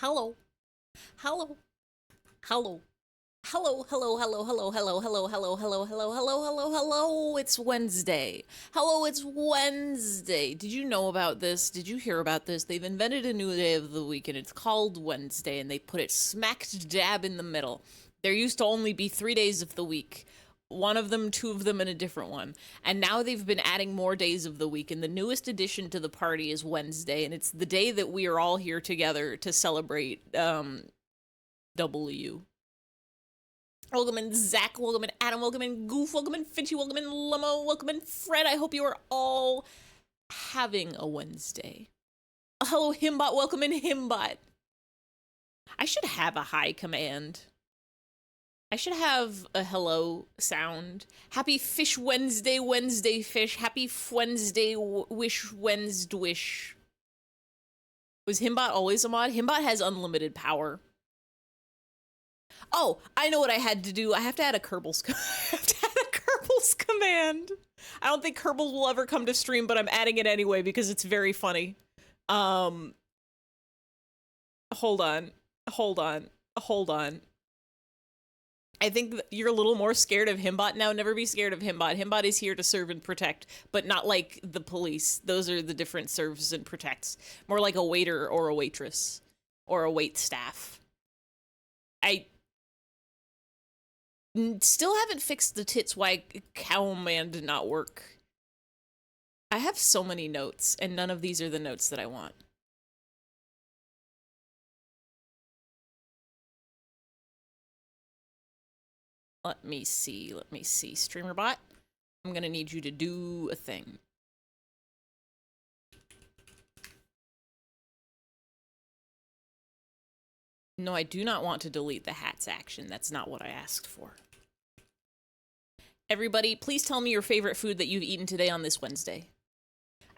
Hello. Hello. Hello. Hello, hello, hello, hello, hello, hello, hello, hello, hello, hello, hello, hello. It's Wednesday. Hello, it's Wednesday. Did you know about this? Did you hear about this? They've invented a new day of the week and it's called Wednesday and they put it smack dab in the middle. There used to only be 3 days of the week. One of them, two of them, and a different one. And now they've been adding more days of the week. And the newest addition to the party is Wednesday. And it's the day that we are all here together to celebrate W. Welcome in Zach, welcome in Adam, welcome in Goof, welcome in Finchy, welcome in Limo, welcome in Fred. I hope you are all having a Wednesday. Hello, Himbot, welcome in Himbot. I should have a hi command. I should have a hello sound. Happy Fish Wednesday, Wednesday Fish. Happy Wednesday, Wish Wednesday Wish. Was Himbot always a mod? Himbot has unlimited power. Oh, I know what I had to do. I have to add a Kerbals. I have to add a Kerbals command. I don't think Kerbals will ever come to stream, but I'm adding it anyway because it's very funny. Hold on. Hold on. Hold on. I think you're a little more scared of Himbot now. Never be scared of Himbot. Himbot is here to serve and protect, but not like the police. Those are the different serves and protects. More like a waiter or a waitress or a wait staff. I still haven't fixed the tits why Cowman did not work. I have so many notes, and none of these are the notes that I want. Let me see. StreamerBot, I'm gonna need you to do a thing. No, I do not want to delete the hats action. That's not what I asked for. Everybody, please tell me your favorite food that you've eaten today on this Wednesday.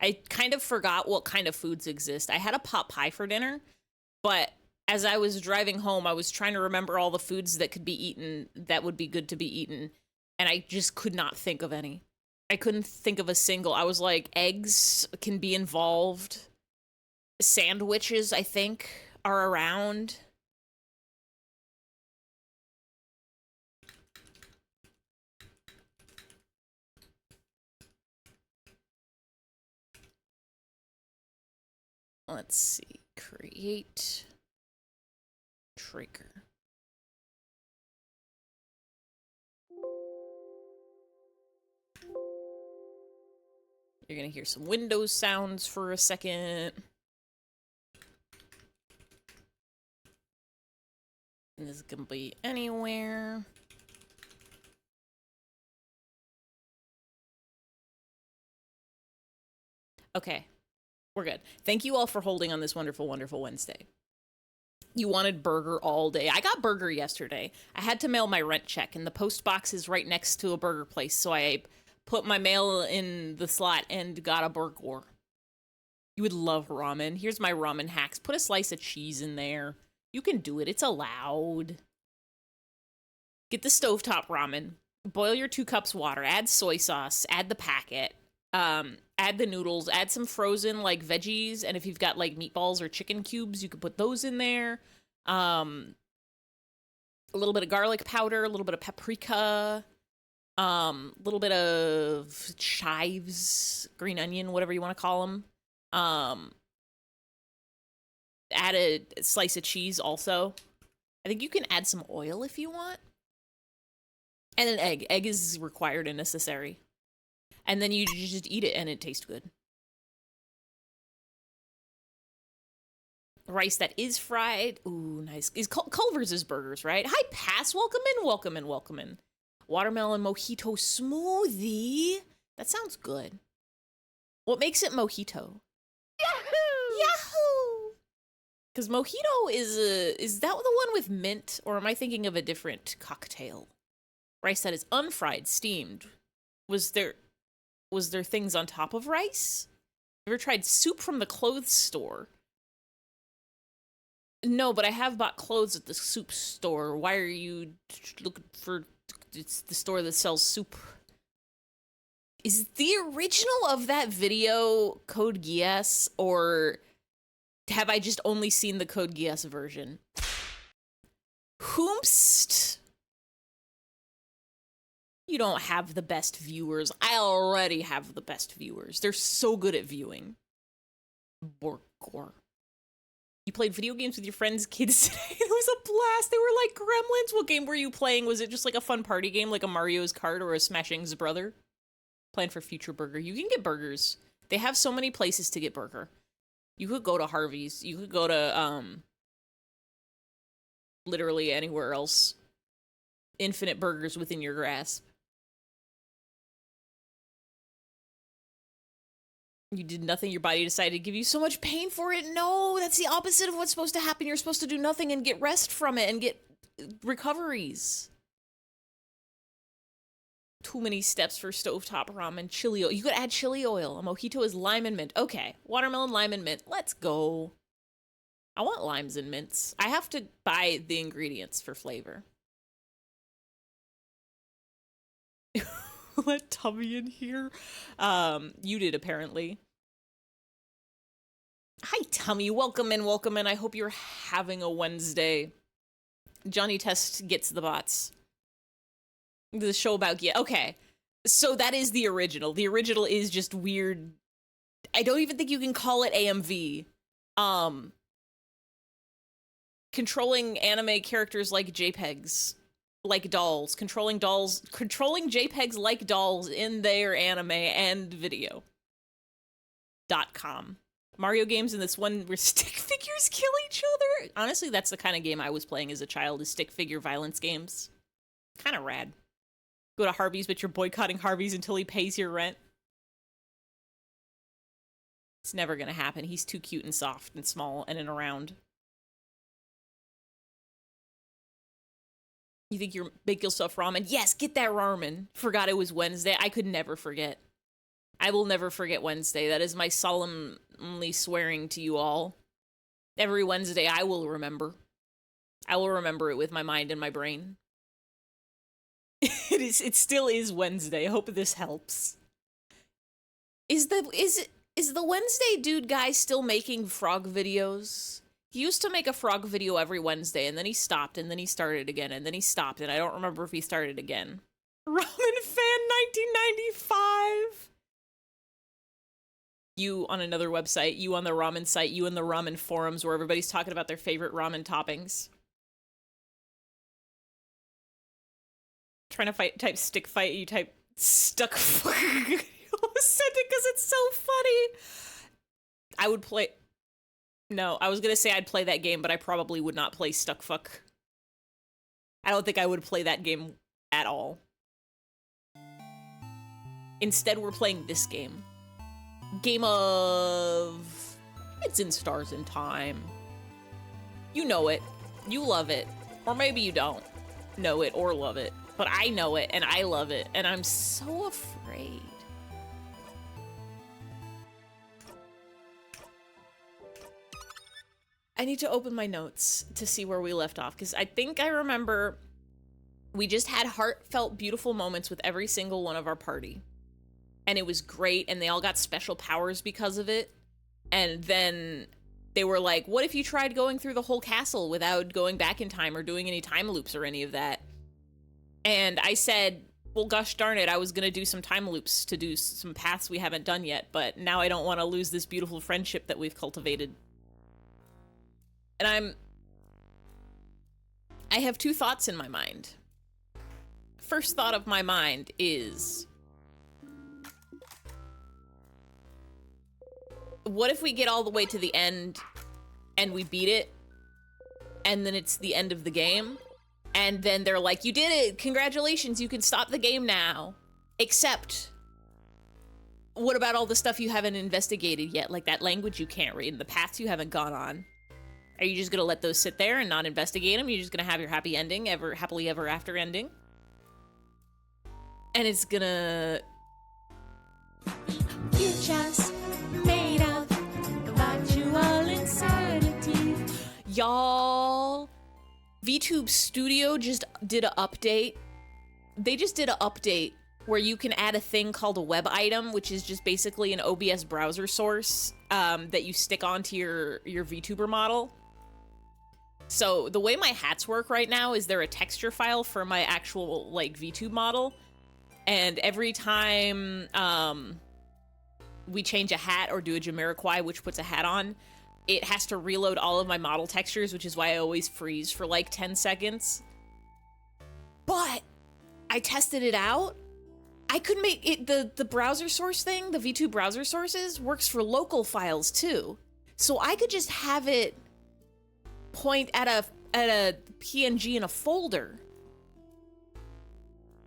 I kind of forgot what kind of foods exist. I had a pot pie for dinner, but as I was driving home, I was trying to remember all the foods that could be eaten that would be good to be eaten, and I just could not think of any. I couldn't think of a single. I was like, eggs can be involved. Sandwiches, I think, are around. Let's see. Create trigger. You're gonna hear some Windows sounds for a second. And this is gonna be anywhere. Okay, we're good. Thank you all for holding on this wonderful, wonderful Wednesday. You wanted burger all day. I got burger yesterday. I had to mail my rent check, and the post box is right next to a burger place, so I put my mail in the slot and got a burger. You would love ramen. Here's my ramen hacks. Put a slice of cheese in there. You can do it. It's allowed. Get the stovetop ramen. Boil your 2 cups water. Add soy sauce. Add the packet. Add the noodles. Add some frozen like veggies, and if you've got like meatballs or chicken cubes, you could put those in there. A little bit of garlic powder, a little bit of paprika, a little bit of chives, green onion, whatever you want to call them. Add a slice of cheese also. I think you can add some oil if you want. And an egg. Egg is required and necessary. And then you just eat it and it tastes good. Rice that is fried. Ooh, nice. Is Culver's burgers, right? Hi, Pass. Welcome in, welcome in, welcome in. Watermelon mojito smoothie. That sounds good. What makes it mojito? Yahoo! Yahoo! Because mojito is that the one with mint, or am I thinking of a different cocktail? Rice that is unfried, steamed. Was there things on top of rice? Ever tried soup from the clothes store? No, but I have bought clothes at the soup store. Why are you looking for? It's the store that sells soup. Is the original of that video Code Geass, or have I just only seen the Code Geass version? Whomst? You don't have the best viewers. I already have the best viewers. They're so good at viewing. Borgor. You played video games with your friends' kids today. It was a blast. They were like gremlins. What game were you playing? Was it just like a fun party game like a Mario's Kart or a Smashing's Brother? Plan for future burger. You can get burgers. They have so many places to get burger. You could go to Harvey's. You could go to, literally anywhere else. Infinite burgers within your grasp. You did nothing, your body decided to give you so much pain for it. No, that's the opposite of what's supposed to happen. You're supposed to do nothing and get rest from it and get recoveries. Too many steps for stovetop ramen. Chili oil. You could add chili oil. A mojito is lime and mint. Okay, watermelon, lime, and mint. Let's go. I want limes and mints. I have to buy the ingredients for flavor. Let Tummy in here. You did, apparently. Hi, Tummy. Welcome in, welcome in. I hope you're having a Wednesday. Johnny Test gets the bots. The show about... Yeah, okay. So that is the original. The original is just weird. I don't even think you can call it AMV. Controlling anime characters like JPEGs. Like dolls, controlling JPEGs like dolls in their anime and video. .com. Mario games in this one where stick figures kill each other. Honestly, that's the kind of game I was playing as a child, is stick figure violence games. Kind of rad. Go to Harvey's, but you're boycotting Harvey's until he pays your rent. It's never gonna happen. He's too cute and soft and small and in a round. You think you're make yourself ramen? Yes, get that ramen. Forgot it was Wednesday. I could never forget. I will never forget Wednesday. That is my solemnly swearing to you all. Every Wednesday I will remember. I will remember it with my mind and my brain. It still is Wednesday. I hope this helps. Is the Wednesday dude guy still making frog videos? He used to make a frog video every Wednesday, and then he stopped, and then he started again, and then he stopped, and I don't remember if he started again. Ramen Fan 1995! You on another website, you on the ramen site, you in the ramen forums where everybody's talking about their favorite ramen toppings. Trying to type stick fight, you type stuck fuck. You almost said it because it's so funny. I would play... No, I was gonna say I'd play that game, but I probably would not play Stuck Fuck. I don't think I would play that game at all. Instead, we're playing this game. Game of... It's in Stars in Time. You know it. You love it. Or maybe you don't know it or love it. But I know it, and I love it, and I'm so afraid. I need to open my notes to see where we left off, because I think I remember we just had heartfelt, beautiful moments with every single one of our party. And it was great, and they all got special powers because of it. And then they were like, what if you tried going through the whole castle without going back in time or doing any time loops or any of that? And I said, well, gosh darn it, I was going to do some time loops to do some paths we haven't done yet, but now I don't want to lose this beautiful friendship that we've cultivated. And I have two thoughts in my mind. First thought of my mind is, what if we get all the way to the end and we beat it, and then it's the end of the game, and then they're like, you did it, congratulations, you can stop the game now. Except, what about all the stuff you haven't investigated yet, like that language you can't read and the paths you haven't gone on? Are you just gonna let those sit there and not investigate them? You're just gonna have your happy ending, happily ever after ending? And it's gonna... You're just made of virtual insanity. Y'all, VTube Studio just did an update. They just did an update where you can add a thing called a web item, which is just basically an OBS browser source that you stick onto your VTuber model. So the way my hats work right now is they're a texture file for my actual like VTube model, and every time we change a hat or do a Jamiroquai, which puts a hat on, it has to reload all of my model textures, which is why I always freeze for like 10 seconds. But I tested it out. I could make it, the browser source thing, the VTube browser sources, works for local files too. So I could just have it point at a PNG in a folder.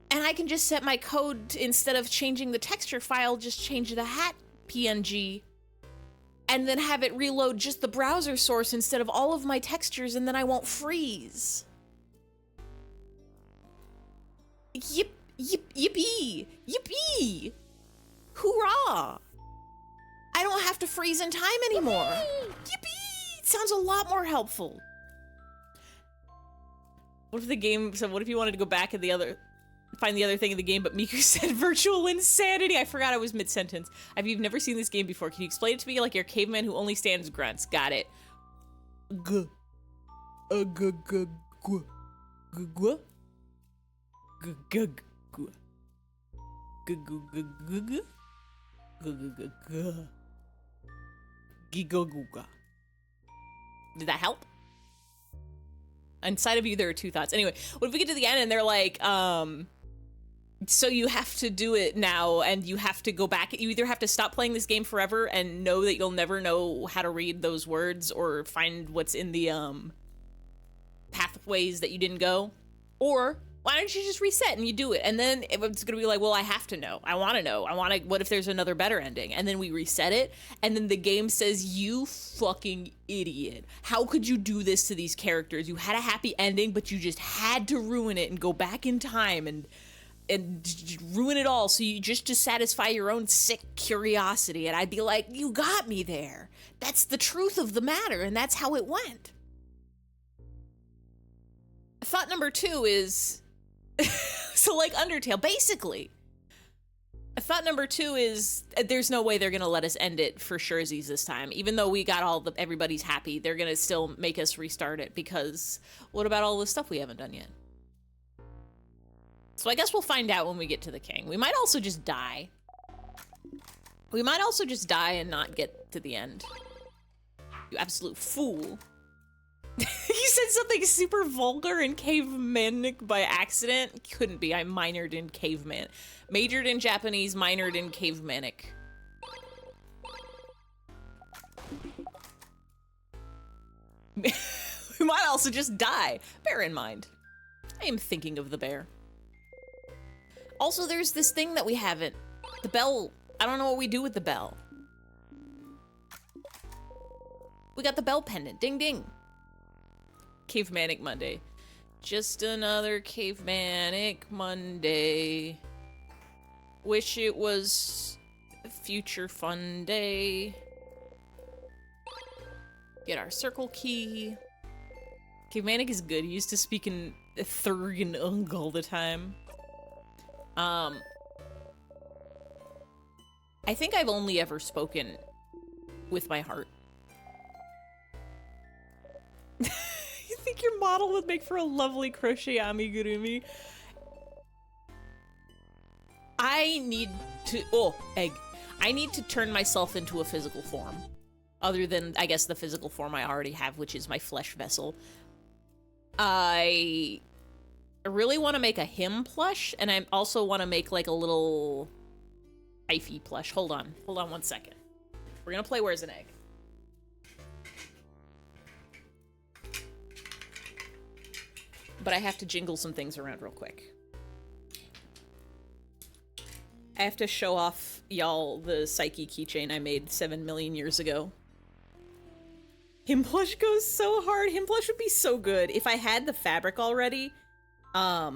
And I can just set my code to, instead of changing the texture file, just change the hat PNG, and then have it reload just the browser source instead of all of my textures, and then I won't freeze. Yippee! Yippee! Hoorah! I don't have to freeze in time anymore. Yippee! It sounds a lot more helpful. What if the game, so what if you wanted to go back and find the other thing in the game, but Miku said virtual insanity? I forgot I was mid-sentence. You've never seen this game before. Can you explain it to me like you're a caveman who only stands grunts? Got it. G. G. G. G. G. G. G. Did that help? Inside of you, there are two thoughts. Anyway, what if we get to the end and they're like, so you have to do it now, and you have to go back. You either have to stop playing this game forever and know that you'll never know how to read those words or find what's in the pathways that you didn't go, or why don't you just reset and you do it? And then it's gonna be like, well, I have to know. I want to know. What if there's another better ending? And then we reset it, and then the game says, you fucking idiot. How could you do this to these characters? You had a happy ending, but you just had to ruin it and go back in time and ruin it all, so you just to satisfy your own sick curiosity. And I'd be like, you got me there. That's the truth of the matter, and that's how it went. Thought number 2 is so like Undertale, basically. Thought number 2 is there's no way they're gonna let us end it for surezies this time. Even though we got everybody's happy, they're gonna still make us restart it, because what about all the stuff we haven't done yet? So I guess we'll find out when we get to the king. We might also just die. We might also just die and not get to the end. You absolute fool. You said something super vulgar and cavemanic by accident? Couldn't be. I minored in caveman. Majored in Japanese, minored in cavemanic. We might also just die. Bear in mind. I am thinking of the bear. Also, there's this thing that we haven't. The bell. I don't know what we do with the bell. We got the bell pendant. Ding ding. Cavemanic Monday. Just another Cavemanic Monday. Wish it was a future fun day. Get our circle key. Cavemanic is good. He used to speak in Thurg and Ung all the time. I think I've only ever spoken with my heart. You think your model would make for a lovely crochet amigurumi? I need to... Oh, egg. I need to turn myself into a physical form. Other than, I guess, the physical form I already have, which is my flesh vessel. I really want to make a him plush, and I also want to make, like, a little hyphy plush. Hold on. Hold on 1 second. We're gonna play Where's an Egg. But I have to jingle some things around real quick. I have to show off y'all the Psyche keychain I made 7 million years ago. Him plush goes so hard. Him plush would be so good. If I had the fabric already, I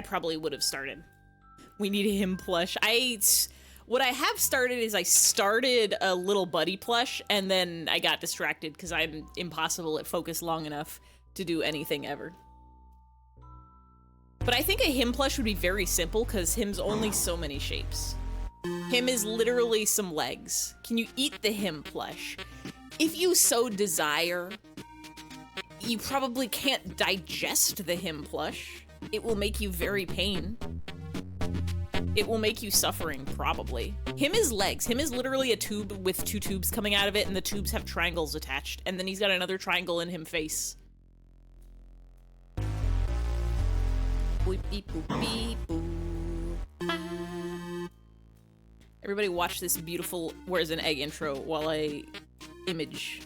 probably would have started. We need a him plush. What I have started is I started a little buddy plush, and then I got distracted because I'm impossible at focus long enough to do anything ever. But I think a him plush would be very simple because him's only so many shapes. Him is literally some legs. Can you eat the him plush? If you so desire, you probably can't digest the him plush. It will make you very pain. It will make you suffering, probably. Him is legs. Him is literally a tube with 2 tubes coming out of it, and the tubes have triangles attached. And then he's got another triangle in him face. Boop, beep, boop, beep, boop. Ah. Everybody watch this beautiful Where's an Egg intro while I image.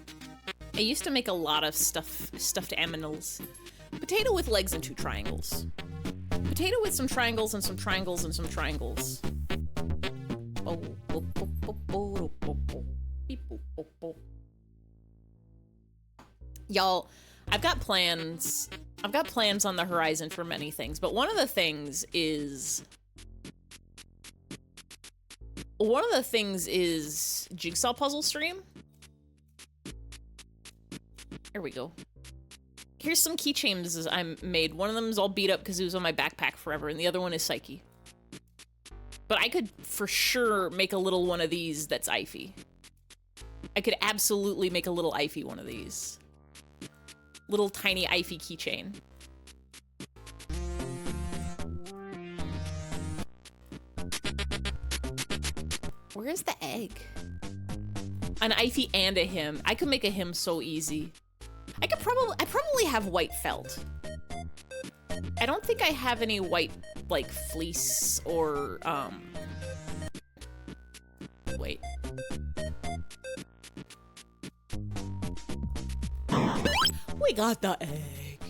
I used to make a lot of stuffed aminals. Potato with legs and 2 triangles. Potato with some triangles and some triangles and some triangles. Y'all, I've got plans. I've got plans on the horizon for many things, but one of the things is jigsaw puzzle stream. Here we go. Here's some keychains I made. One of them is all beat up because it was on my backpack forever, and the other one is Psyche. But I could for sure make a little one of these that's Ify. I could absolutely make a little Ify one of these. Little tiny Ify keychain. Where's the egg? An Ify and a him. I could make a him so easy. I probably have white felt. I don't think I have any white, like, fleece or, wait. We got the egg.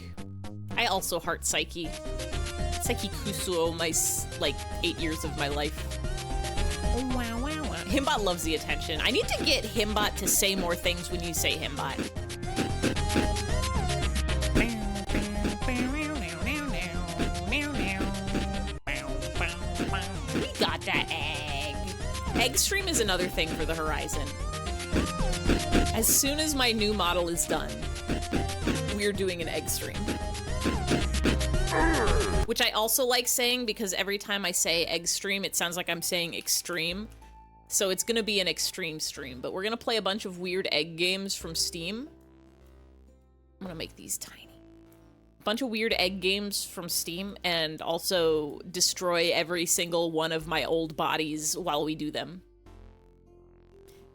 I also heart Psyche. Psyche Kusuo, my, like, 8 years of my life. Wow, wow, wow. Himbot loves the attention. I need to get Himbot to say more things when you say Himbot. We got that egg. Egg stream is another thing for the horizon. As soon as my new model is done, we're doing an egg stream. Which I also like saying because every time I say egg stream, it sounds like I'm saying extreme. So it's gonna be an extreme stream, but we're gonna play a bunch of weird egg games from Steam. I'm gonna make these tiny. Bunch of weird egg games from Steam, and also destroy every single one of my old bodies while we do them.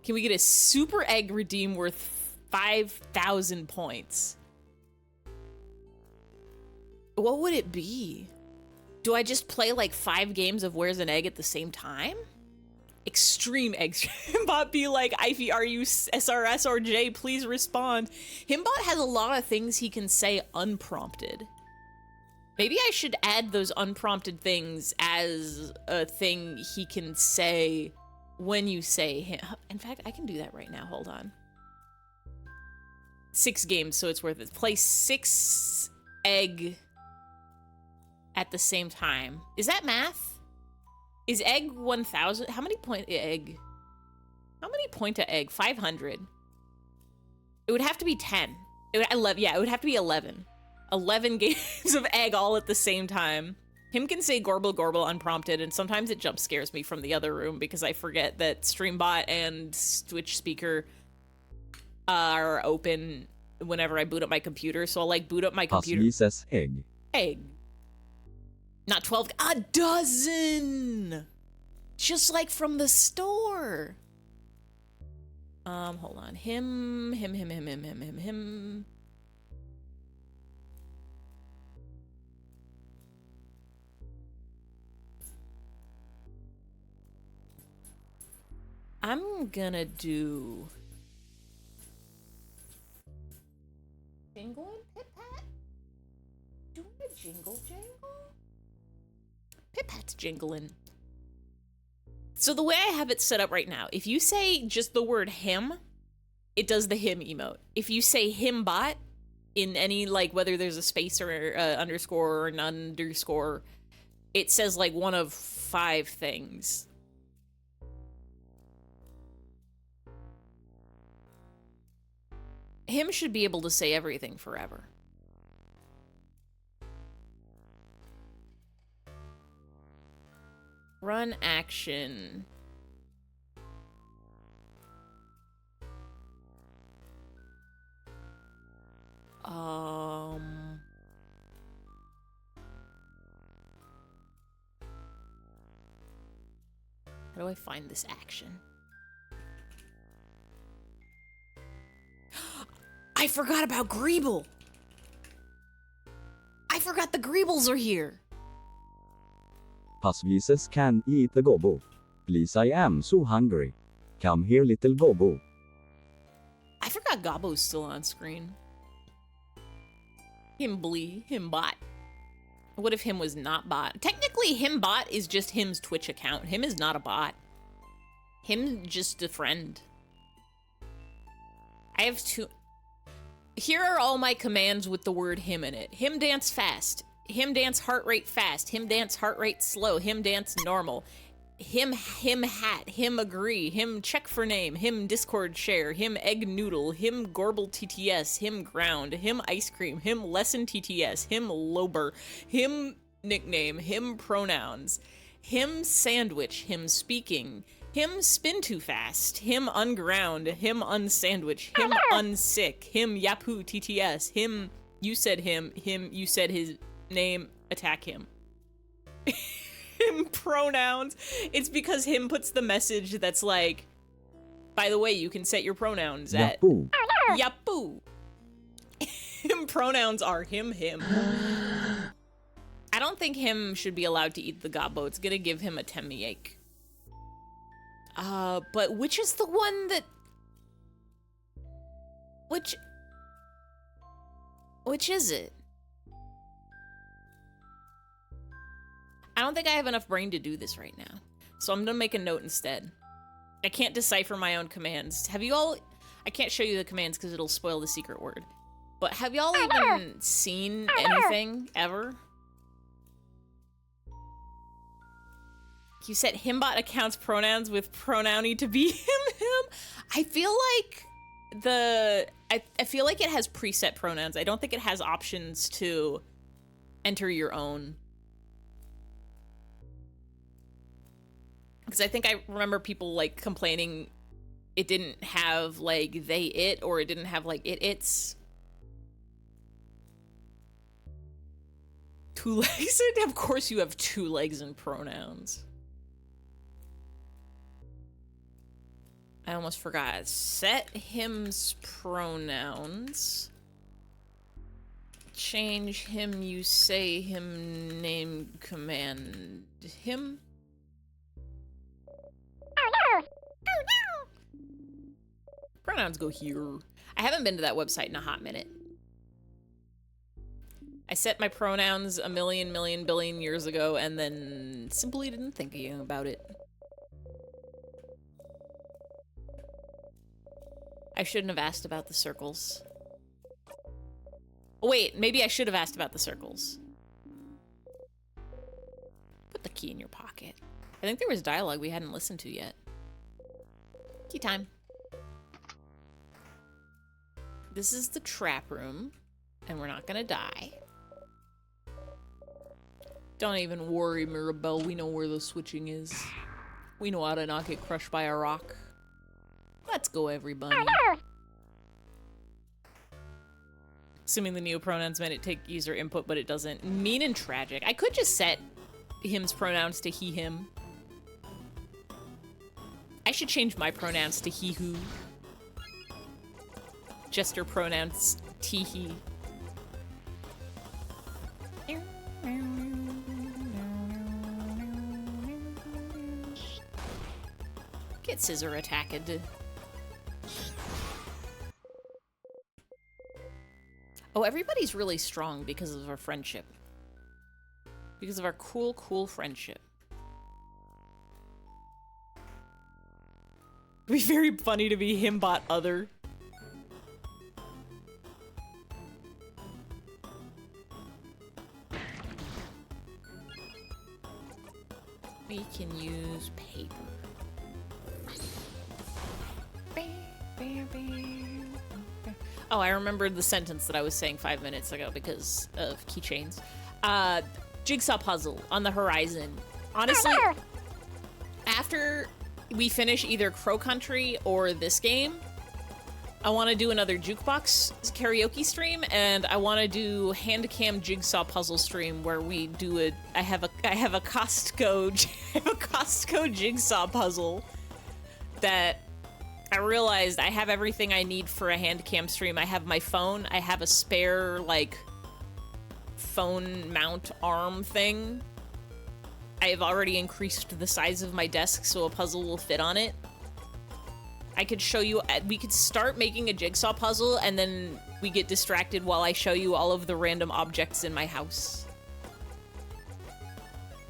Can we get a super egg redeem worth 5,000 points? What would it be? Do I just play like 5 games of Where's an Egg at the same time? Extreme egg stream. Himbot be like, Ify, are you SRS or J? Please respond. Himbot has a lot of things he can say unprompted. Maybe I should add those unprompted things as a thing he can say when you say him. In fact, I can do that right now. Hold on. 6 games, so it's worth it. Play 6 egg at the same time. Is that math? Is egg 1,000? How many point egg? How many point a egg? 500. It would have to be 10. It would have to be 11. 11 games of egg all at the same time. Him can say gorble gorble unprompted, and sometimes it jump scares me from the other room because I forget that Streambot and Twitch speaker are open whenever I boot up my computer. So I'll like boot up my computer. Hasmi says egg. Egg. Not 12, a dozen! Just like from the store. Hold on. Him. I'm gonna do... Jingle and Pit-Pat? Doing a jingle jangle? Pip-Pat's jingling. So the way I have it set up right now, if you say just the word him, it does the him emote. If you say himbot in any, like, whether there's a space or underscore or an underscore, it says like one of 5 things. Him should be able to say everything forever. Run action. How do I find this action? I forgot about Greeble! I forgot the Greebles are here! Passvises can eat the gobo. Please, I am so hungry. Come here, little gobo. I forgot Gobbo's still on screen. Himbot. What if him was not bot? Technically, Himbot is just him's Twitch account. Him is not a bot. Him just a friend. I have two... Here are all my commands with the word him in it. Him dance fast. Him dance heart rate fast. Him dance heart rate slow. Him dance normal. Him hat. Him agree. Him check for name. Him Discord share. Him egg noodle. Him gorble TTS. Him ground. Him ice cream. Him lesson TTS. Him lober. Him nickname. Him pronouns. Him sandwich. Him speaking. Him spin too fast. Him unground. Him unsandwich. Him unsick. Him yapoo TTS. Him you said him. Him you said his name. Attack him. Him pronouns. It's because him puts the message that's like, by the way, you can set your pronouns at yapoo. Him pronouns are him. I don't think him should be allowed to eat the gobbo. It's gonna give him a tummy ache. But which is the one that... Which is it? I don't think I have enough brain to do this right now. So I'm gonna make a note instead. I can't decipher my own commands. Have you all... I can't show you the commands because it'll spoil the secret word. But have y'all even seen anything, ever? You set Himbot accounts pronouns with pronouny to be him. I feel like I feel like it has preset pronouns. I don't think it has options to enter your own. Because I think I remember people like complaining it didn't have like they, it, or it didn't have like it's. Two legs? Of course you have two legs in pronouns. I almost forgot. Set him's pronouns. Change him, you say him, name, command him. Oh no! Pronouns go here. I haven't been to that website in a hot minute. I set my pronouns a million billion years ago and then simply didn't think about it. I shouldn't have asked about the circles. Oh, wait, maybe I should have asked about the circles. Put the key in your pocket. I think there was dialogue we hadn't listened to yet. Key time. This is the trap room, and we're not gonna die. Don't even worry, Mirabelle. We know where the switching is. We know how to not get crushed by a rock. Let's go, everybody. Assuming the neopronouns meant it take user input, but it doesn't. Mean and tragic. I could just set him's pronouns to he, him. I should change my pronouns to he, who. Jester pronouns, he, he. Get scissor attacked. Oh, everybody's really strong because of our friendship. Because of our cool friendship. It'd be very funny to be himbot other. We can use paper. Oh, I remembered the sentence that I was saying 5 minutes ago because of keychains. Jigsaw puzzle on the horizon. Honestly, after we finish either Crow Country or this game, I want to do another jukebox karaoke stream, and I want to do hand cam jigsaw puzzle stream where we do a. I have a Costco Costco jigsaw puzzle that I realized I have everything I need for a hand cam stream. I have my phone. I have a spare like phone mount arm thing. I have already increased the size of my desk so a puzzle will fit on it. I could show you, we could start making a jigsaw puzzle and then we get distracted while I show you all of the random objects in my house.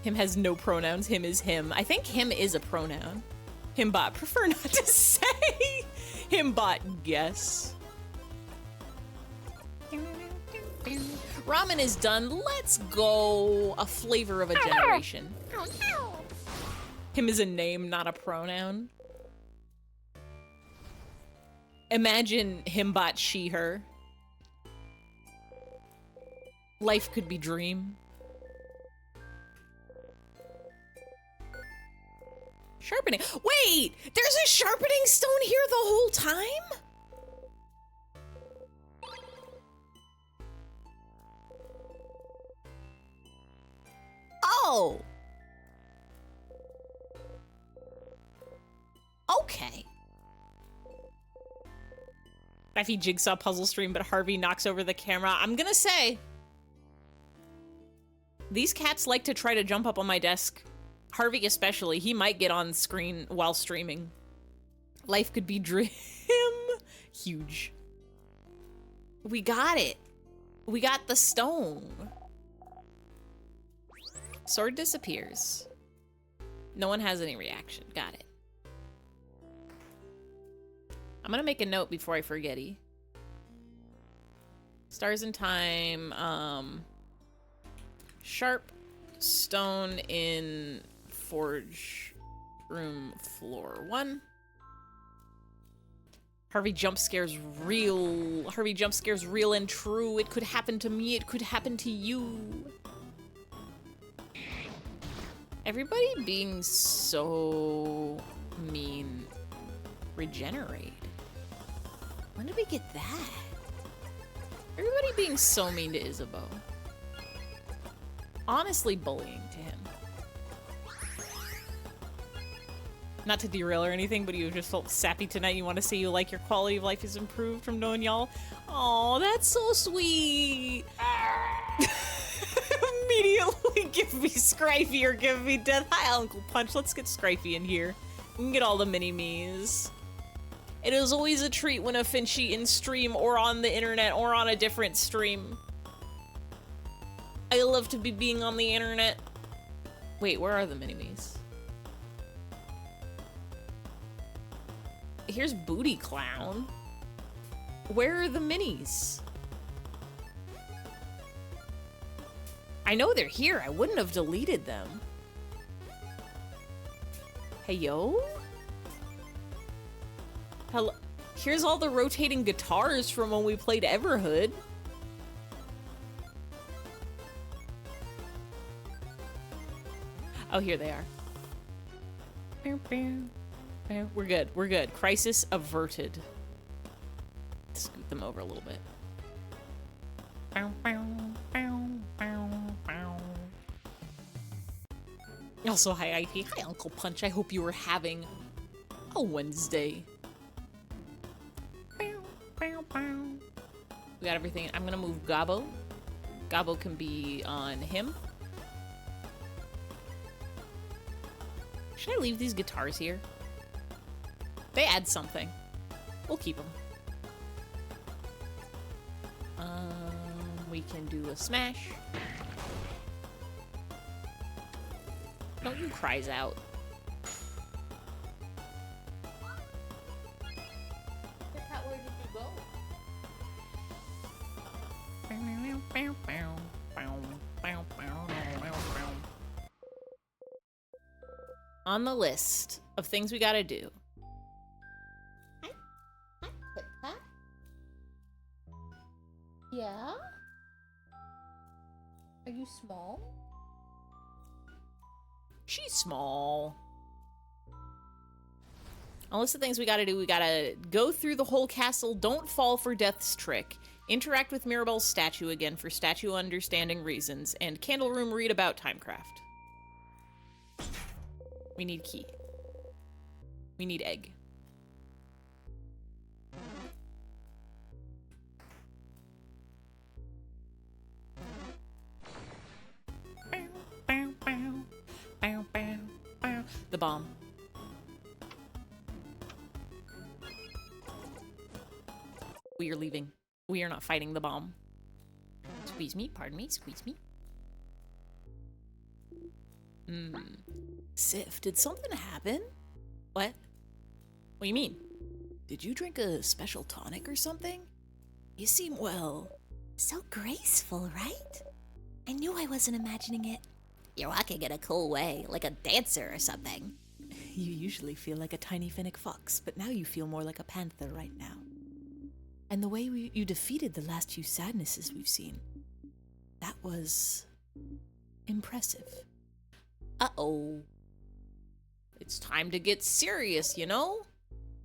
Him has no pronouns, him is him. I think him is a pronoun. Himbot, prefer not to say. Himbot, guess. Ramen is done, let's go. A flavor of a generation. Him is a name, not a pronoun. Imagine himbot, she, her. Life could be dream. Sharpening. Wait! There's a sharpening stone here the whole time? Oh! Okay. Effie jigsaw puzzle stream, but Harvey knocks over the camera. I'm gonna say, these cats like to try to jump up on my desk. Harvey especially. He might get on screen while streaming. Life could be dream. Huge. We got it. We got the stone. Sword disappears. No one has any reaction. Got it. I'm gonna make a note before I forget-y. Stars in time, sharp stone in forge room floor 1. Harvey jump scares real. Harvey jump scares real and true. It could happen to me, it could happen to you. Everybody being so mean. Regenerate. When did we get that? Everybody being so mean to Isabeau. Honestly bullying to him. Not to derail or anything, but you just felt sappy tonight. You want to say you like your quality of life is improved from knowing y'all. Oh, that's so sweet. Immediately give me Scryfy or give me death. Hi, Uncle Punch. Let's get Scryfy in here. We can get all the mini-me's. It is always a treat when a Finchy in stream or on the internet or on a different stream. I love to be being on the internet. Wait, where are the mini-me's? Here's Booty Clown. Where are the minis? I know they're here. I wouldn't have deleted them. Hey, yo? Hello. Here's all the rotating guitars from when we played Everhood. Oh, here they are. We're good. We're good. Crisis averted. Scoot them over a little bit. Also, hi, IP. Hi, Uncle Punch. I hope you were having a Wednesday. We got everything. I'm gonna move Gabo. Gabo can be on him. Should I leave these guitars here? They add something. We'll keep them. We can do a smash. Don't you cries out. Where did you go? On the list of things we gotta do. Yeah? Are you small? She's small. On the list of things we gotta do, we gotta go through the whole castle, don't fall for Death's trick, interact with Mirabelle's statue again for statue understanding reasons, and Candle Room read about Timecraft. We need key. We need egg. The bomb. We are leaving. We are not fighting the bomb. Squeeze me, pardon me, squeeze me. Sif, did something happen? What? What do you mean? Did you drink a special tonic or something? You seem, well... So graceful, right? I knew I wasn't imagining it. You're walking in a cool way, like a dancer or something. You usually feel like a tiny fennec fox, but now you feel more like a panther right now. And the way you defeated the last few sadnesses we've seen, that was... impressive. Uh-oh. It's time to get serious, you know?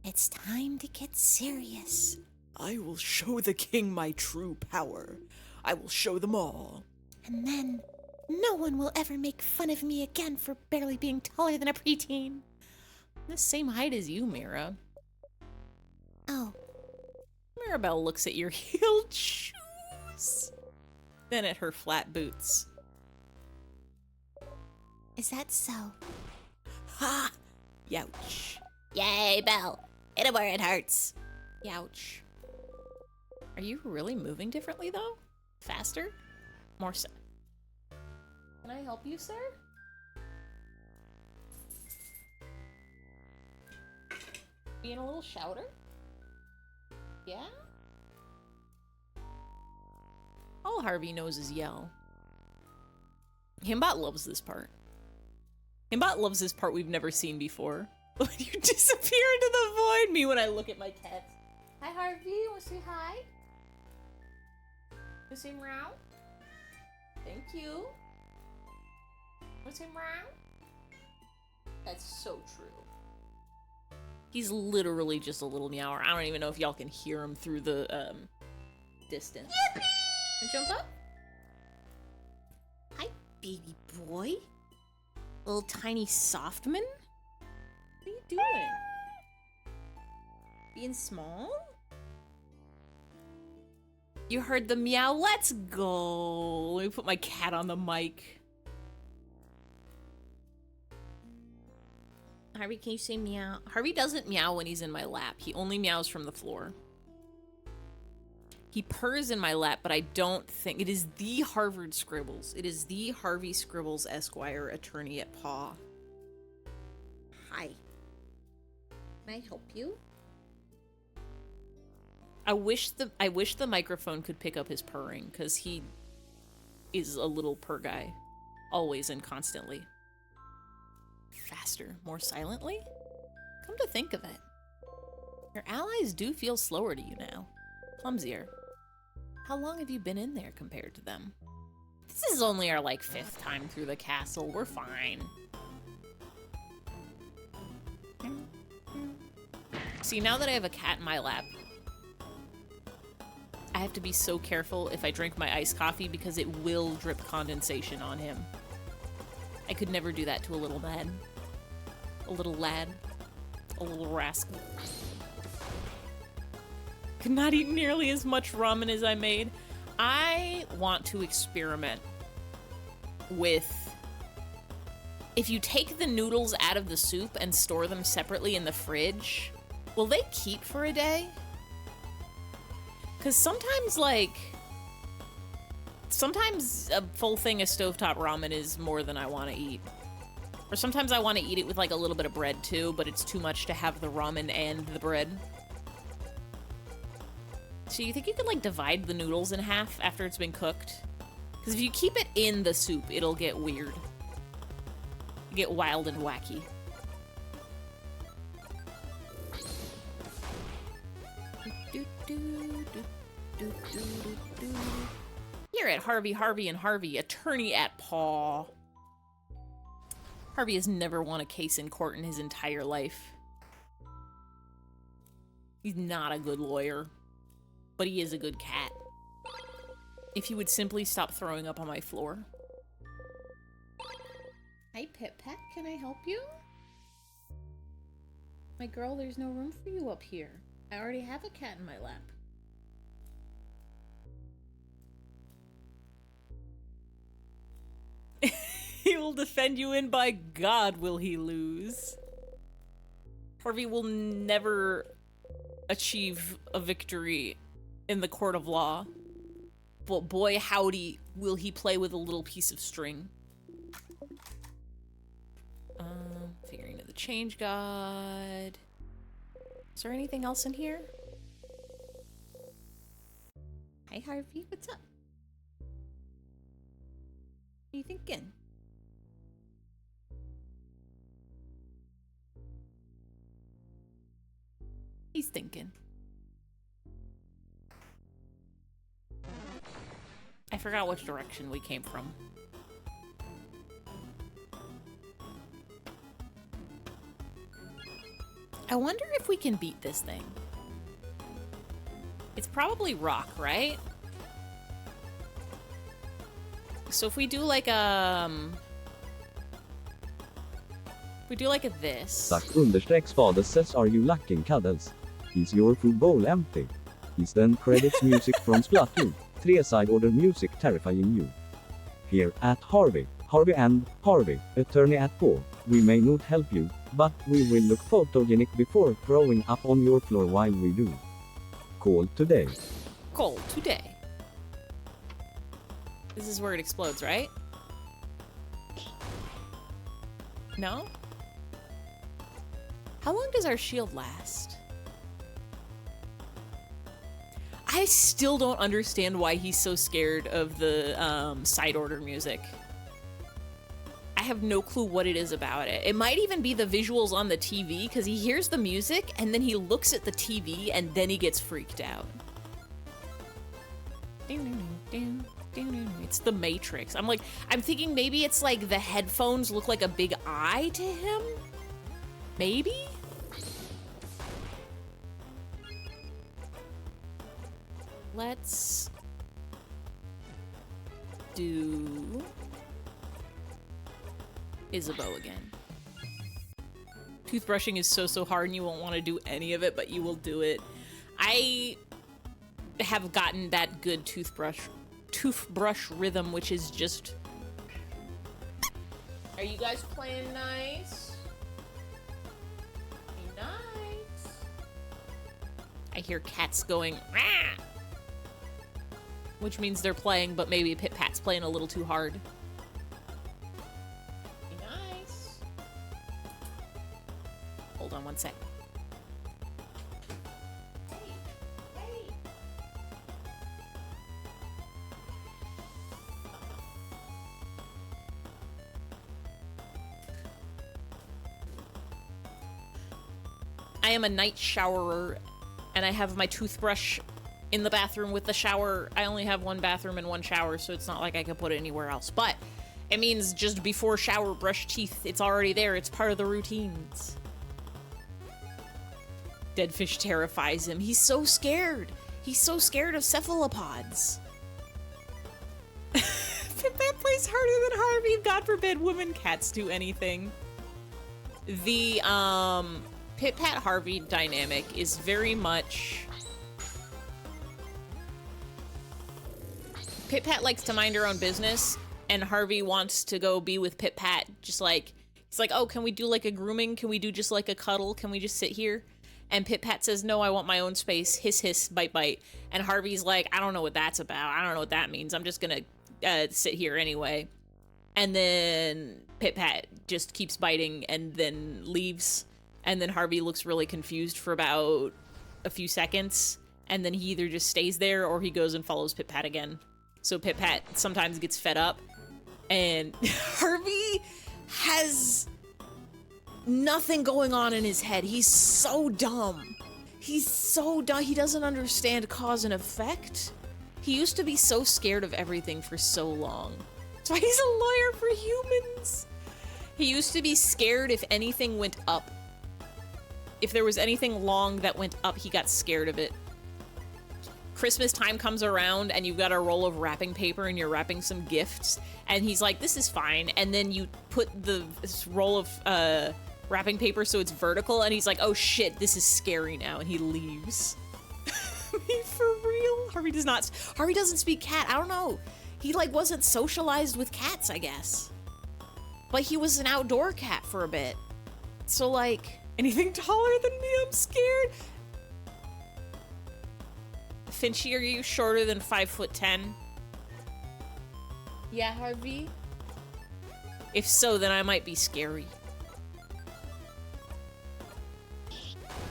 It's time to get serious. I will show the king my true power. I will show them all. And then, no one will ever make fun of me again for barely being taller than a preteen. The same height as you, Mira. Oh. Mirabelle looks at your heeled shoes, then at her flat boots. Is that so? Ha! Youch. Yay, Belle. Hit him where it hurts. Youch. Are you really moving differently, though? Faster? More so. Can I help you, sir? Being a little shouter? Yeah? All Harvey knows is yell. Himbot loves this part. Himbot loves this part we've never seen before. When you disappear into the void, me when I look at my cats. Hi, Harvey. Want to say hi? Want to say meow? Thank you. Want to say meow? That's so true. He's literally just a little meower. I don't even know if y'all can hear him through the distance. And jump up. Hi, baby boy. Little tiny softman. What are you doing? Being small? You heard the meow. Let's go. Let me put my cat on the mic. Harvey, can you say meow? Harvey doesn't meow when he's in my lap. He only meows from the floor. He purrs in my lap, but I don't think... It is the Harvard Scribbles. It is the Harvey Scribbles Esquire, attorney at Paw. Hi. Can I help you? I wish the microphone could pick up his purring, because he is a little purr guy. Always and constantly. Faster, more silently? Come to think of it, your allies do feel slower to you now. Clumsier. How long have you been in there compared to them? This is only our, like, 5th time through the castle. We're fine. See, now that I have a cat in my lap, I have to be so careful if I drink my iced coffee because it will drip condensation on him. I could never do that to a little lad. A little lad. A little rascal. Could not eat nearly as much ramen as I made. I want to experiment with... If you take the noodles out of the soup and store them separately in the fridge, will they keep for a day? Because sometimes, like... Sometimes a full thing of stovetop ramen is more than I want to eat. Or sometimes I want to eat it with, like, a little bit of bread, too, but it's too much to have the ramen and the bread. So you think you could, like, divide the noodles in half after it's been cooked? Because if you keep it in the soup, it'll get weird. It'll get wild and wacky. Here at Harvey and Harvey, attorney at Paw. Harvey has never won a case in court in his entire life. He's not a good lawyer, but he is a good cat. If he would simply stop throwing up on my floor. Hi, Pit Pat. Can I help you? My girl, there's no room for you up here. I already have a cat in my lap. He will defend you, and by God will he lose. Harvey will never achieve a victory in the court of law. But boy howdy, will he play with a little piece of string. Figuring out the change guide. Is there anything else in here? Hi Harvey, what's up? What are you thinking? He's thinking. I forgot which direction we came from. I wonder if we can beat this thing. It's probably rock, right? So if we do like this. Suck_spades says, are you lacking cuddles? Is your food bowl empty? Is then credits music from Splatoon 3 side order music terrifying you? Here at Harvey and Harvey, attorney at Paw, we may not help you, but we will look photogenic before throwing up on your floor while we do. Call today. Call today. This is where it explodes, right? No? How long does our shield last? I still don't understand why he's so scared of the side order music. I have no clue what it is about it. It might even be the visuals on the TV, because he hears the music and then he looks at the TV and then he gets freaked out. It's the Matrix. I'm thinking maybe it's like the headphones look like a big eye to him? Maybe? Let's do Isabeau again. Toothbrushing is so hard and you won't want to do any of it, but you will do it. I have gotten that good toothbrush rhythm, which is just... Are you guys playing nice? Nice. I hear cats going, "Rah!" Which means they're playing, but maybe Pit Pat's playing a little too hard. Nice. Hold on one sec. Hey. I am a night showerer, and I have my toothbrush in the bathroom with the shower. I only have one bathroom and one shower, so it's not like I could put it anywhere else. But it means just before shower, brush teeth. It's already there. It's part of the routines. Dead fish terrifies him. He's so scared. He's so scared of cephalopods. Pit-Pat plays harder than Harvey. God forbid women cats do anything. The Pit-Pat Harvey dynamic is very much... Pit-Pat likes to mind her own business, and Harvey wants to go be with Pit-Pat. Just like, he's like, oh, can we do like a grooming? Can we do just like a cuddle? Can we just sit here? And Pit-Pat says, no, I want my own space. Hiss, hiss, bite, bite. And Harvey's like, I don't know what that's about. I don't know what that means. I'm just gonna sit here anyway. And then Pit-Pat just keeps biting and then leaves. And then Harvey looks really confused for about a few seconds. And then he either just stays there or he goes and follows Pit-Pat again. So Pit-Pat sometimes gets fed up. And Harvey has nothing going on in his head. He's so dumb. He's so dumb. He doesn't understand cause and effect. He used to be so scared of everything for so long. That's why he's a lawyer for humans. He used to be scared if anything went up. if there was anything long that went up, he got scared of it. Christmas time comes around and you've got a roll of wrapping paper and you're wrapping some gifts, and he's like, this is fine. And then you put this roll of wrapping paper so it's vertical, and he's like, oh shit, this is scary now, and he leaves. For real? Harvey doesn't speak cat. I don't know. He like wasn't socialized with cats, I guess. But he was an outdoor cat for a bit. So like, anything taller than me, I'm scared. Finchy, are you shorter than 5'10"? Yeah, Harvey? If so, then I might be scary.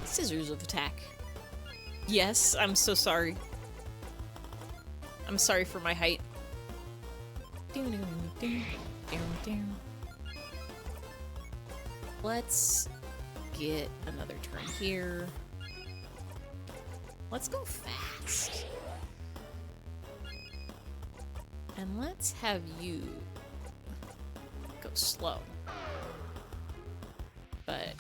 Scissors of attack. Yes, I'm so sorry. I'm sorry for my height. Let's get another turn here. Let's go fast. And let's have you go slow. But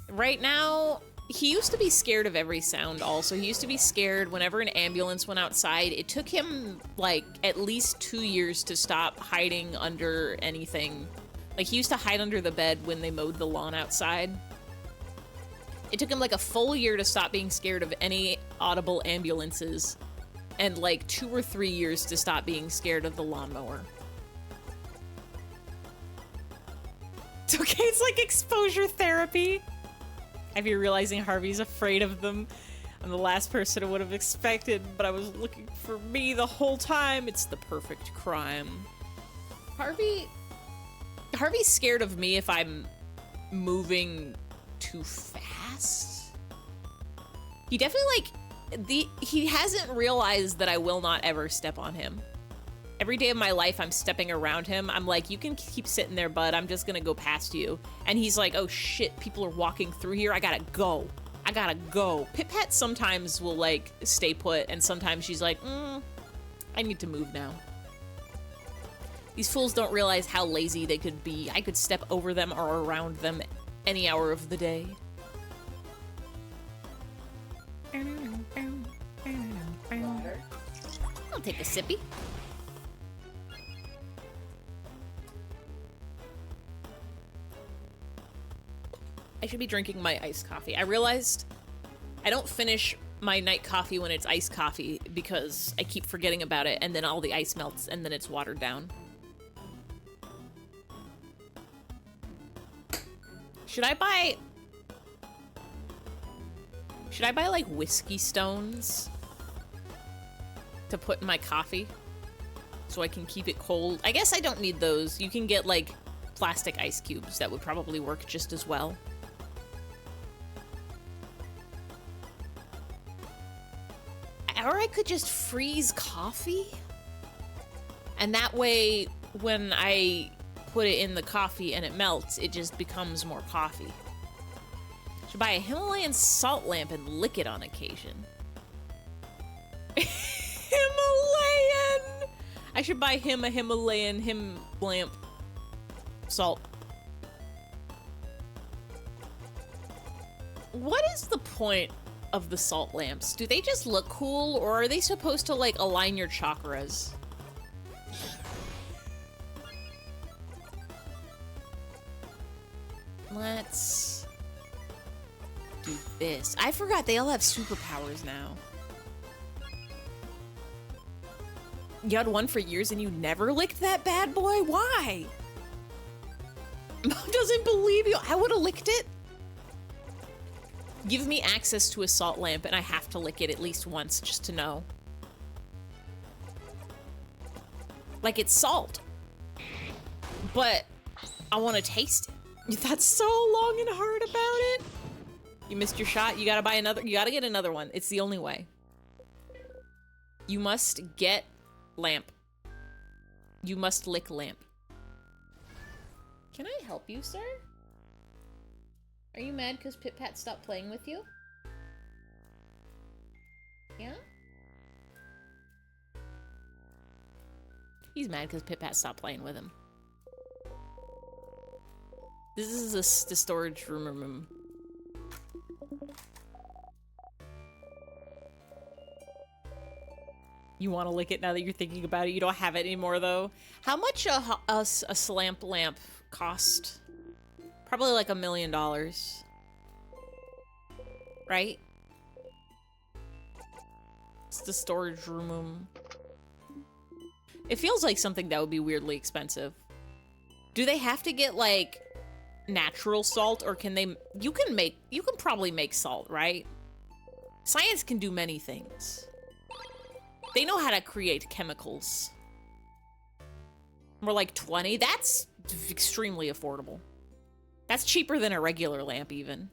right now, he used to be scared of every sound also. He used to be scared whenever an ambulance went outside. It took him like at least 2 years to stop hiding under anything. Like he used to hide under the bed when they mowed the lawn outside. It took him like a full year to stop being scared of any audible ambulances, and like 2 or 3 years to stop being scared of the lawnmower. It's okay, it's like exposure therapy. I be realizing Harvey's afraid of them. I'm the last person I would have expected, but I was looking for me the whole time. It's the perfect crime. Harvey's scared of me if I'm moving too fast. He definitely he hasn't realized that I will not ever step on him. Every day of my life, I'm stepping around him. I'm like, you can keep sitting there, bud. I'm just gonna go past you. And he's like, oh shit, people are walking through here. I gotta go. I gotta go. Pip-Pat sometimes will like stay put, and sometimes she's like, I need to move now. These fools don't realize how lazy they could be. I could step over them or around them any hour of the day. I'll take a sippy. I should be drinking my iced coffee. I realized I don't finish my night coffee when it's iced coffee because I keep forgetting about it, and then all the ice melts and then it's watered down. Should I buy like whiskey stones to put in my coffee so I can keep it cold? I guess I don't need those. You can get like plastic ice cubes that would probably work just as well. Or I could just freeze coffee. And that way, when I put it in the coffee and it melts, it just becomes more coffee. Should buy a Himalayan salt lamp and lick it on occasion. Himalayan! I should buy him a Himalayan lamp salt. What is the point of the salt lamps? Do they just look cool, or are they supposed to like align your chakras? Let's do this. I forgot they all have superpowers now. You had one for years and you never licked that bad boy? Why? Mom doesn't believe you. I would have licked it. Give me access to a salt lamp and I have to lick it at least once just to know. Like, it's salt. But I want to taste it. That's so long and hard about it. You missed your shot. You gotta buy another. You gotta get another one. It's the only way. You must get lamp. You must lick lamp. Can I help you, sir? Are you mad because Pip-Pat stopped playing with you? Yeah? He's mad because Pip-Pat stopped playing with him. This is the storage room. You want to lick it now that you're thinking about it. You don't have it anymore, though. How much a slamp lamp cost? Probably like $1 million. Right? It's the storage room. It feels like something that would be weirdly expensive. Do they have to get, like, natural salt, or can they... You can probably make salt, right? Science can do many things. They know how to create chemicals. More like 20. That's extremely affordable. That's cheaper than a regular lamp, even.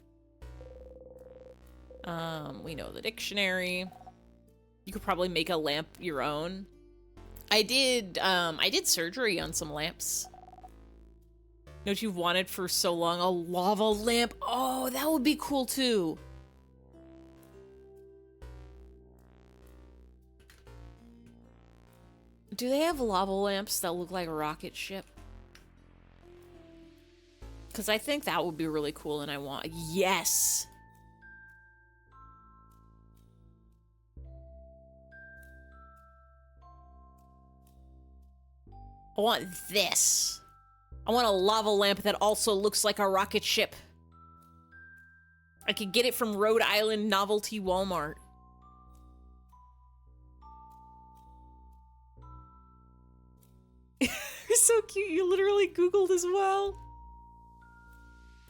We know the dictionary. You could probably make a lamp your own. I did surgery on some lamps. Know what you've wanted for so long? A lava lamp. Oh, that would be cool, too. Do they have lava lamps that look like a rocket ship? Because I think that would be really cool, and I want... Yes! I want this. I want a lava lamp that also looks like a rocket ship. I could get it from Rhode Island Novelty Walmart. You're so cute. You literally Googled as well.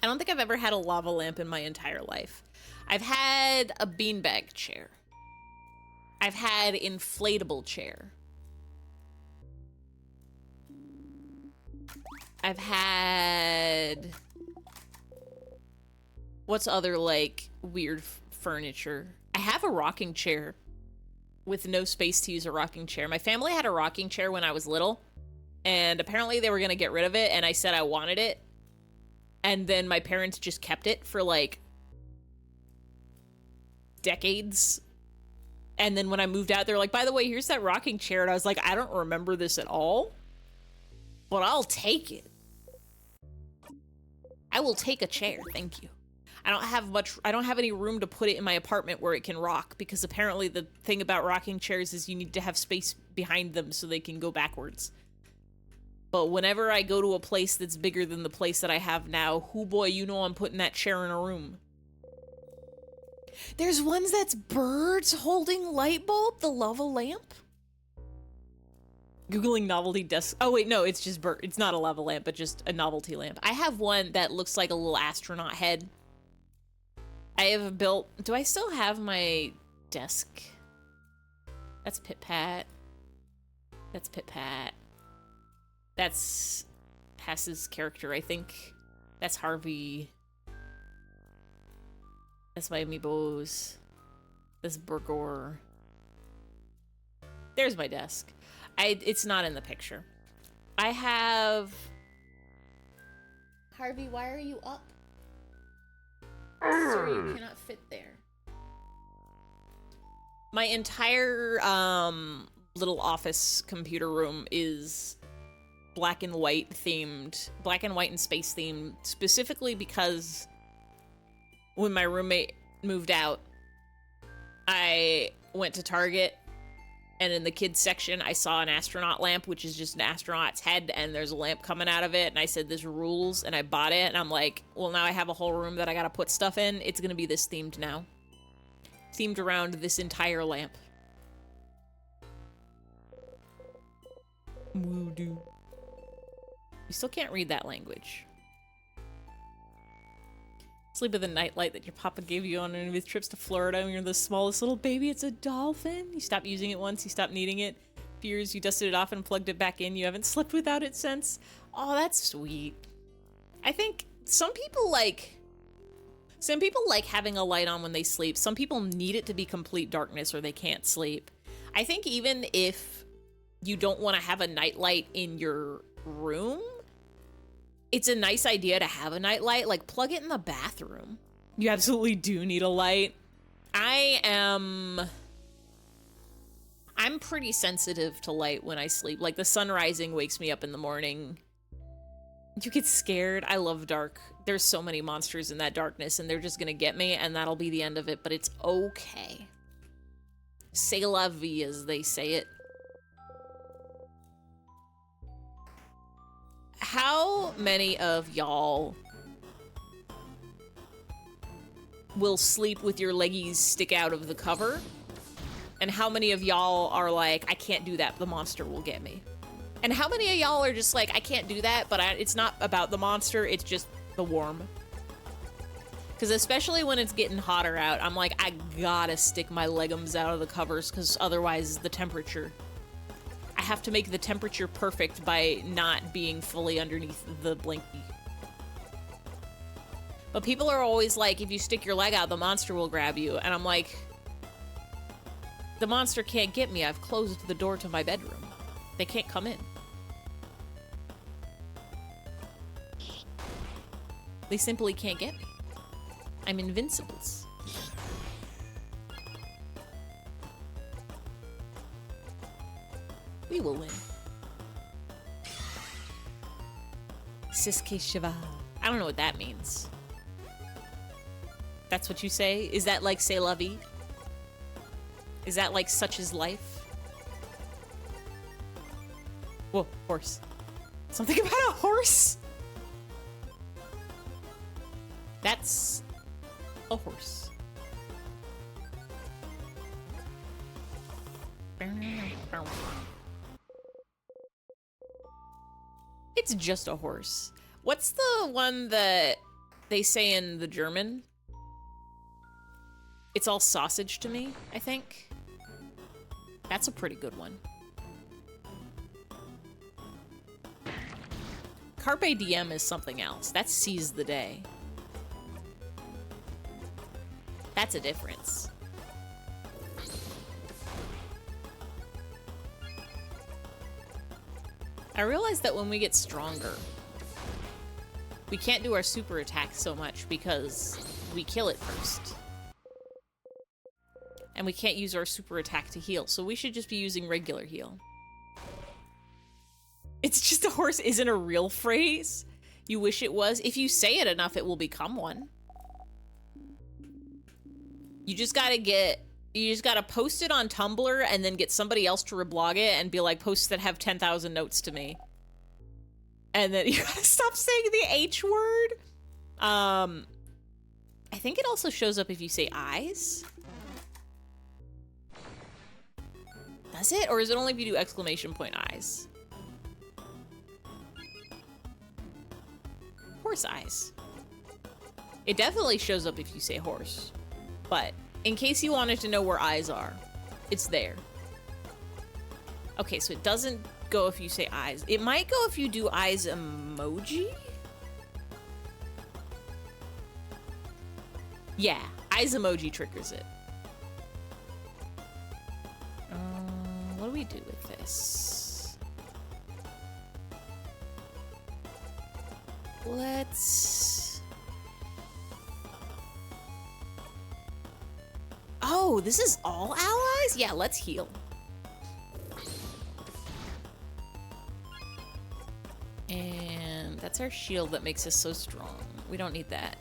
I don't think I've ever had a lava lamp in my entire life. I've had a beanbag chair. I've had inflatable chair. I've had... What's other, like, weird furniture? I have a rocking chair with no space to use a rocking chair. My family had a rocking chair when I was little, and apparently they were gonna get rid of it, and I said I wanted it. And then my parents just kept it for, like, decades. And then when I moved out, they were like, by the way, here's that rocking chair. And I was like, I don't remember this at all, but I'll take it. I will take a chair, thank you. I don't have any room to put it in my apartment where it can rock, because apparently the thing about rocking chairs is you need to have space behind them so they can go backwards. But whenever I go to a place that's bigger than the place that I have now, hoo boy, you know I'm putting that chair in a room. There's ones that's birds holding light bulb, the lava lamp. Googling novelty desk. Oh wait, no, it's just bird. It's not a lava lamp, but just a novelty lamp. I have one that looks like a little astronaut head. I have built... Do I still have my desk? That's Pit Pat. That's Pit Pat. That's Pass's character, I think. That's Harvey. That's my amiibos. That's Burgor. There's my desk. It's not in the picture. I have... Harvey, why are you up? Sir, you cannot fit there. My entire little office computer room is black and white themed, black and white and space themed, specifically because when my roommate moved out, I went to Target, and in the kids section, I saw an astronaut lamp, which is just an astronaut's head, and there's a lamp coming out of it, and I said, this rules, and I bought it, and I'm like, well, now I have a whole room that I gotta put stuff in. It's gonna be this themed now. Themed around this entire lamp. Voodoo. You still can't read that language. Sleep with a nightlight that your papa gave you on one of his trips to Florida when you're the smallest little baby. It's a dolphin. You stopped using it once. You stopped needing it. Fears you dusted it off and plugged it back in. You haven't slept without it since. Oh, that's sweet. I think some people like having a light on when they sleep. Some people need it to be complete darkness or they can't sleep. I think even if you don't want to have a nightlight in your room, it's a nice idea to have a nightlight. Like, plug it in the bathroom. You absolutely do need a light. I'm pretty sensitive to light when I sleep. Like, the sun rising wakes me up in the morning. You get scared. I love dark. There's so many monsters in that darkness, and they're just gonna get me, and that'll be the end of it, but it's okay. C'est la vie, as they say it. How many of y'all will sleep with your leggies stick out of the cover? And how many of y'all are like, I can't do that, the monster will get me? And how many of y'all are just like, I can't do that, but it's not about the monster, it's just the warm? Because especially when it's getting hotter out, I'm like, I gotta stick my leggings out of the covers, because otherwise the temperature. I have to make the temperature perfect by not being fully underneath the blankie. But people are always like, if you stick your leg out, the monster will grab you. And I'm like, the monster can't get me. I've closed the door to my bedroom. They can't come in. They simply can't get me. I'm invincibles. We will win. Siske Cheval. I don't know what that means. That's what you say? Is that like c'est la vie? Is that like such is life? Whoa, horse. Something about a horse? That's a horse. It's just a horse. What's the one that they say in the German? It's all sausage to me, I think. That's a pretty good one. Carpe diem is something else. That's seize the day. That's a difference. I realize that when we get stronger, we can't do our super attack so much because we kill it first. And we can't use our super attack to heal, so we should just be using regular heal. It's just a horse isn't a real phrase. You wish it was. If you say it enough, it will become one. You just gotta post it on Tumblr and then get somebody else to reblog it and be like, posts that have 10,000 notes to me. And then you gotta stop saying the H word. I think it also shows up if you say eyes. Does it? Or is it only if you do exclamation point eyes? Horse eyes. It definitely shows up if you say horse. But in case you wanted to know where eyes are, it's there. Okay, so it doesn't go if you say eyes. It might go if you do eyes emoji? Yeah, eyes emoji triggers it. What do we do with this? Let's... Oh, this is all allies? Yeah, let's heal. And that's our shield that makes us so strong. We don't need that.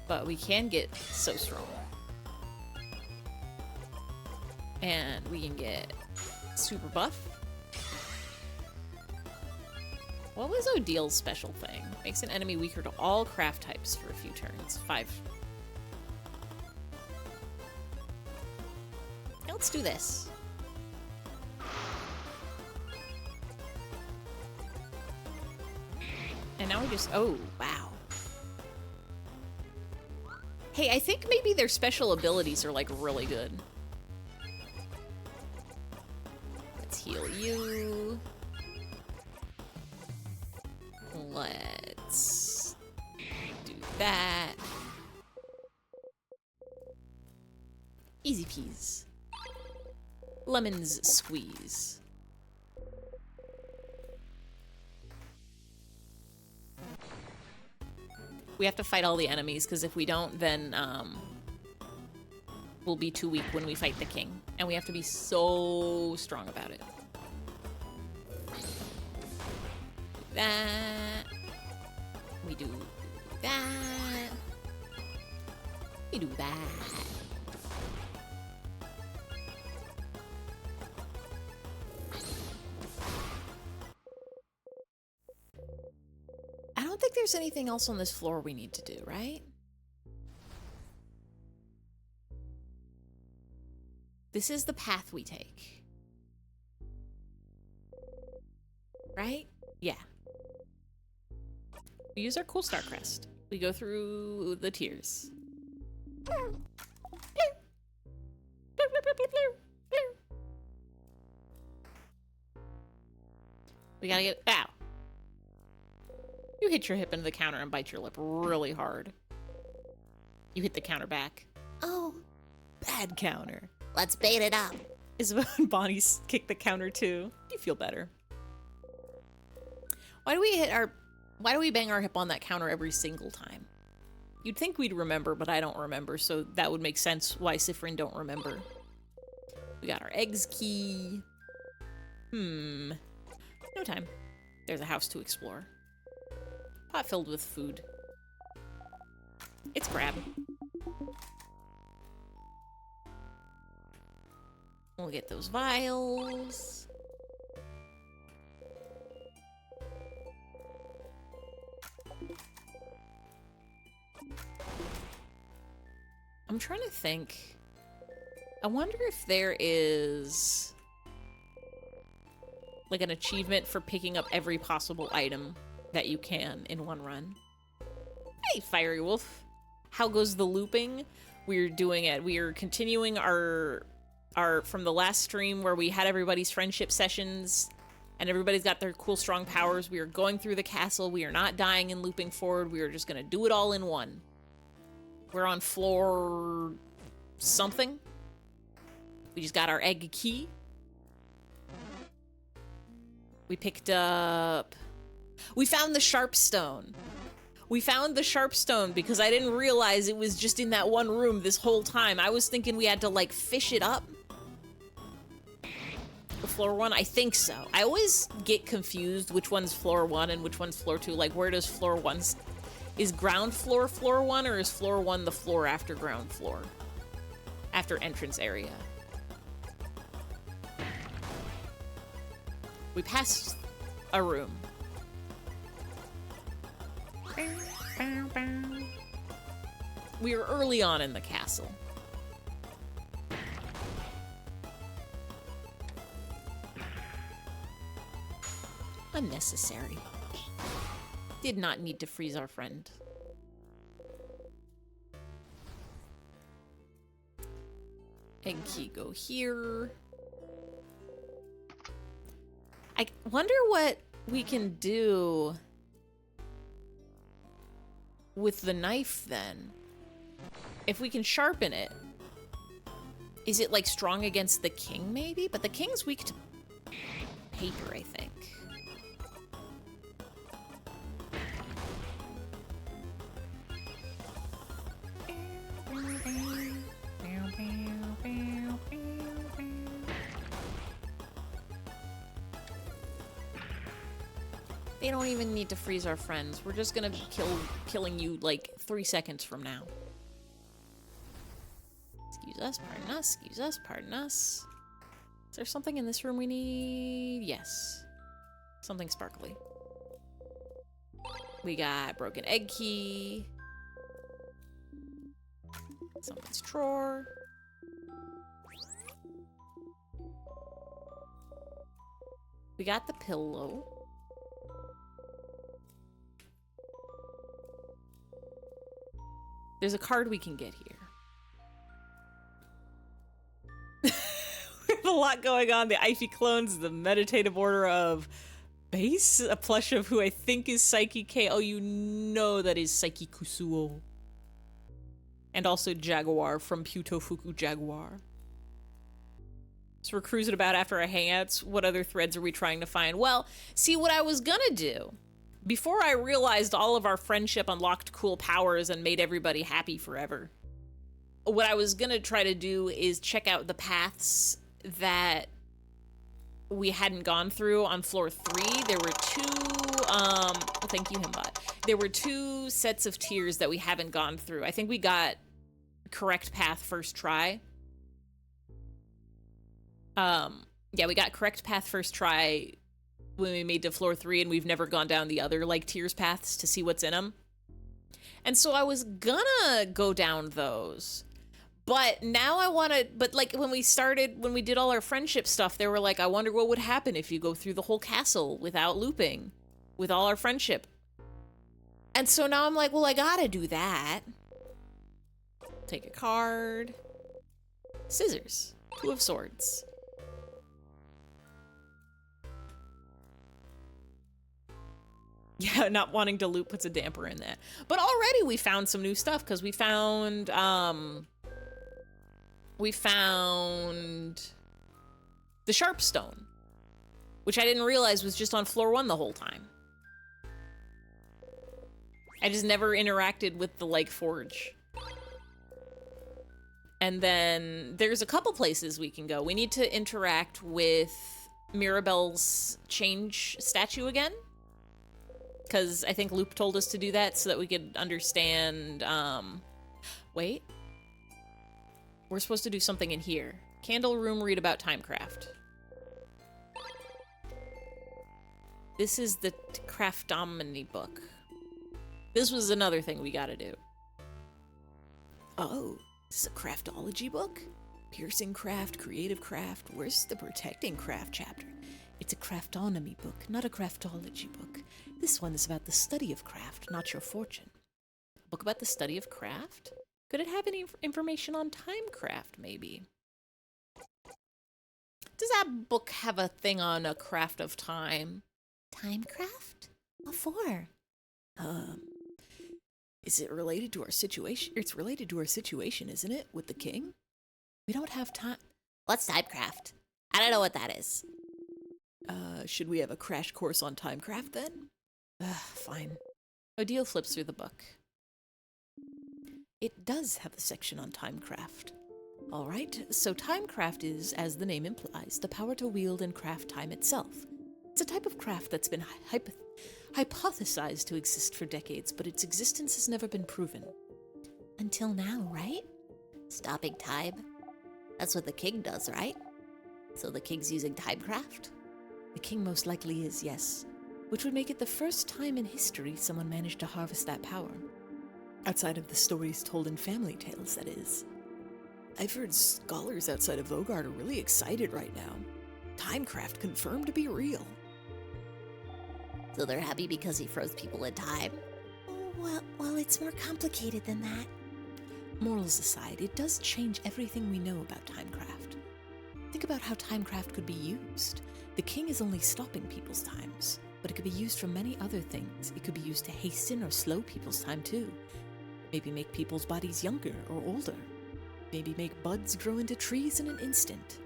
But we can get so strong. And we can get super buff. What was Odil's special thing? Makes an enemy weaker to all craft types for a few turns. 5. Yeah, let's do this. And now we just... Oh, wow. Hey, I think maybe their special abilities are, like, really good. Let's heal you. Let's do that. Easy peas. Lemons squeeze. We have to fight all the enemies, because if we don't, then we'll be too weak when we fight the king. And we have to be so strong about it. That. We do that. We do that. think there's anything else on this floor we need to do, right? This is the path we take. Right? Yeah. We use our cool star crest. We go through the tiers. We gotta get... Ow. You hit your hip into the counter and bite your lip really hard. You hit the counter back. Oh, Bad counter. let's bait it up. Isabel and Bonnie kick the counter too. You feel better. Why do we bang our hip on that counter every single time? You'd think we'd remember, but I don't remember, so that would make sense why Sifrin don't remember. We got our eggs key. No time. There's a house to explore. Pot filled with food. It's crab. We'll get those vials. I'm trying to think. I wonder if there is like an achievement for picking up every possible item that you can in one run. Hey, Fiery Wolf. How goes the looping? We're doing it. We are continuing our from the last stream where we had everybody's friendship sessions and everybody's got their cool strong powers. We are going through the castle. We are not dying and looping forward. We are just going to do it all in one. We're on floor something. We just got our egg key. We picked up... We found the sharp stone. We found the sharp stone because I didn't realize it was just in that one room this whole time. I was thinking we had to, like, fish it up. The floor one? I think so. I always get confused which one's floor one and which one's floor two. Like, where does floor one... Is ground floor floor one, or is floor one the floor after ground floor? After entrance area. We passed a room. We are early on in the castle. Unnecessary. Did not need to freeze our friend. Egg key go here. I wonder what we can do with the knife then. If we can sharpen it. Is it like strong against the king maybe? But the king's weak to paper, I think. They don't even need to freeze our friends. We're just gonna be killing you like 3 seconds from now. Excuse us, pardon us, excuse us, pardon us. Is there something in this room we need? Yes. Something sparkly. We got broken egg key. Something's drawer. We got the pillow. There's a card we can get here. We have a lot going on. The Ivy clones, the meditative order of base, a plush of who I think is Psyche K. Oh, you know that is Psyche Kusuo. And also Jaguar from Putofuku Jaguar. So we're cruising about after our hangouts. What other threads are we trying to find? Well, see, what I was gonna do, before I realized all of our friendship unlocked cool powers and made everybody happy forever, what I was gonna try to do is check out the paths that we hadn't gone through on floor 3. There were thank you, Himbot. There were 2 sets of tiers that we haven't gone through. I think we got correct path first try. Yeah, we got correct path first try when we made to floor 3 and we've never gone down the other, like, tiers paths to see what's in them. And so I was gonna go down those. But now I want to, but like when we did all our friendship stuff, they were like, I wonder what would happen if you go through the whole castle without looping, with all our friendship. And so now I'm like, well, I gotta do that. Take a card. Scissors. 2 of swords. Yeah, not wanting to loop puts a damper in that. But already we found some new stuff, because we found the Sharpstone, which I didn't realize was just on floor 1 the whole time. I just never interacted with the Like Forge. And then there's a couple places we can go. We need to interact with Mirabelle's change statue again, because I think Loop told us to do that so that we could understand, wait. We're supposed to do something in here. Candle room, read about Timecraft. This is the Craftomany book. This was another thing we gotta do. Oh, this is a craftology book? Piercing craft, creative craft. Where's the protecting craft chapter? It's a craftonomy book, not a craftology book. This one is about the study of craft, not your fortune. A book about the study of craft? Could it have any information on Timecraft, maybe? Does that book have a thing on a craft of time? Timecraft? What for? Is it related to our situation? It's related to our situation, isn't it? With the king? We don't have time. What's Timecraft? I don't know what that is. Should we have a crash course on Timecraft then? Fine. Odile flips through the book. It does have a section on Timecraft. All right, so Timecraft is, as the name implies, the power to wield and craft time itself. It's a type of craft that's been hypothesized to exist for decades, but its existence has never been proven. Until now, right? Stopping time. That's what the king does, right? So the king's using Timecraft? The king most likely is, yes. Which would make it the first time in history someone managed to harvest that power. Outside of the stories told in family tales, that is. I've heard scholars outside of Vogard are really excited right now. Timecraft confirmed to be real. So they're happy because he froze people in time? Well, it's more complicated than that. Morals aside, it does change everything we know about Timecraft. Think about how Timecraft could be used. The king is only stopping people's times, but it could be used for many other things. It could be used to hasten or slow people's time too. Maybe make people's bodies younger or older. Maybe make buds grow into trees in an instant.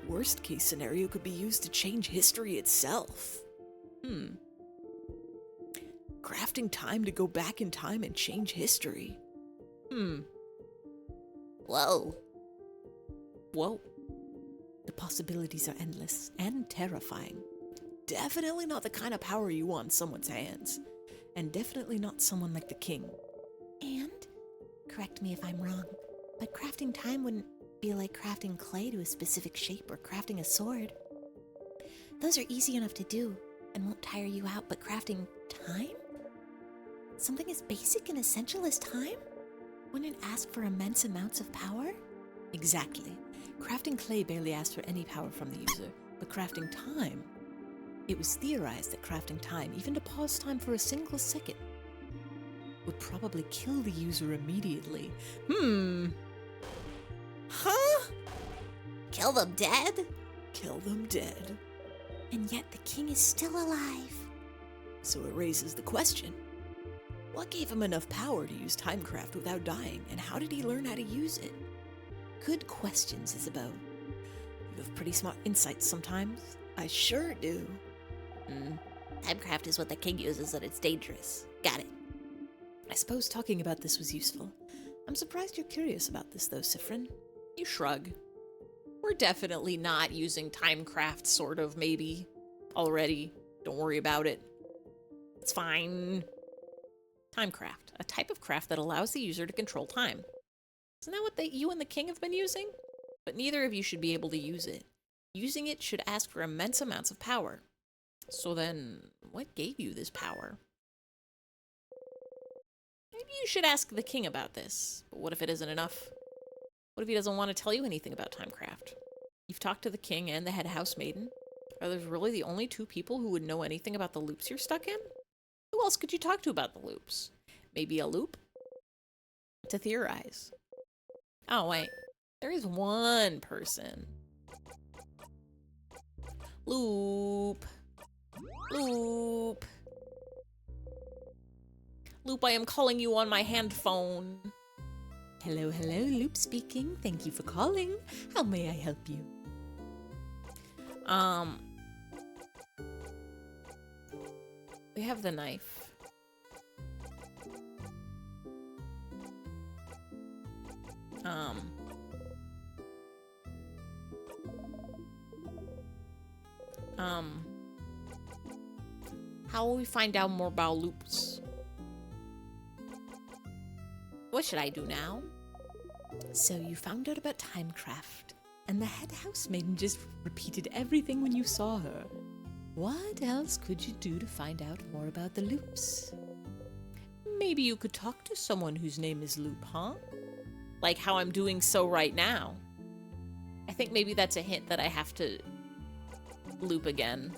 Worst case scenario could be used to change history itself. Crafting time to go back in time and change history. Whoa. The possibilities are endless and terrifying. Definitely not the kind of power you want in someone's hands. And definitely not someone like the king. And, correct me if I'm wrong, but crafting time wouldn't be like crafting clay to a specific shape or crafting a sword. Those are easy enough to do and won't tire you out, but crafting time? Something as basic and essential as time? Wouldn't it ask for immense amounts of power? Exactly. Crafting clay barely asks for any power from the user, but crafting time... It was theorized that crafting time, even to pause time for a single second, would probably kill the user immediately. Huh? Kill them dead? Kill them dead. And yet the king is still alive. So it raises the question. What gave him enough power to use Timecraft without dying, and how did he learn how to use it? Good questions, Isabeau. You have pretty smart insights sometimes. I sure do. Timecraft is what the king uses and it's dangerous. Got it. I suppose talking about this was useful. I'm surprised you're curious about this, though, Sifrin. You shrug. We're definitely not using Timecraft, sort of, maybe. Already. Don't worry about it. It's fine. Timecraft. A type of craft that allows the user to control time. Isn't that what you and the king have been using? But neither of you should be able to use it. Using it should ask for immense amounts of power. So then, what gave you this power? Maybe you should ask the king about this. But what if it isn't enough? What if he doesn't want to tell you anything about Timecraft? You've talked to the king and the head housemaiden. Are those really the only two people who would know anything about the loops you're stuck in? Who else could you talk to about the loops? Maybe a loop? To theorize. Oh, wait. There is one person. Loop. Loop. Loop, I am calling you on my hand phone. Hello, hello, Loop speaking. Thank you for calling. How may I help you? We have the knife. How will we find out more about loops? What should I do now? So you found out about Timecraft, and the head housemaiden just repeated everything when you saw her. What else could you do to find out more about the loops? Maybe you could talk to someone whose name is Loop, huh? Like how I'm doing so right now. I think maybe that's a hint that I have to loop again.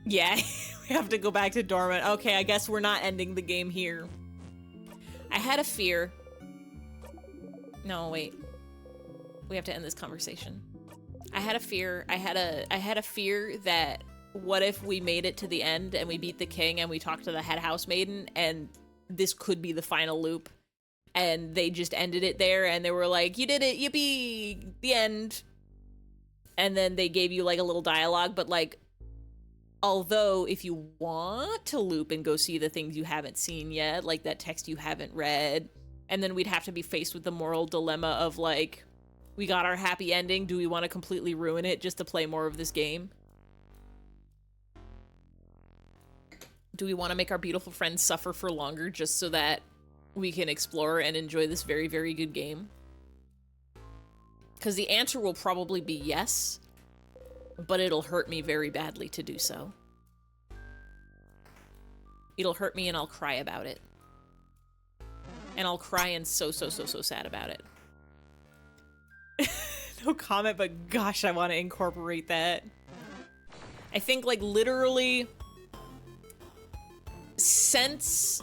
Yeah, we have to go back to dormant. Okay, I guess we're not ending the game here. I had a fear. No, wait. We have to end this conversation. I had a fear. I had a fear that what if we made it to the end and we beat the king and we talked to the head housemaiden and this could be the final loop and they just ended it there and they were like, you did it, yippee, the end. And then they gave you like a little dialogue, but like, although if you want to loop and go see the things you haven't seen yet, like that text you haven't read, and then we'd have to be faced with the moral dilemma of like, we got our happy ending, do we want to completely ruin it just to play more of this game? Do we want to make our beautiful friends suffer for longer just so that we can explore and enjoy this very, very good game? Because the answer will probably be yes, but it'll hurt me very badly to do so. It'll hurt me and I'll cry about it. And I'll cry and so sad about it. No comment, but gosh, I want to incorporate that. I think like literally since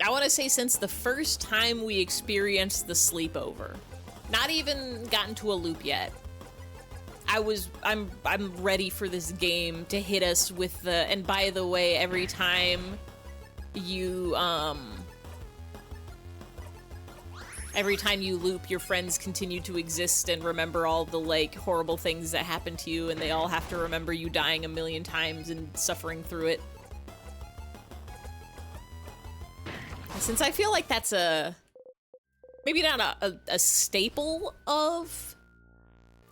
I want to say since the first time we experienced the sleepover, not even gotten to a loop yet. I'm ready for this game to hit us with the, and by the way, every time you loop, your friends continue to exist and remember all the like horrible things that happened to you, and they all have to remember you dying a million times and suffering through it. Since I feel like that's maybe not a staple of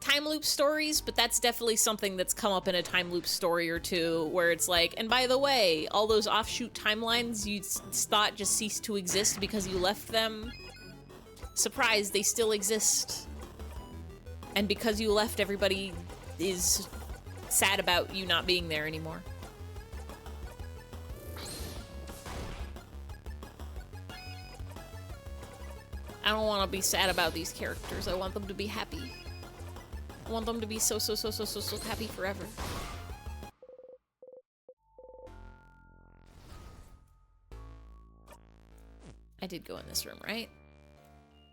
time loop stories, but that's definitely something that's come up in a time loop story or two, where it's like, and by the way, all those offshoot timelines you thought just ceased to exist because you left them, surprise, they still exist. And because you left, everybody is sad about you not being there anymore. I don't want to be sad about these characters. I want them to be happy. I want them to be so happy forever. I did go in this room, right?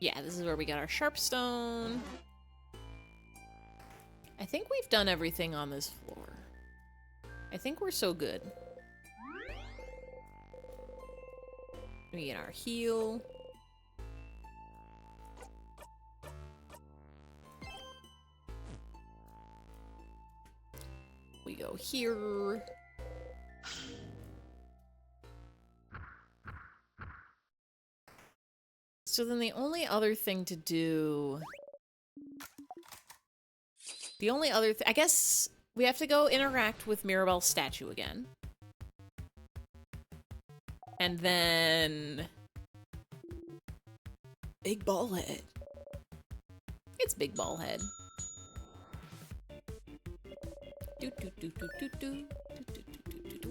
Yeah, this is where we got our sharpstone. I think we've done everything on this floor. I think we're so good. We get our heal. We go here. So then the only other thing to do... The only other I guess we have to go interact with Mirabelle's statue again. And then... Big ball head. It's big ball head.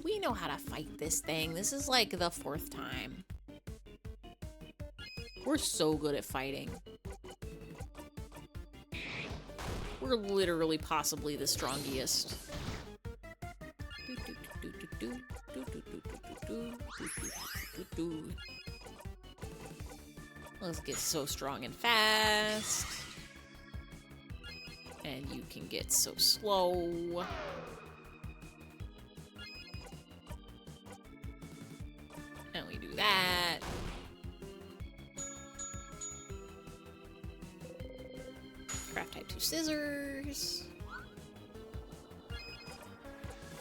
We know how to fight this thing. This is like the 4th time. We're so good at fighting. We're literally possibly the strongest. Let's get so strong and fast. And you can get so slow. And we do that. Craft type 2 scissors.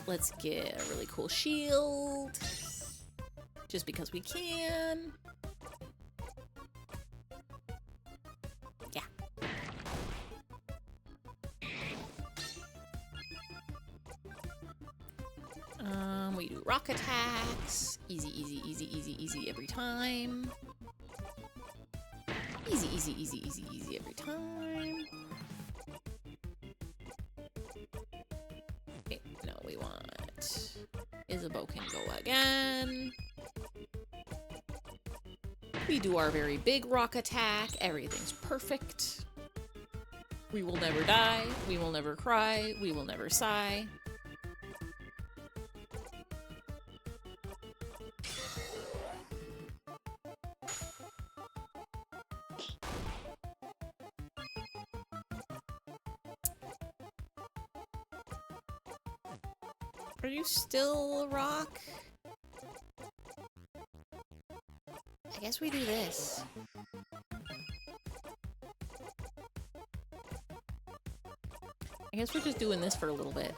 Let's get a really cool shield. Just because we can. Yeah. We do rock attacks. Easy, easy, easy, easy, easy every time. Easy, easy, easy, easy, easy every time. Okay, no, we want Isabeau can go again. We do our very big rock attack. Everything's perfect. We will never die. We will never cry. We will never sigh. Are you still a rock? I guess we do this. I guess we're just doing this for a little bit.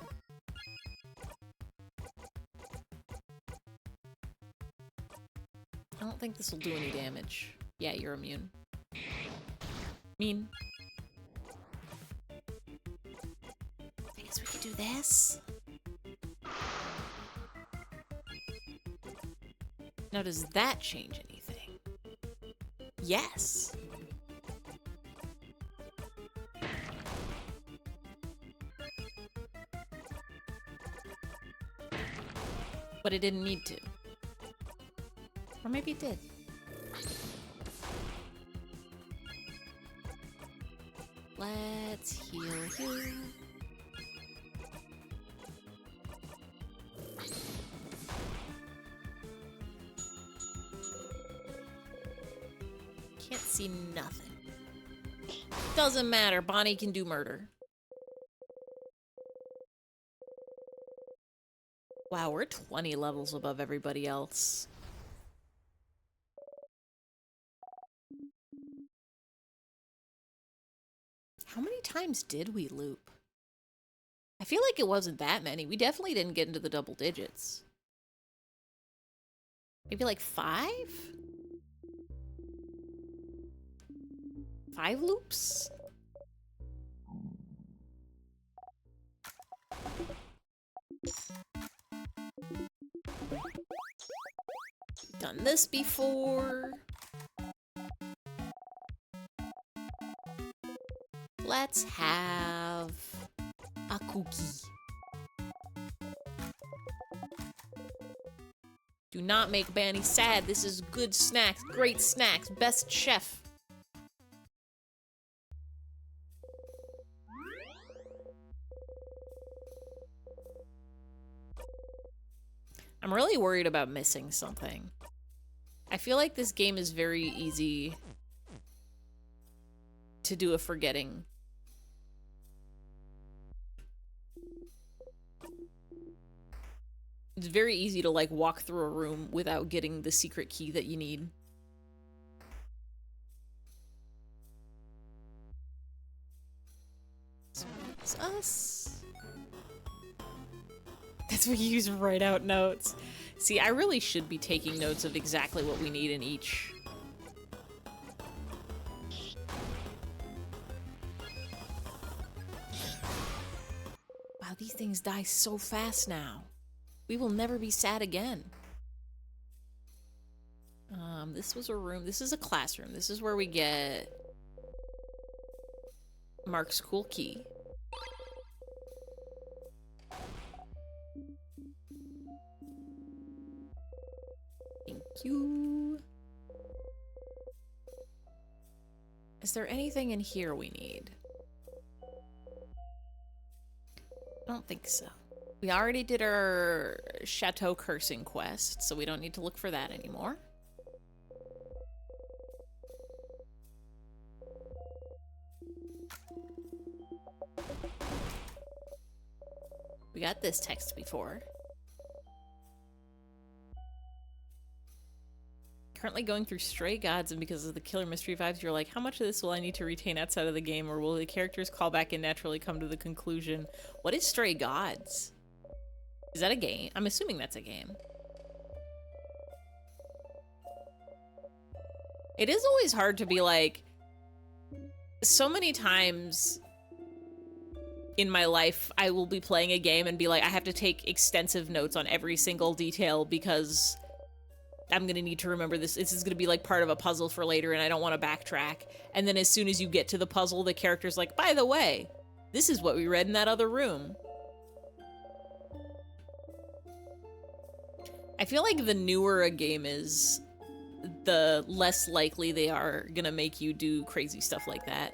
I don't think this will do any damage. Yeah, you're immune. Mean. I guess we could do this. Now, does that change anything? Yes. But it didn't need to. Or maybe it did. Let's heal here. Can't see nothing. Doesn't matter. Bonnie can do murder. Wow, we're 20 levels above everybody else. How many times did we loop? I feel like it wasn't that many. We definitely didn't get into the double digits. Maybe like 5? 5 loops? Done this before. Let's have a cookie. Do not make Banny sad. This is good snacks, great snacks, best chef. I'm really worried about missing something. I feel like this game is very easy to do a forgetting. It's very easy to like walk through a room without getting the secret key that you need. So it's us. That's what you use to write out notes. See, I really should be taking notes of exactly what we need in each. Wow, these things die so fast now. We will never be sad again. This was a room. This is a classroom. This is where we get Mark's cool key. Thank you. Is there anything in here we need? I don't think so. We already did our chateau cursing quest, so we don't need to look for that anymore. We got this text before. Currently going through Stray Gods, and because of the killer mystery vibes, you're like, how much of this will I need to retain outside of the game, or will the characters call back and naturally come to the conclusion? What is Stray Gods? Is that a game? I'm assuming that's a game. It is always hard to be like, so many times in my life, I will be playing a game and be like, I have to take extensive notes on every single detail because I'm gonna need to remember this. This is gonna be like part of a puzzle for later and I don't want to backtrack. And then as soon as you get to the puzzle, the character's like, by the way, this is what we read in that other room. I feel like the newer a game is, the less likely they are gonna make you do crazy stuff like that.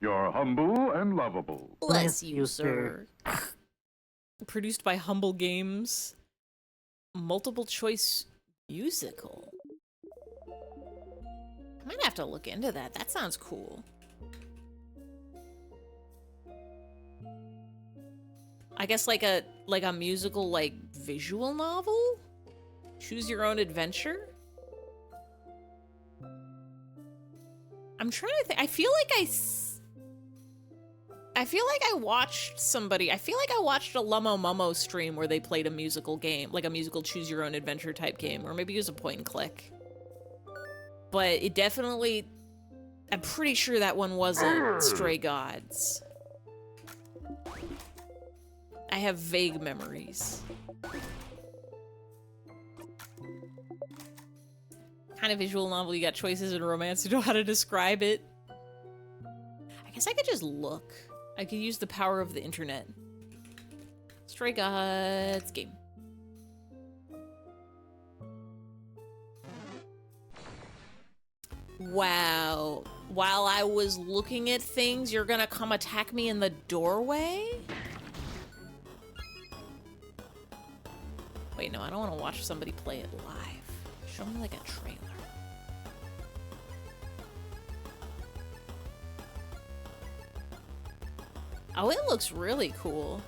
You're humble and lovable. Bless you, sir. Produced by Humble Games. Multiple choice musical. I might have to look into that. That sounds cool. I guess like a musical, like, visual novel? Choose your own adventure? I'm trying to think. I feel like I watched somebody, I feel like I watched a Lummo Mummo stream where they played a musical game, like a musical choose your own adventure type game, or maybe it was a point and click. But it definitely, I'm pretty sure that one wasn't Stray Gods. I have vague memories. Kind of visual novel, you got choices in romance, you know how to describe it. I guess I could just look. I could use the power of the internet. Stray Gods game. Wow. While I was looking at things, you're gonna come attack me in the doorway? Wait, no, I don't want to watch somebody play it live. Show me like a trailer. Oh, it looks really cool.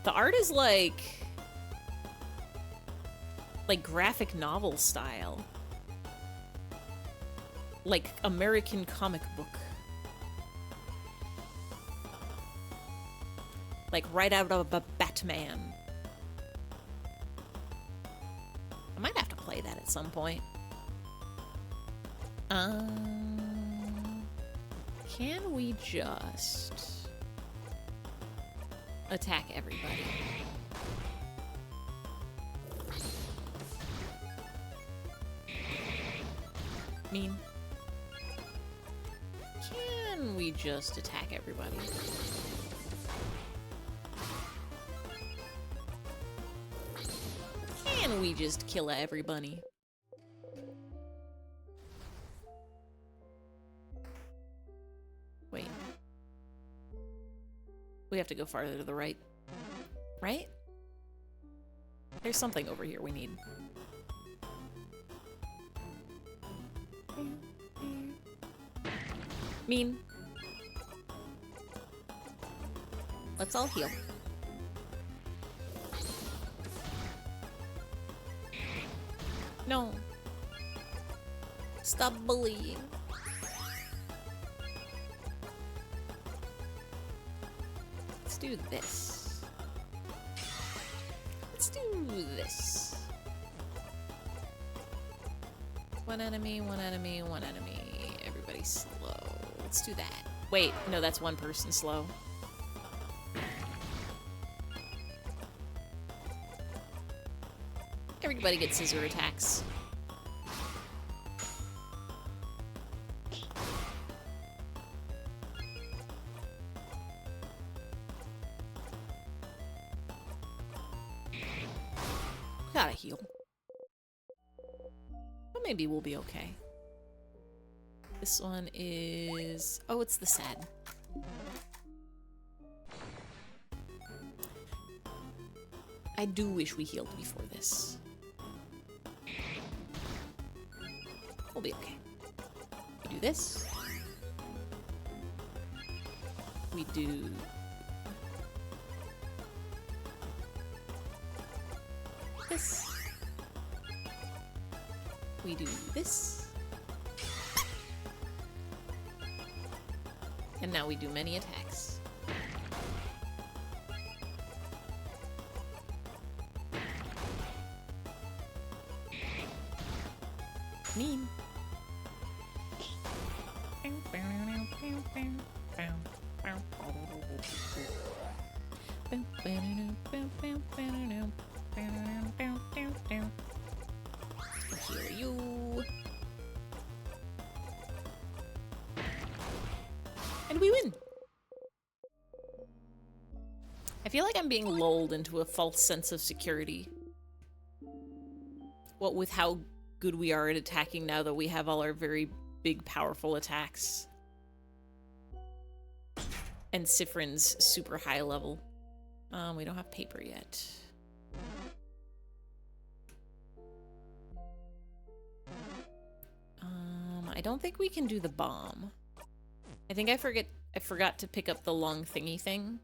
The art is like graphic novel style. Like American comic book. Like right out of a Batman. I might have to play that at some point. Can we just attack everybody? Mean. Can we just attack everybody? Can we just kill everybody? Wait. We have to go farther to the right. Right? There's something over here we need. Mean. Let's all heal. No. Stop bullying. Let's do this. Let's do this. One enemy, one enemy, one enemy. Everybody slow. Let's do that. Wait, no, that's one person slow. Everybody gets scissor attacks. gotta heal. But maybe we'll be okay. This one is... Oh, it's the sad. I do wish we healed before this. We'll be okay. We do this. We do... this. We do this. And now we do many attacks. Mean. Heal you. And we win. I feel like I'm being lulled into a false sense of security. What with how good we are at attacking now that we have all our very big, powerful attacks. And Sifrin's super high level. We don't have paper yet. I don't think we can do the bomb. I think I forgot to pick up the long thingy thing.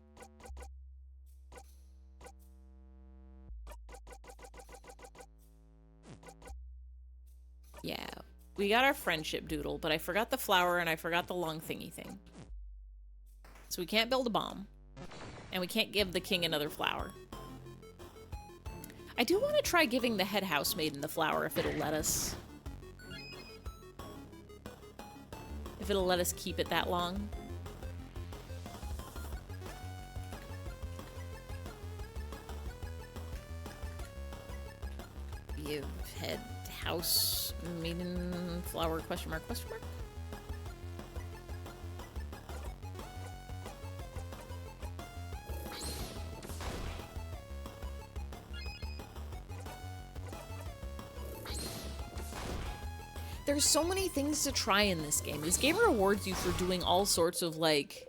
Yeah, we got our friendship doodle, but I forgot the flower and I forgot the long thingy thing. So we can't build a bomb. And we can't give the king another flower. I do want to try giving the head housemaiden the flower if it'll let us. If it'll let us keep it that long. Give head house maiden flower question mark question mark. There's so many things to try in this game. This game rewards you for doing all sorts of, like,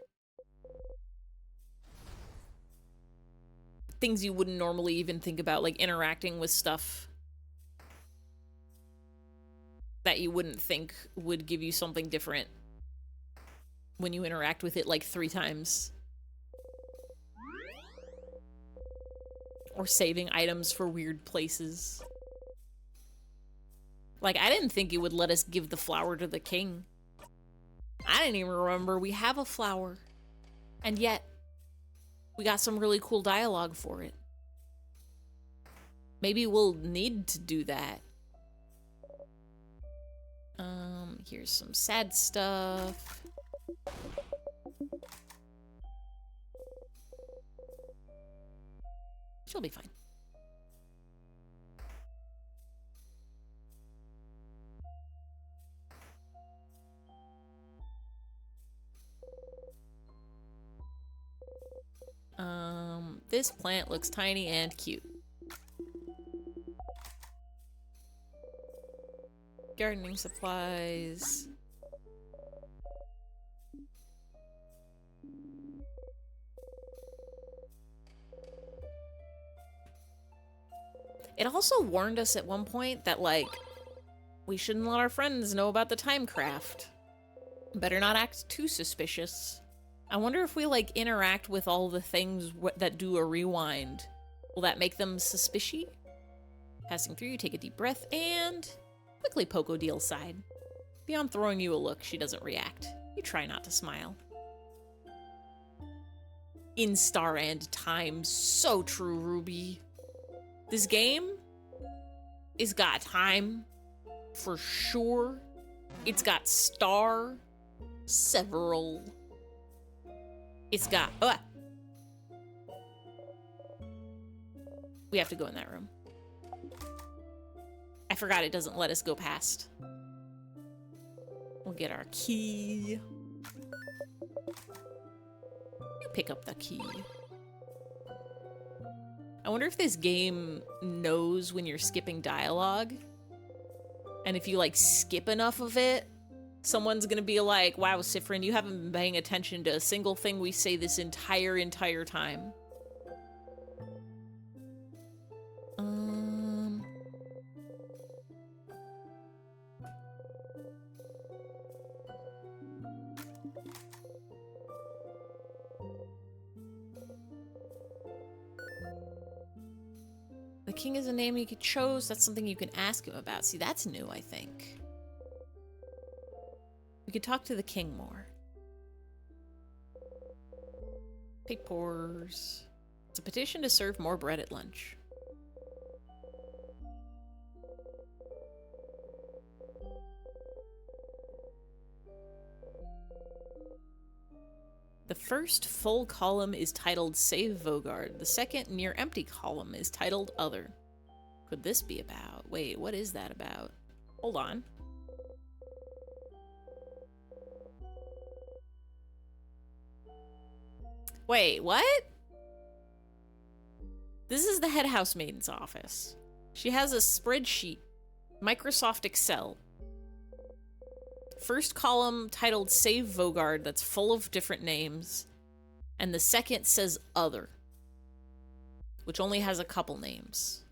things you wouldn't normally even think about, like interacting with stuff that you wouldn't think would give you something different when you interact with it, like, 3 times. Or saving items for weird places. Like, I didn't think it would let us give the flower to the king. I didn't even remember we have a flower. And yet, we got some really cool dialogue for it. Maybe we'll need to do that. Here's some sad stuff. She'll be fine. This plant looks tiny and cute. Gardening supplies. It also warned us at one point that, like, we shouldn't let our friends know about the timecraft. Better not act too suspicious. I wonder if we, like, interact with all the things that do a rewind. Will that make them suspicious? Passing through, you take a deep breath and quickly poke Odil's side. Beyond throwing you a look, she doesn't react. You try not to smile. In Star and Time, so true, Ruby. This game is got time, for sure. It's got star, several. It's got... We have to go in that room. I forgot it doesn't let us go past. We'll get our key. You pick up the key. I wonder if this game knows when you're skipping dialogue. And if you, like, skip enough of it, someone's gonna be like, wow, Sifrin, you haven't been paying attention to a single thing we say this entire time. The king is a name you chose. That's something you can ask him about. See, that's new, I think. We could talk to the king more. Papers. It's a petition to serve more bread at lunch. The first full column is titled Save Vogard. The second near empty column is titled Other. Could this be about? Wait, what is that about? Hold on. Wait, what? This is the head housemaiden's office. She has a spreadsheet, Microsoft Excel. First column titled Save Vogard, that's full of different names. And the second says Other, which only has a couple names.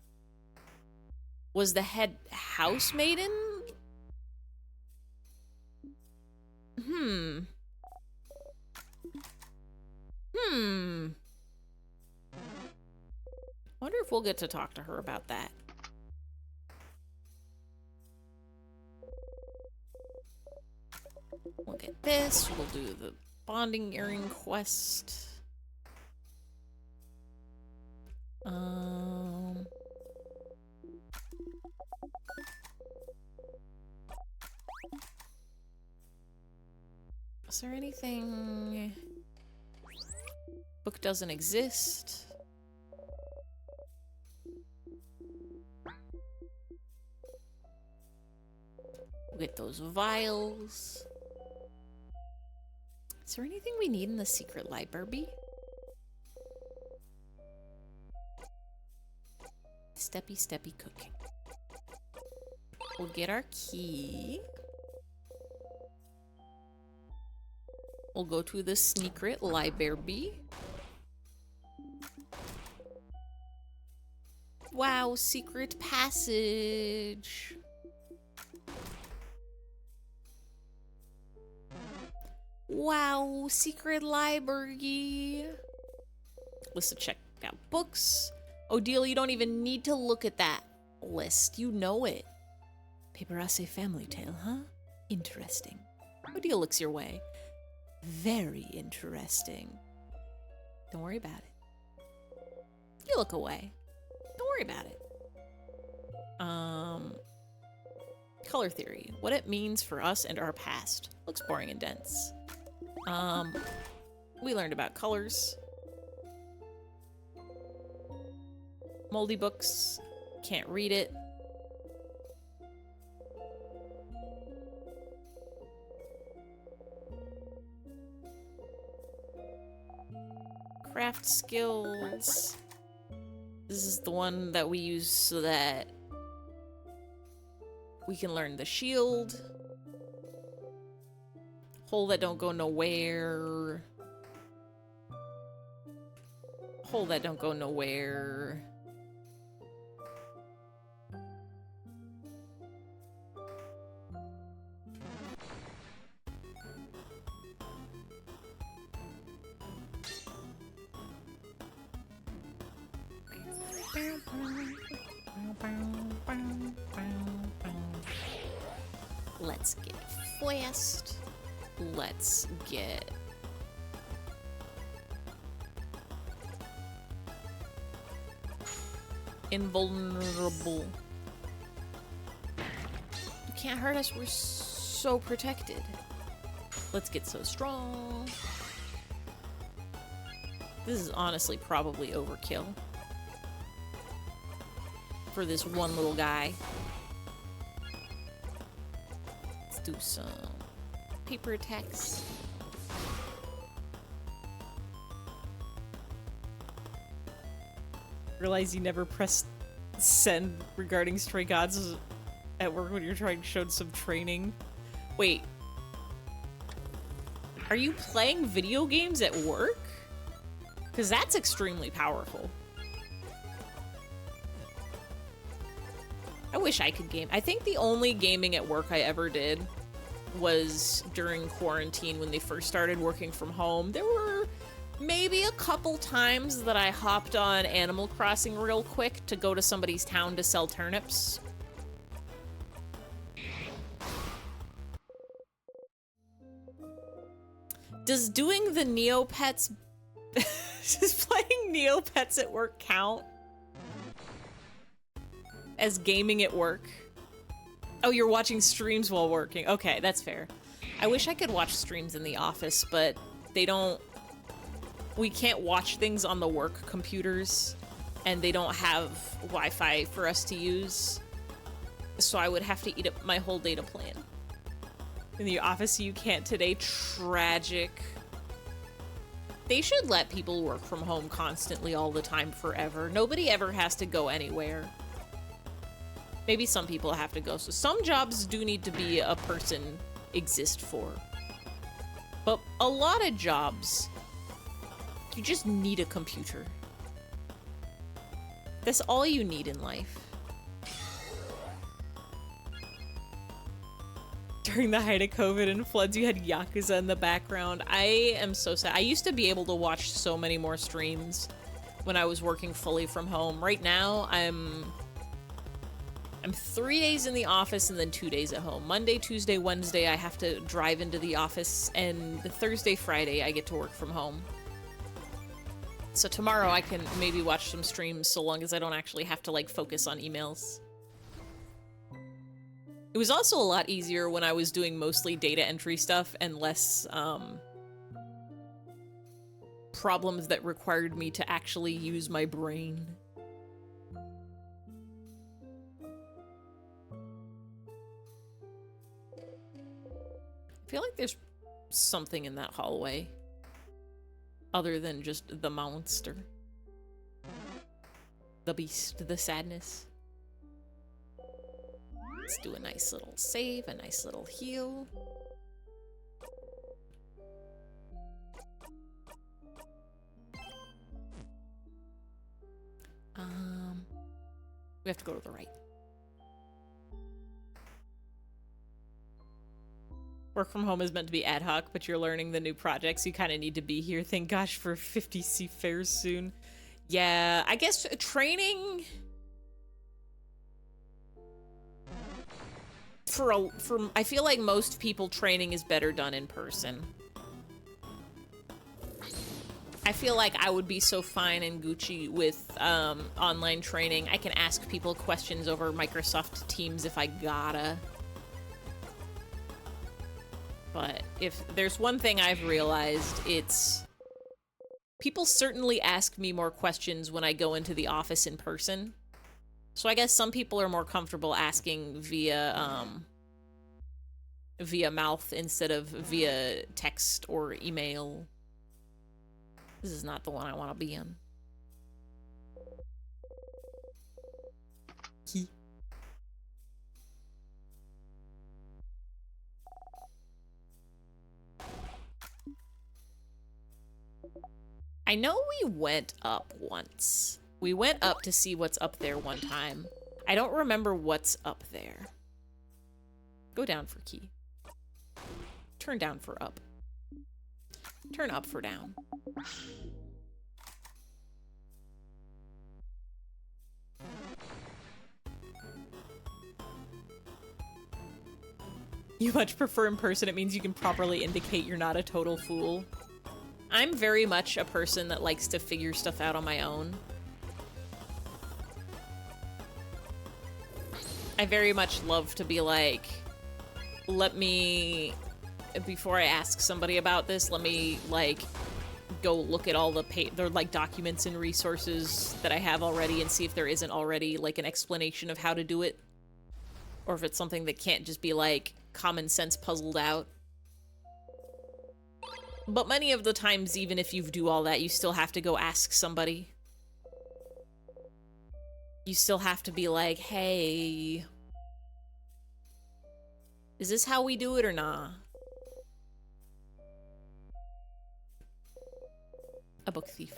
Was the head housemaiden? Wonder if we'll get to talk to her about that. We'll get this. We'll do the bonding earring quest. Is there anything? Book doesn't exist. We'll get those vials. Is there anything we need in the secret library? Steppy cooking. We'll get our key. We'll go to the secret library. Wow, secret passage. Wow, secret library. List of check out books. Odile, you don't even need to look at that list. You know it. Paparazzi family tale, huh? Interesting. Odile looks your way. Very interesting. Don't worry about it. You look away. Don't worry about it. Color theory. What it means for us and our past. Looks boring and dense. We learned about colors. Moldy books. Can't read it. Craft skills. This is the one that we use so that we can learn the shield. Hole that don't go nowhere. Hole that don't go nowhere. Let's get fast. Let's get invulnerable. You can't hurt us, we're so protected. Let's get so strong. This is honestly probably overkill for this one little guy. Let's do some paper attacks. Realize you never pressed send regarding Stray Gods at work when you're trying to show some training. Wait. Are you playing video games at work? Because that's extremely powerful. I wish I could game. I think the only gaming at work I ever did was during quarantine when they first started working from home. There were maybe a couple times that I hopped on Animal Crossing real quick to go to somebody's town to sell turnips. Does doing the Neopets... Does playing Neopets at work count as gaming at work? Oh, you're watching streams while working. Okay, that's fair. I wish I could watch streams in the office, but they don't... We can't watch things on the work computers, and they don't have Wi-Fi for us to use. So I would have to eat up my whole data plan. In the office, you can't today. Tragic. They should let people work from home constantly all the time forever. Nobody ever has to go anywhere. Maybe some people have to go. So some jobs do need to be a person exist for. But a lot of jobs, you just need a computer. That's all you need in life. During the height of COVID and floods, you had Yakuza in the background. I am so sad. I used to be able to watch so many more streams when I was working fully from home. Right now, I'm 3 days in the office and then 2 days at home. Monday, Tuesday, Wednesday, I have to drive into the office, and the Thursday, Friday, I get to work from home. So tomorrow I can maybe watch some streams so long as I don't actually have to, like, focus on emails. It was also a lot easier when I was doing mostly data entry stuff and less, problems that required me to actually use my brain. I feel like there's something in that hallway other than just the monster. The beast, the sadness. Let's do a nice little save, a nice little heal. We have to go to the right. Work from home is meant to be ad hoc, but you're learning the new projects. You kind of need to be here. Thank gosh for 50 seafarers soon. Yeah, I guess training... I feel like most people training is better done in person. I feel like I would be so fine and Gucci with online training. I can ask people questions over Microsoft Teams if I gotta. But if there's one thing I've realized, it's people certainly ask me more questions when I go into the office in person. So I guess some people are more comfortable asking via mouth instead of via text or email. This is not the one I want to be in. Key. I know we went up once. We went up to see what's up there one time. I don't remember what's up there. Go down for key. Turn down for up. Turn up for down. You much prefer in person. It means you can properly indicate you're not a total fool. I'm very much a person that likes to figure stuff out on my own. I very much love to be like, let me, before I ask somebody about this, let me, like, go look at all the documents and resources that I have already and see if there isn't already, like, an explanation of how to do it. Or if it's something that can't just be, like, common sense puzzled out. But many of the times, even if you do all that, you still have to go ask somebody. you still have to be like, hey, is this how we do it or nah? A book thief.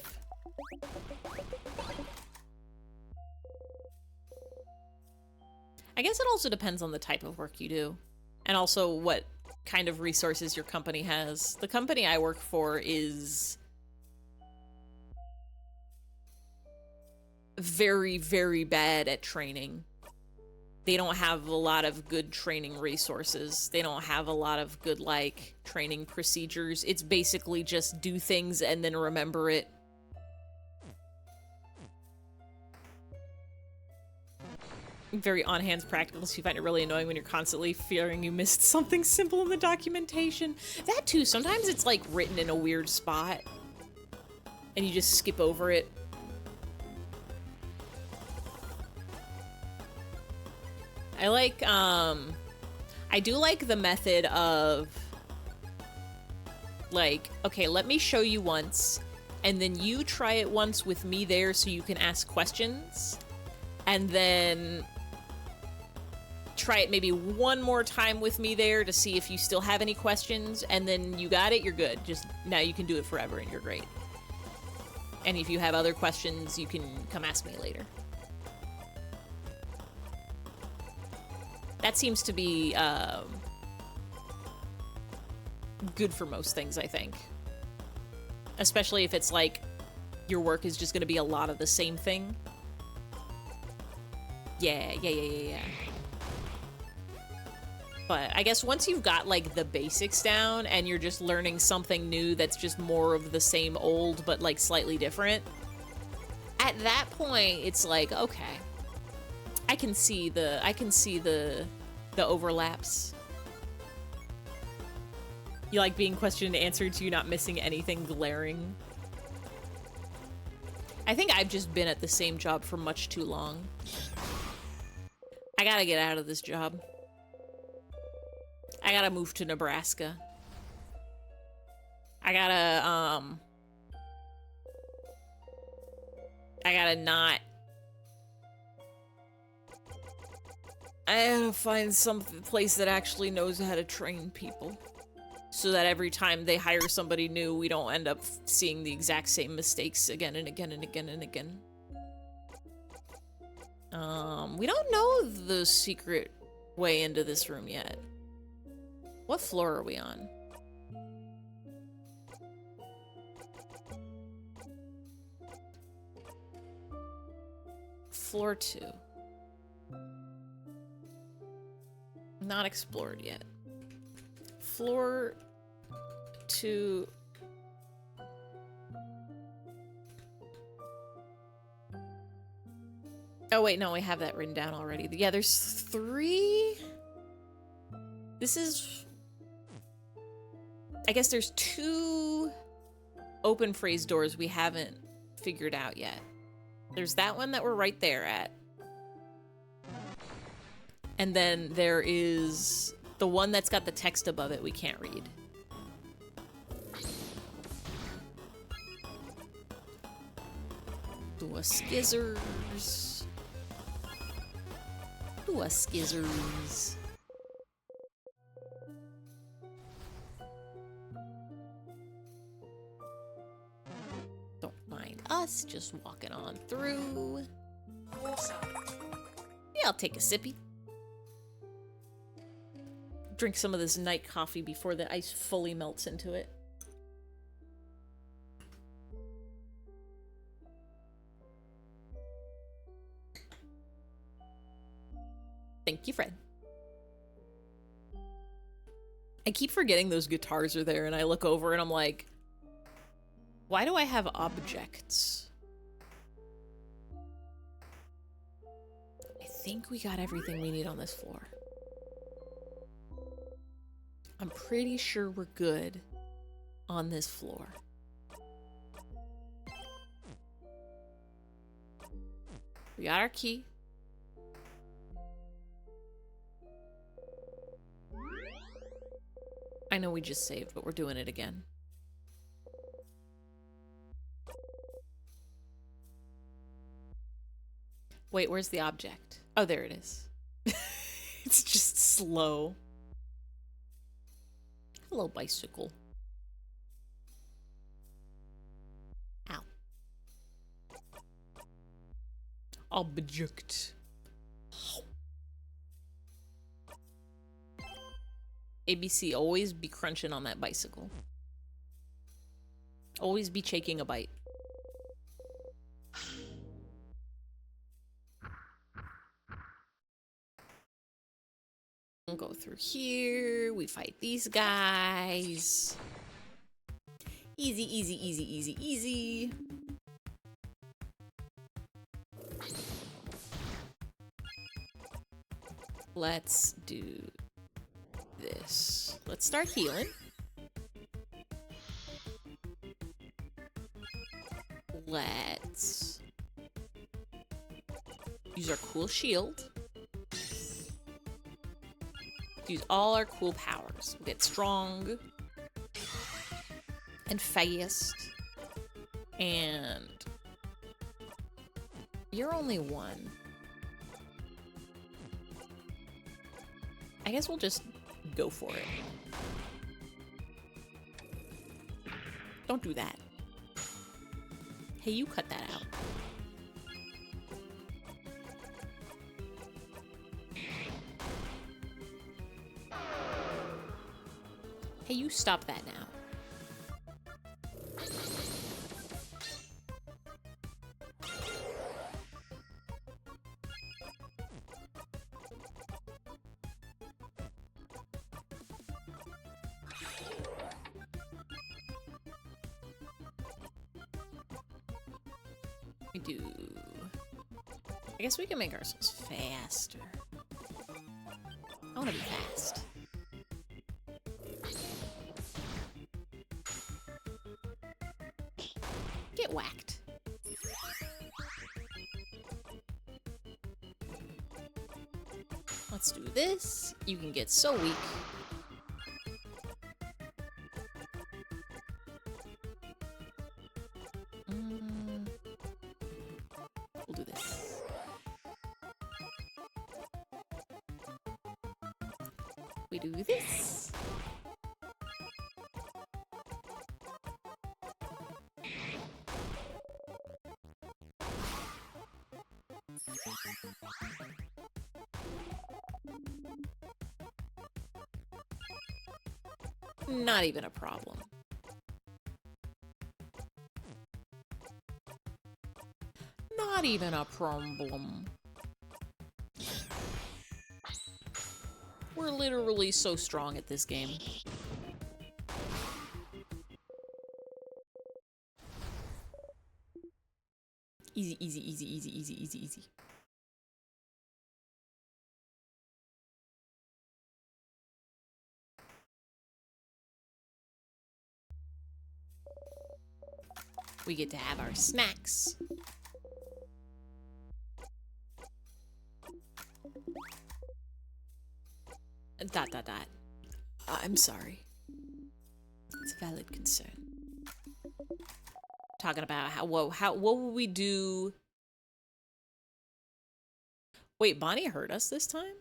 I guess it also depends on the type of work you do, and also what kind of resources your company has. The company I work for is very, very bad at training. They don't have a lot of good training resources. They don't have a lot of good, like, training procedures. It's basically just do things and then remember it. Very on-hands practical, so you find it really annoying when you're constantly fearing you missed something simple in the documentation. That too, sometimes it's like written in a weird spot and you just skip over it. I do like the method of, like, okay, let me show you once, and then you try it once with me there so you can ask questions, and then try it maybe one more time with me there to see if you still have any questions, and then you got it, you're good. Just, now you can do it forever and you're great. And if you have other questions, you can come ask me later. That seems to be good for most things, I think. Especially if it's like your work is just going to be a lot of the same thing. Yeah. But I guess once you've got like the basics down and you're just learning something new that's just more of the same old but like slightly different, at that point it's like, okay, I can see the overlaps. You like being questioned and answered so you're not missing anything glaring. I think I've just been at the same job for much too long. I gotta get out of this job. I gotta move to Nebraska. I gotta not. I gotta find some place that actually knows how to train people, so that every time they hire somebody new, we don't end up seeing the exact same mistakes again and again and again and again. We don't know the secret way into this room yet. What floor are we on? Floor 2. Not explored yet. Floor 2. Oh wait, no, we have that written down already. Yeah, there's 3. This is... I guess there's 2 open phrase doors we haven't figured out yet. There's that one that we're right there at. And then there is the one that's got the text above it we can't read. Do a skizzers. Do a skizzers. Don't mind us, just walking on through. Yeah, I'll take a sippy. Drink some of this night coffee before the ice fully melts into it. Thank you, Fred. I keep forgetting those guitars are there, and I look over and I'm like, why do I have objects? I think we got everything we need on this floor. I'm pretty sure we're good on this floor. We got our key. I know we just saved, but we're doing it again. Wait, where's the object? Oh, there it is. It's just slow. Hello, bicycle. Ow. Object. ABC, always be crunching on that bicycle. Always be taking a bite. We'll go through here. We fight these guys. Easy, easy, easy, easy, easy. Let's do this. Let's start healing. Let's use our cool shield. Use all our cool powers. We'll get strong and fast. And you're only one. I guess we'll just go for it. Don't do that. Hey, you cut that out. Hey, you stop that now. We do. I guess we can make ourselves faster. I want to be fast. Get whacked. Let's do this. You can get so weak. We'll do this. We do this. Not even a problem. Not even a problem. We're literally so strong at this game. Easy, easy, easy, easy, easy, easy, easy. We get to have our snacks. Dot, dot, dot. I'm sorry. It's a valid concern. Talking about what will we do? Wait, Bonnie hurt us this time?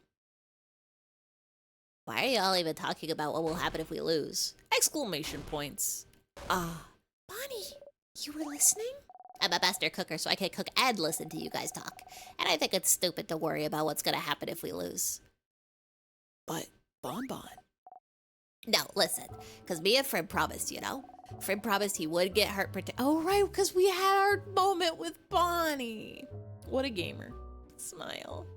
Why are y'all even talking about what will happen if we lose? Exclamation points. Bonnie, you were listening? I'm a master cooker, so I can cook and listen to you guys talk. And I think it's stupid to worry about what's gonna happen if we lose. But Bonbon. No, listen, because me and Fred promised, you know? Fred promised he would get hurt. Oh, right, because we had our moment with Bonnie. What a gamer. Smile.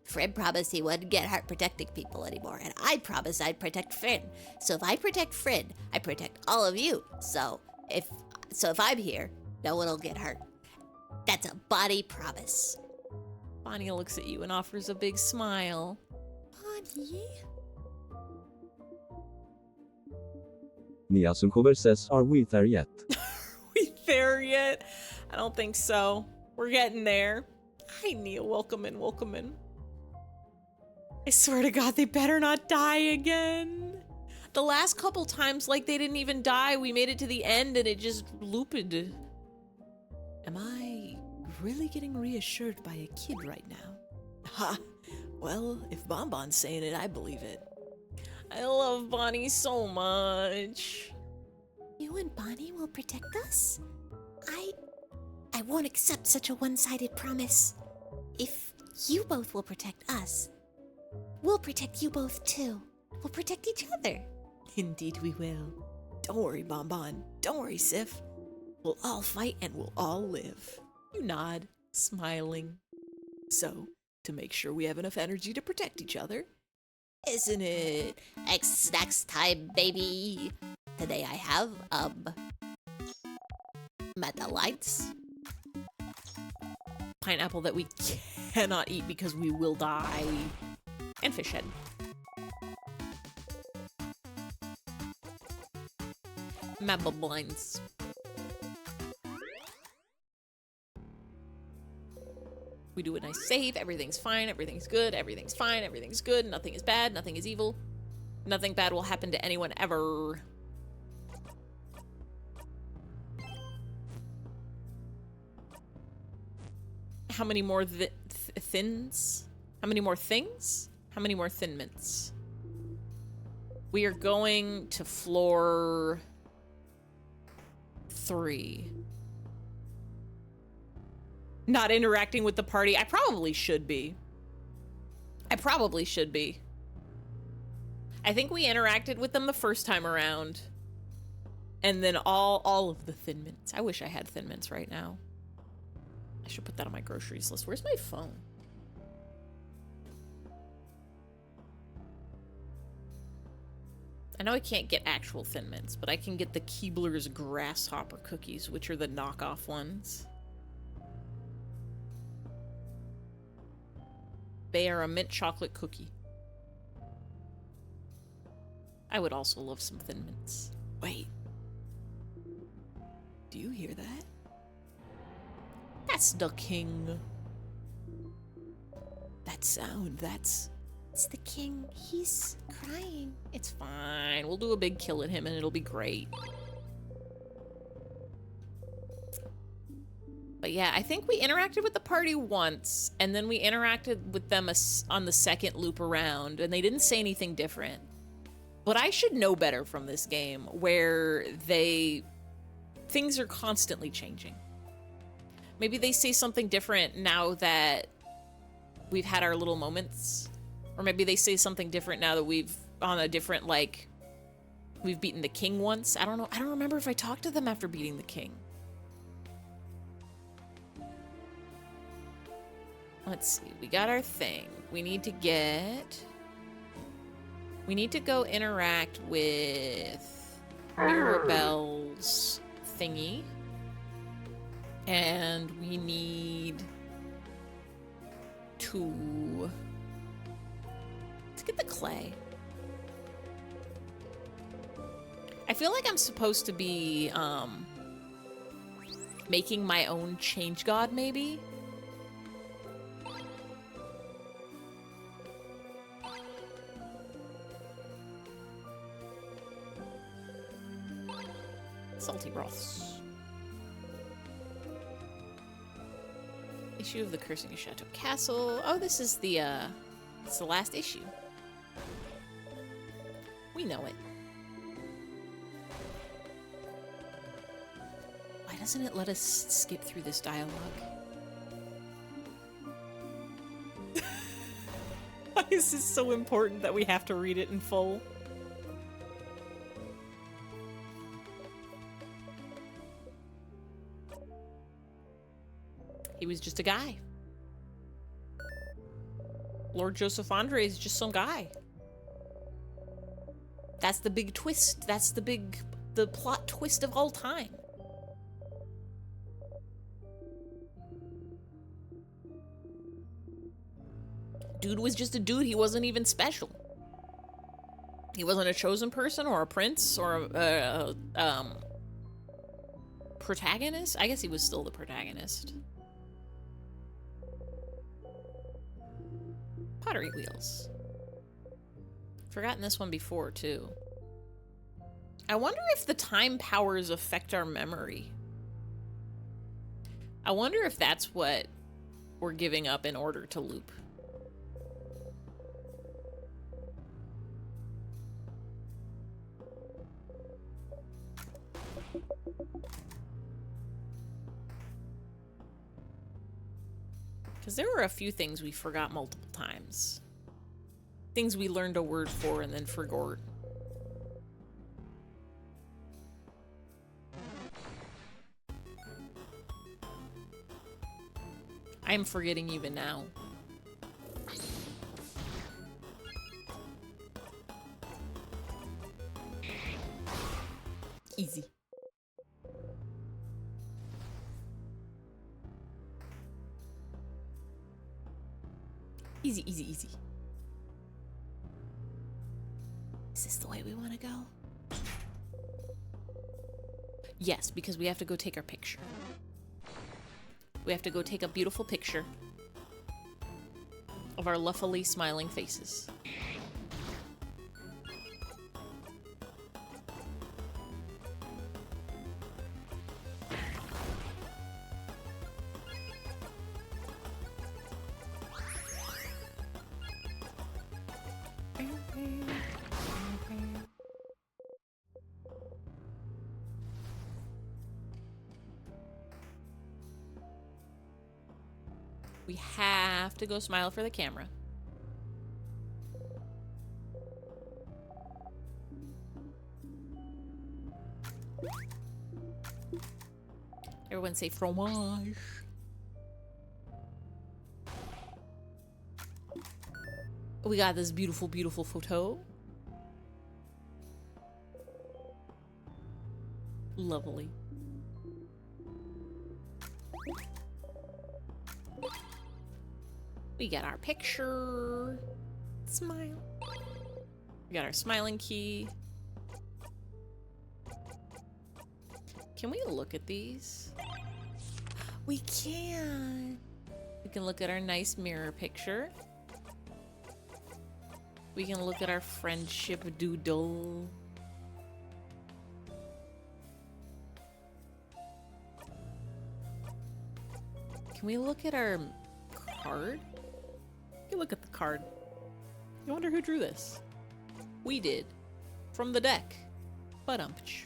Fred promised he wouldn't get hurt protecting people anymore, and I promised I'd protect Fred. So if I protect Fred, I protect all of you. So if I'm here, no one will get hurt. That's a Bonnie promise. Bonnie looks at you and offers a big smile. Bonnie? Nia Sunkover says, are we there yet? We there yet? I don't think so. We're getting there. Hi, Nia. Welcome in, welcome in. I swear to God, they better not die again. The last couple times, like, they didn't even die. We made it to the end and it just looped. Am I really getting reassured by a kid right now. Ha! Well, if Bonbon's saying it, I believe it. I love Bonnie so much. You and Bonnie will protect us? I won't accept such a one-sided promise. If you both will protect us, we'll protect you both too. We'll protect each other. Indeed we will. Don't worry, Bonbon. Don't worry, Sif. We'll all fight and we'll all live. You nod, smiling. So, to make sure we have enough energy to protect each other, isn't it Next time, baby. Today I have, metal lights. Pineapple that we cannot eat because we will die. And fish head. Mabel blinds. We do a nice save. Everything's fine. Everything's good. Everything's fine. Everything's good. Nothing is bad. Nothing is evil. Nothing bad will happen to anyone ever. How many more thins? How many more things? How many more thin mints? We are going to floor 3. Not interacting with the party. I probably should be. I think we interacted with them the first time around. And then all of the Thin Mints. I wish I had Thin Mints right now. I should put that on my groceries list. Where's my phone? I know I can't get actual Thin Mints, but I can get the Keebler's Grasshopper cookies, which are the knockoff ones. They are a mint chocolate cookie. I would also love some Thin Mints. Wait. Do you hear that? That's the king. That sound, It's the king. He's crying. It's fine. We'll do a big kill at him and it'll be great. But yeah, I think we interacted with the party once, and then we interacted with them on the second loop around, and they didn't say anything different. But I should know better from this game, where things are constantly changing. Maybe they say something different now that we've had our little moments. Or maybe they say something different now that we've on a different, like, we've beaten the king once. I don't know. I don't remember if I talked to them after beating the king. Let's see. We got our thing. We need to go interact with Mirabelle's thingy. And we need to... Let's get the clay. I feel like I'm supposed to be, making my own change god, maybe? Salty broths. Issue of the Cursing of Chateau Castle. Oh, this is the, it's the last issue. We know it. Why doesn't it let us skip through this dialogue? Why is this so important that we have to read it in full? He was just a guy. Lord Joseph Andre is just some guy. That's the big twist. That's the plot twist of all time. Dude was just a dude. He wasn't even special. He wasn't a chosen person or a prince or a protagonist. I guess he was still the protagonist. Pottery wheels. Forgotten this one before, too. I wonder if the time powers affect our memory. I wonder if that's what we're giving up in order to loop. Because there were a few things we forgot multiple times. Things we learned a word for and then forgot. I'm forgetting even now. Easy. Easy, easy, easy. Is this the way we want to go? Yes, because we have to go take our picture. We have to go take a beautiful picture of our luffily smiling faces. We have to go smile for the camera. Everyone say fromage. We got this beautiful, beautiful photo. Lovely. We got our picture. Smile. We got our smiling key. Can we look at these? We can. We can look at our nice mirror picture. We can look at our friendship doodle. Can we look at our card? You look at the card. You wonder who drew this? We did. From the deck. Ba-dumpch.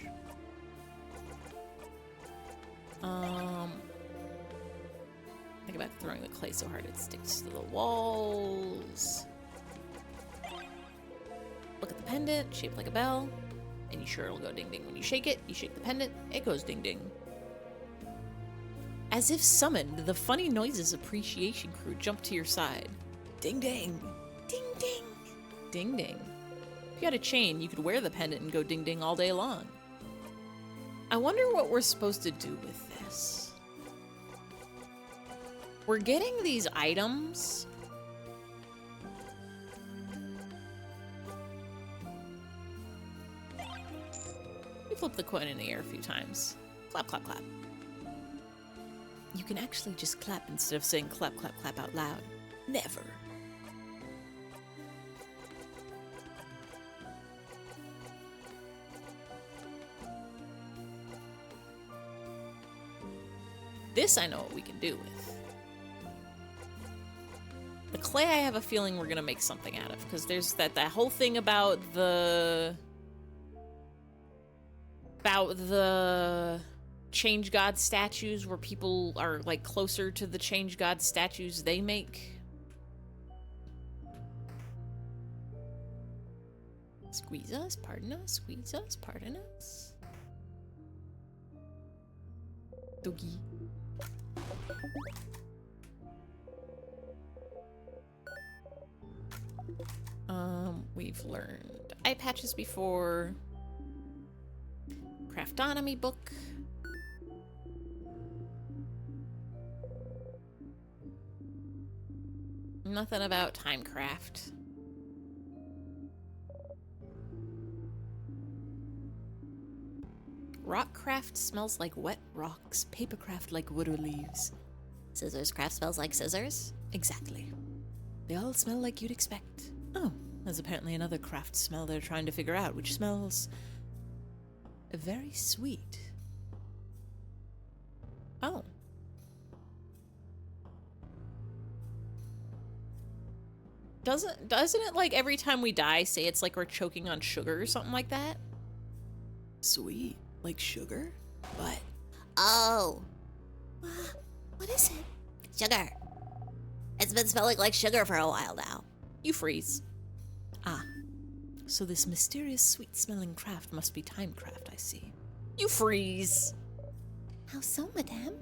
Think about throwing the clay so hard it sticks to the walls. Look at the pendant, shaped like a bell. And you sure it'll go ding ding when you shake it. You shake the pendant, it goes ding ding. As if summoned, the Funny Noises Appreciation crew jumped to your side. Ding ding. Ding ding. Ding ding. If you had a chain, you could wear the pendant and go ding ding all day long. I wonder what we're supposed to do with this. We're getting these items. We flip the coin in the air a few times. Clap, clap, clap. You can actually just clap instead of saying clap, clap, clap out loud. Never. This I know what we can do with. The clay I have a feeling we're gonna make something out of, because there's that whole thing about the change god statues where people are like closer to the change god statues they make. Squeeze us, pardon us, squeeze us, pardon us. Doogie. We've learned eye patches before. Craftonomy book. Nothing about timecraft. Rockcraft smells like wet rocks. Papercraft like wood or leaves. Scissors craft smells like scissors? Exactly. They all smell like you'd expect. Oh, there's apparently another craft smell they're trying to figure out, which smells very sweet. Oh. Doesn't it like every time we die say it's like we're choking on sugar or something like that? Sweet, like sugar? But Oh. What is it? Sugar. It's been smelling like sugar for a while now. You freeze. so this mysterious sweet-smelling craft must be time craft, I see. You freeze. How so, madame?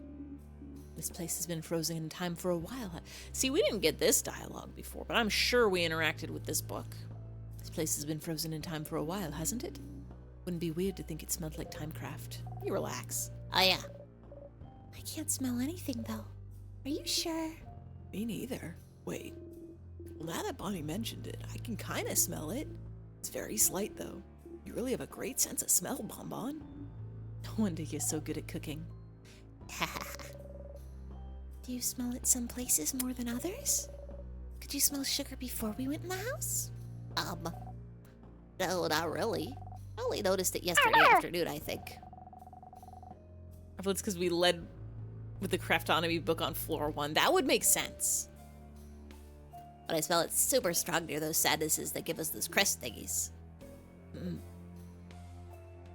This place has been frozen in time for a while. See, we didn't get this dialogue before, but I'm sure we interacted with this book. This place has been frozen in time for a while, hasn't it? Wouldn't be weird to think it smelled like time craft. You relax. Oh, yeah. I can't smell anything, though. Are you sure? Me neither. Wait. Well, now that Bonnie mentioned it, I can kind of smell it. It's very slight, though. You really have a great sense of smell, Bonbon. No wonder you're so good at cooking. Do you smell it some places more than others? Could you smell sugar before we went in the house? No, not really. I only noticed it yesterday afternoon, I think. I feel it's because we led with the Craftonomy book on floor 1. That would make sense. But I smell it super strong near those sadnesses that give us those crest thingies.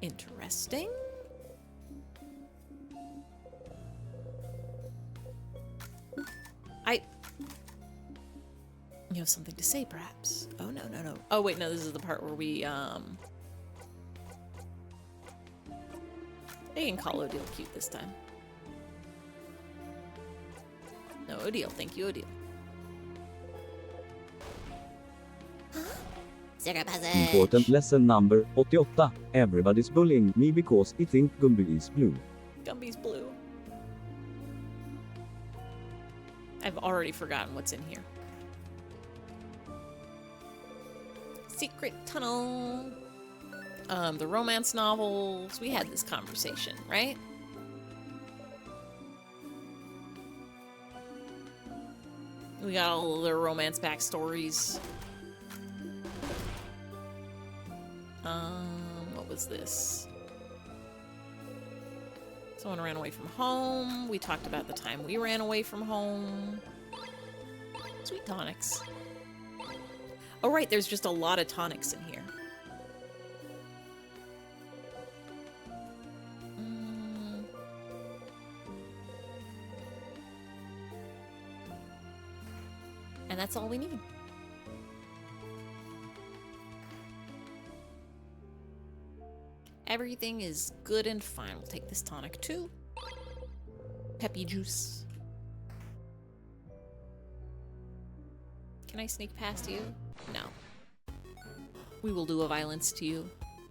Interesting. You have something to say, perhaps? Oh, no. Oh, wait, no, this is the part where we, They can call Odile cute this time. No, Odile. Thank you, Odile. Sugar passage. Important lesson number 88. Everybody's bullying me because he think Gumby is blue. Gumby's blue. I've already forgotten what's in here. Secret tunnel. The romance novels. We had this conversation, right? We got all the romance backstories. What was this? Someone ran away from home. We talked about the time we ran away from home. Sweet tonics. Oh, right, there's just a lot of tonics in here. And that's all we need. Everything is good and fine. We'll take this tonic too. Peppy juice. Can I sneak past you? No. We will do a violence to you.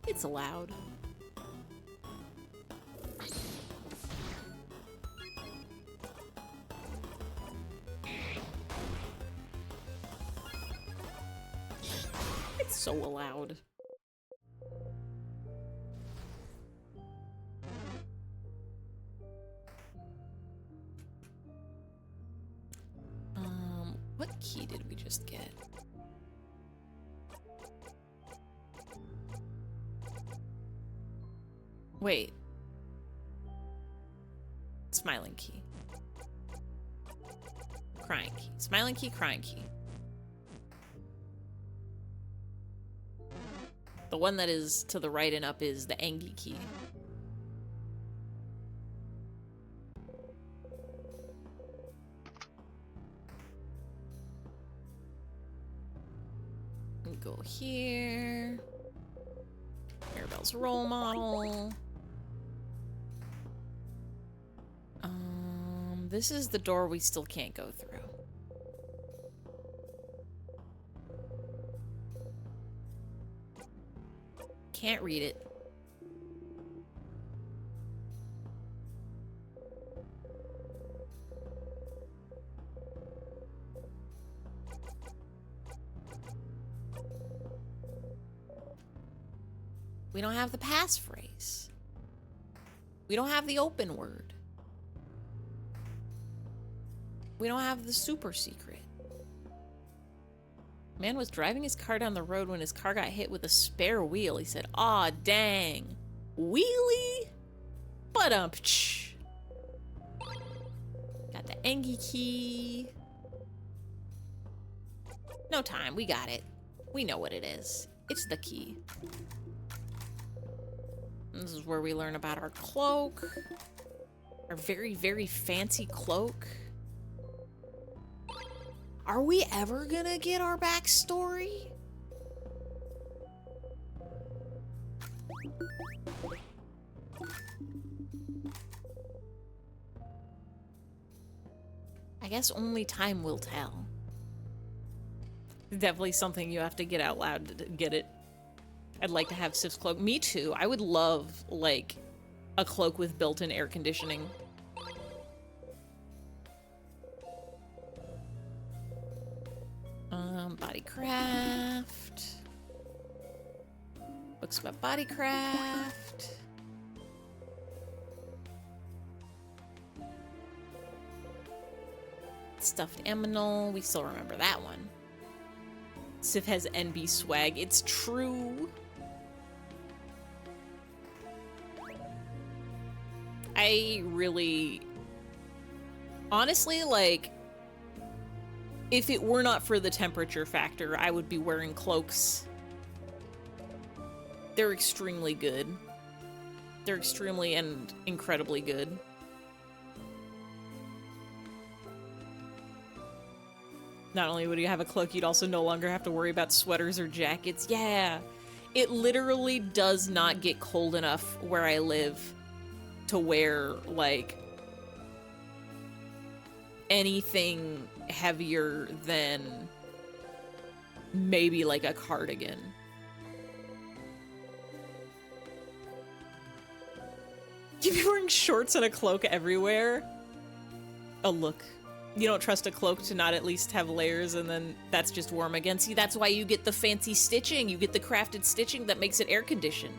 It's allowed. It's so allowed. What key did we just get? Wait. Smiling key. Crying key. Smiling key, crying key. The one that is to the right and up is the Angie key. We go here. Mirabelle's role model. This is the door we still can't go through. Can't read it. We don't have the passphrase. We don't have the open word. We don't have the super secret. Man was driving his car down the road when his car got hit with a spare wheel. He said, "Aw, dang. Wheelie? Ba-dum-psh." Got the Angie key. No time. We got it. We know what it is. It's the key. This is where we learn about our cloak. Our very, very fancy cloak. Are we ever gonna get our backstory? I guess only time will tell. Definitely something you have to get out loud to get it. I'd like to have Sif's cloak. Me too. I would love, like, a cloak with built-in air conditioning. Bodycraft. Books about bodycraft. Stuffed aminal. We still remember that one. Sif has NB swag. It's true. I really... Honestly, like... If it were not for the temperature factor, I would be wearing cloaks. They're extremely good. They're extremely and incredibly good. Not only would you have a cloak, you'd also no longer have to worry about sweaters or jackets. Yeah! It literally does not get cold enough where I live to wear, like, anything heavier than maybe like a cardigan. You'd be wearing shorts and a cloak everywhere. Oh, look. You don't trust a cloak to not at least have layers, and then that's just warm again. See, that's why you get the fancy stitching. You get the crafted stitching that makes it air conditioned.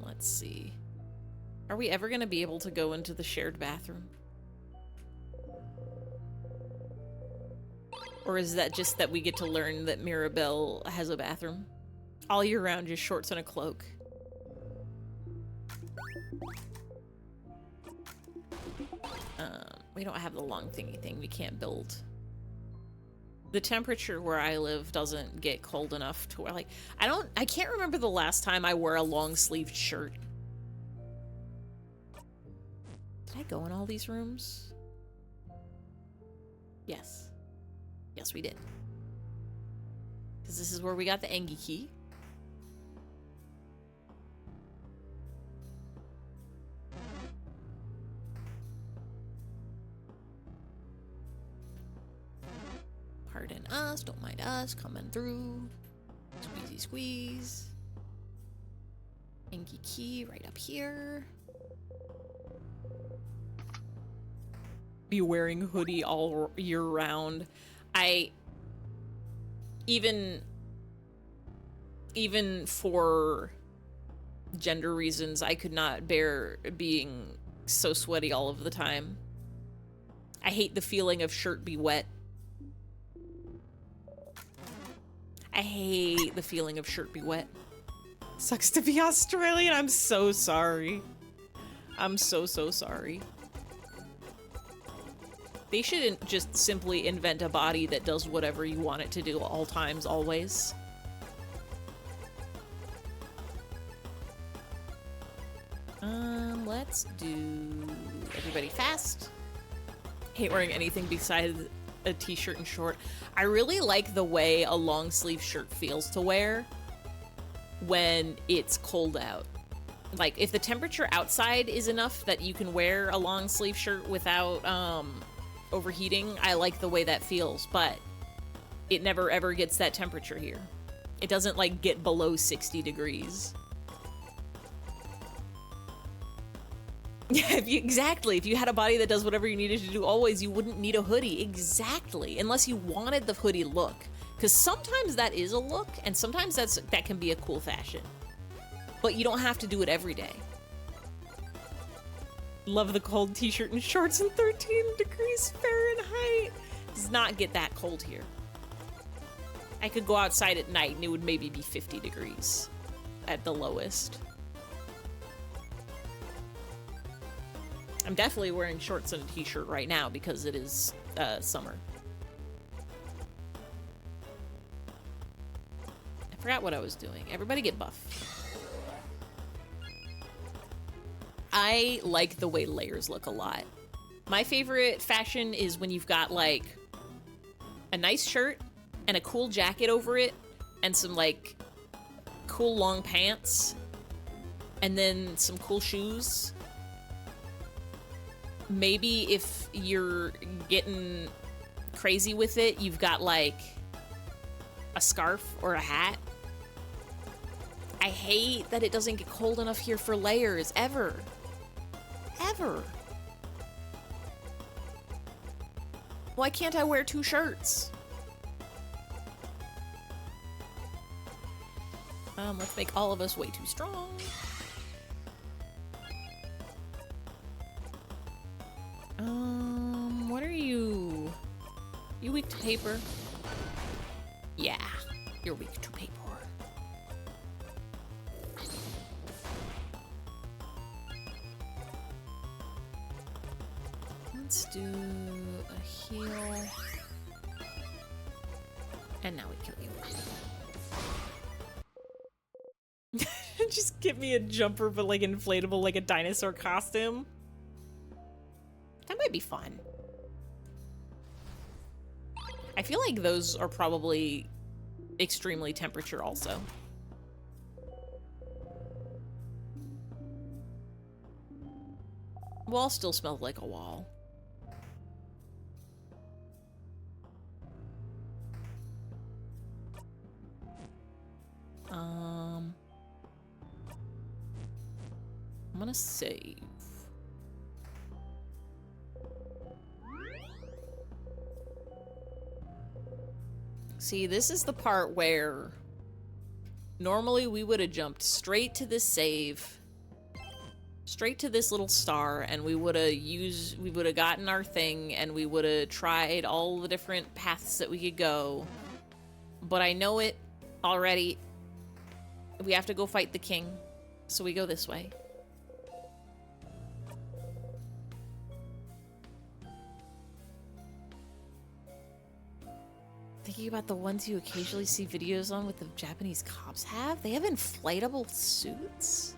Let's see. Are we ever gonna be able to go into the shared bathroom? Or is that just that we get to learn that Mirabelle has a bathroom? All year round, just shorts and a cloak. We don't have the long thingy thing. We can't build. The temperature where I live doesn't get cold enough to where, like, I can't remember the last time I wore a long-sleeved shirt. Did I go in all these rooms? Yes. Yes, we did. Because this is where we got the Engi key. Pardon us, don't mind us, coming through. Squeezy squeeze. Engi key right up here. Be wearing hoodie all year round. Even for gender reasons, I could not bear being so sweaty all of the time. I hate the feeling of shirt be wet. I hate the feeling of shirt be wet. Sucks to be Australian. I'm so sorry. I'm so sorry. They shouldn't just simply invent a body that does whatever you want it to do all times, always. Let's do everybody fast. Hate wearing anything besides a t-shirt and short. I really like the way a long sleeve shirt feels to wear when it's cold out. Like, if the temperature outside is enough that you can wear a long sleeve shirt without overheating, I like the way that feels, but it never ever gets that temperature here. It doesn't, like, get below 60 degrees. Yeah, exactly. If you had a body that does whatever you needed to do always, you wouldn't need a hoodie. Exactly. Unless you wanted the hoodie look. Because sometimes that is a look, and sometimes that can be a cool fashion. But you don't have to do it every day. Love the cold t-shirt and shorts in 13 degrees Fahrenheit. Does not get that cold here. I could go outside at night and it would maybe be 50 degrees at the lowest. I'm definitely wearing shorts and a t-shirt right now because it is summer. I forgot what I was doing. Everybody get buff. I like the way layers look a lot. My favorite fashion is when you've got like a nice shirt and a cool jacket over it and some like cool long pants and then some cool shoes. Maybe if you're getting crazy with it, you've got like a scarf or a hat. I hate that it doesn't get cold enough here for layers, ever. Ever. Why can't I wear 2 shirts? Let's make all of us way too strong. What are you? You weak to paper? Yeah, you're weak to paper. Let's do a heal. And now we kill you. Just give me a jumper, but like inflatable, like a dinosaur costume. That might be fun. I feel like those are probably extremely temperature also. Wall still smells like a wall. I'm gonna save. See, this is the part where normally we would have jumped straight to this save, straight to this little star, and we would have gotten our thing, and we would have tried all the different paths that we could go. But I know it already. We have to go fight the king, so we go this way. Thinking about the ones you occasionally see videos on with the Japanese cops have? They have inflatable suits?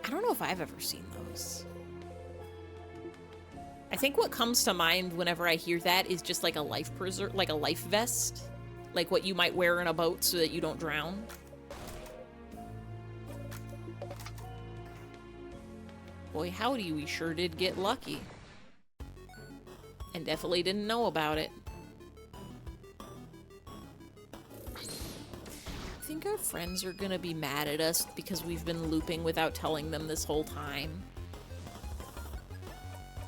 I don't know if I've ever seen those. I think what comes to mind whenever I hear that is just like a life like a life vest. Like what you might wear in a boat so that you don't drown. Boy, howdy, we sure did get lucky. And definitely didn't know about it. I think our friends are gonna be mad at us because we've been looping without telling them this whole time.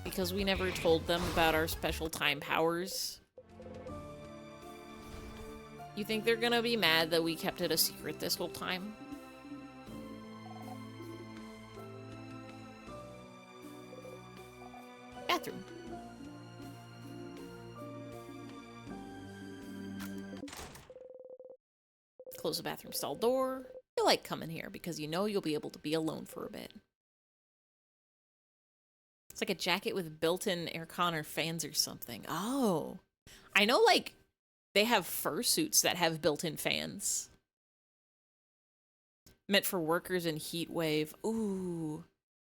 Because we never told them about our special time powers. You think they're gonna be mad that we kept it a secret this whole time? Bathroom. Close the bathroom stall door. You like coming here because you know you'll be able to be alone for a bit. It's like a jacket with built-in aircon or fans or something. Oh. I know, like, they have fursuits that have built-in fans. Meant for workers in heat wave. Ooh.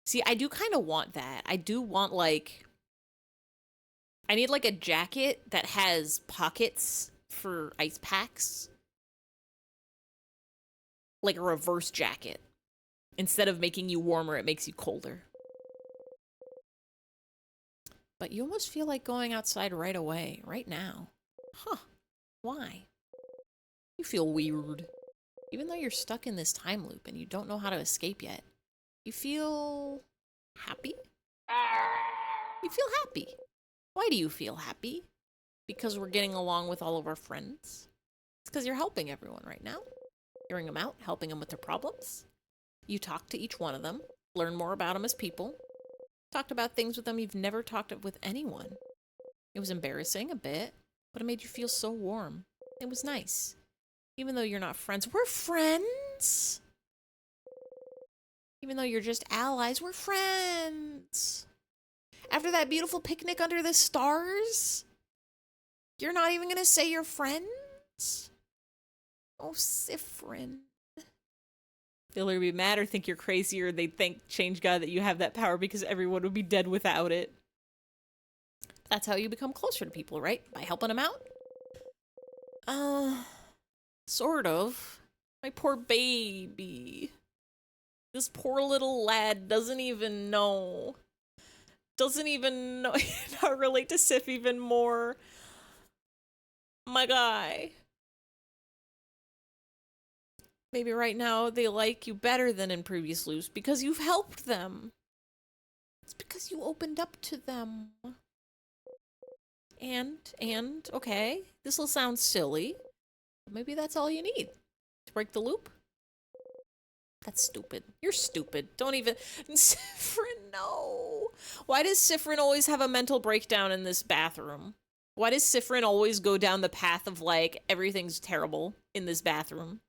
See, I do kind of want that. I do want, like... I need, like, a jacket that has pockets for ice packs. Like a reverse jacket. Instead of making you warmer, it makes you colder. But you almost feel like going outside right away, right now. Huh. Why? You feel weird. Even though you're stuck in this time loop and you don't know how to escape yet. You feel happy? You feel happy. Why do you feel happy? Because we're getting along with all of our friends? It's because you're helping everyone right now. Hearing them out, helping them with their problems. You talk to each one of them, learn more about them as people. Talked about things with them you've never talked with anyone. It was embarrassing a bit, but it made you feel so warm. It was nice. Even though you're not friends, we're friends! Even though you're just allies, we're friends. After that beautiful picnic under the stars, you're not even gonna say you're friends? Oh, Sifrin. They'll either be mad or think you're crazy, or they'd think, change God, that you have that power because everyone would be dead without it. That's how you become closer to people, right? By helping them out? Sort of. My poor baby. This poor little lad doesn't even know. Doesn't even know. I relate to Sif even more. My guy. Maybe right now they like you better than in previous loops because you've helped them. It's because you opened up to them. And, okay, this will sound silly, but maybe that's all you need to break the loop. That's stupid. You're stupid. Don't even... Sifrin, no. Why does Sifrin always have a mental breakdown in this bathroom? Why does Sifrin always go down the path of, like, everything's terrible in this bathroom?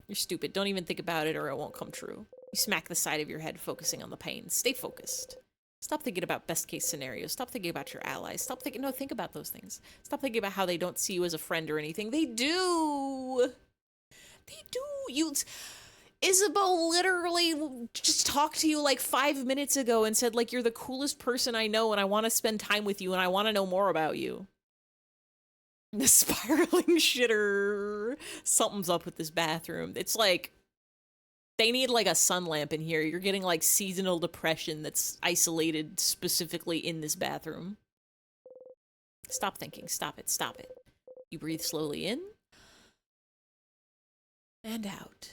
You're stupid. Don't even think about it or it won't come true. You smack the side of your head focusing on the pain. Stay focused. Stop thinking about best case scenarios. Stop thinking about your allies. Stop thinking... No, think about those things. Stop thinking about how they don't see you as a friend or anything. They do. They do. You... Isabel literally just talked to you like 5 minutes ago and said, like, you're the coolest person I know and I want to spend time with you and I want to know more about you. The spiraling shitter. Something's up with this bathroom. It's like, they need like a sun lamp in here. You're getting like seasonal depression that's isolated specifically in this bathroom. Stop thinking. Stop it. Stop it. You breathe slowly in and out.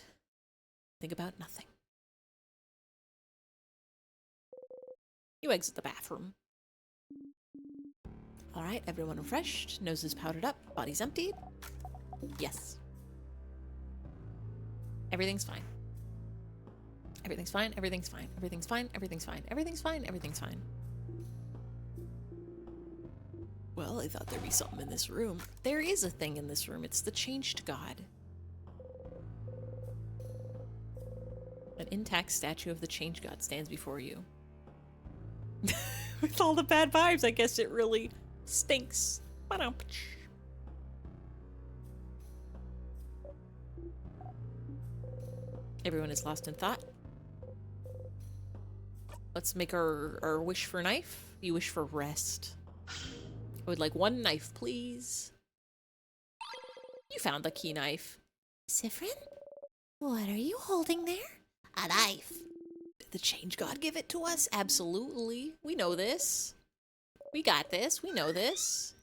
Think about nothing. You exit the bathroom. All right, everyone refreshed. Nose is powdered up. Body's emptied. Yes. Everything's fine. Everything's fine. Everything's fine. Everything's fine. Everything's fine. Everything's fine. Everything's fine. Well, I thought there'd be something in this room. There is a thing in this room. It's the changed God. An intact statue of the changed God stands before you. With all the bad vibes, I guess it really stinks. Everyone is lost in thought. Let's make our wish for knife. You wish for rest. I would like one knife, please. You found the key knife. Sifrin? What are you holding there? A knife. Did the change God give it to us? Absolutely. We know this. We got this. We know this.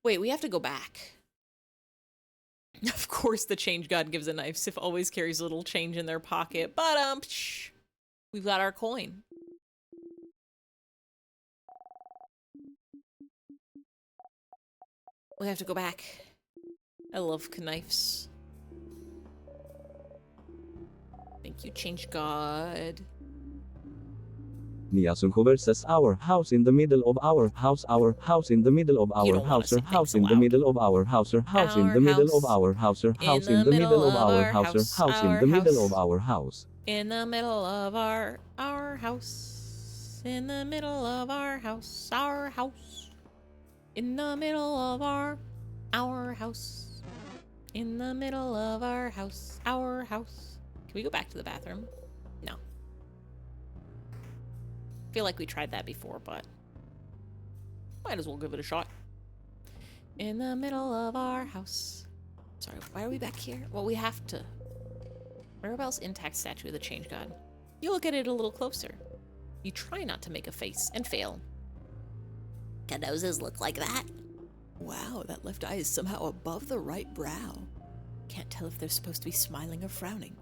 Wait, we have to go back. Of course the change God gives a knife. Sif always carries a little change in their pocket. But, we've got our coin. We have to go back. I love knives. Thank you, change God. Niasunkover says our house in the middle of our house in the middle of our house house in the middle of our house house in the middle of our house house in the middle of our house house in the middle of our house. In the middle of our house. In the middle of our house. Our house. In the middle of our house. In the middle of our house. Our house. Can we go back to the bathroom? No. I feel like we tried that before, but might as well give it a shot. In the middle of our house. Sorry, why are we back here? Well, we have to. Mirabelle's intact statue of the change God. You look at it a little closer. You try not to make a face and fail. Can noses look like that? Wow, that left eye is somehow above the right brow. Can't tell if they're supposed to be smiling or frowning.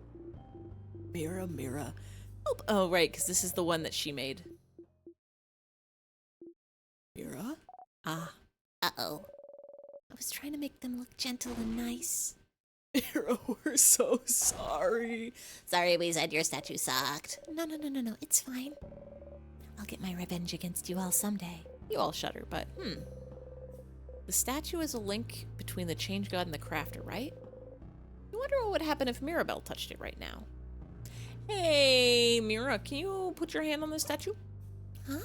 Mira, Mira. Oh, right, because this is the one that she made. Mira? Ah. Uh-oh. I was trying to make them look gentle and nice. Mira, we're so sorry. Sorry we said your statue sucked. No, it's fine. I'll get my revenge against you all someday. You all shudder, but the statue is a link between the change God and the crafter, right? You wonder what would happen if Mirabelle touched it right now. Hey, Mira, can you put your hand on the statue? Huh?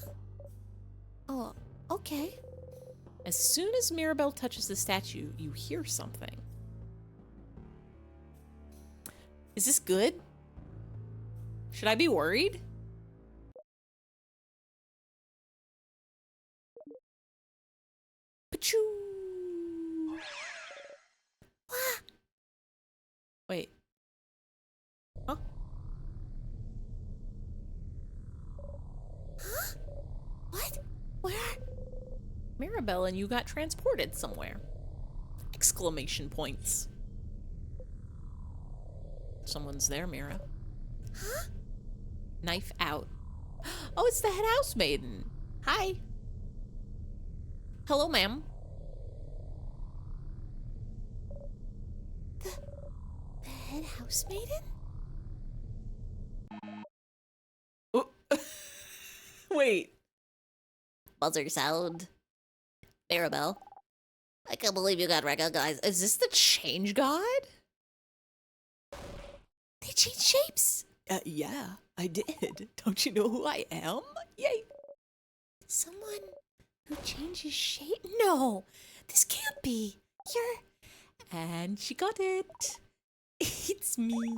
Oh, okay. As soon as Mirabelle touches the statue, you hear something. Is this good? Should I be worried? Pachoo! Wait. Huh? Huh? What? Where? Mirabelle and you got transported somewhere. Exclamation points. Someone's there, Mira. Huh? Knife out. Oh, it's the head housemaiden. Hi. Hello, ma'am. The head housemaiden? Oh. Wait. Buzzer sound. Mirabelle. I can't believe you got recognized. Is this the change god? They changed shapes. Yeah, I did. Don't you know who I am? Yay. Someone who changes shape? No, this can't be. You're... And she got it. It's me.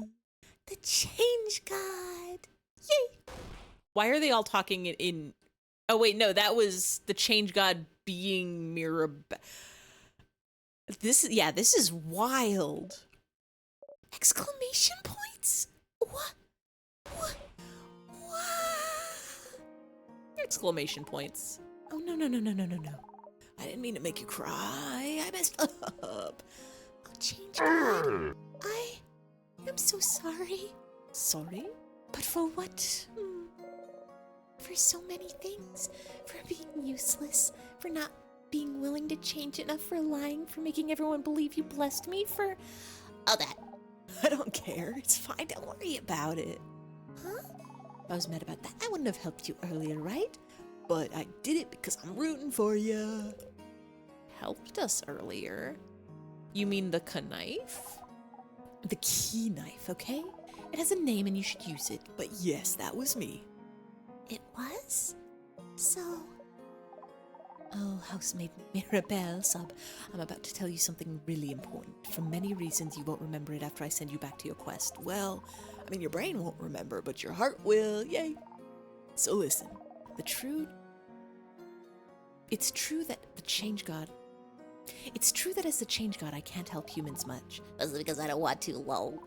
The change god. Yay. Why are they all talking in... Oh, wait, no, that was the change god being Mirabelle. This is wild. Exclamation points? What? What? What? Exclamation points. Oh, no. I didn't mean to make you cry. I messed up. Oh, change god. I am so sorry. Sorry? But for what? For so many things. For being useless. For not being willing to change enough. For lying. For making everyone believe you blessed me. For all that. I don't care. It's fine. Don't worry about it. Huh? If I was mad about that, I wouldn't have helped you earlier, right? But I did it because I'm rooting for you. Helped us earlier. You mean the knife? The key knife, okay? It has a name and you should use it. But yes, that was me. It was? So... Oh, housemaid Mirabelle, sub. I'm about to tell you something really important. For many reasons, you won't remember it after I send you back to your quest. Well, I mean, your brain won't remember, but your heart will. Yay. So listen, It's true that the change god... It's true that as the change god, I can't help humans much. Mostly because I don't want to, lol.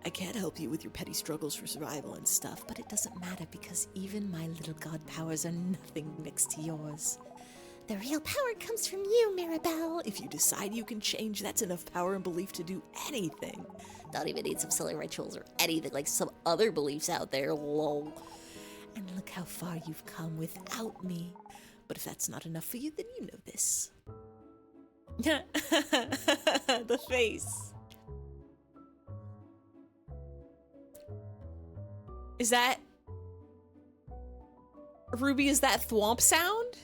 I can't help you with your petty struggles for survival and stuff, But it doesn't matter because even my little god powers are nothing next to yours. The real power comes from you, Mirabelle. if you decide you can change, that's enough power and belief to do anything. Don't even need some silly rituals or anything like some other beliefs out there, lol. And look how far you've come without me. But if that's not enough for you, then you know this. The face. Is that... Ruby, is that thwomp sound?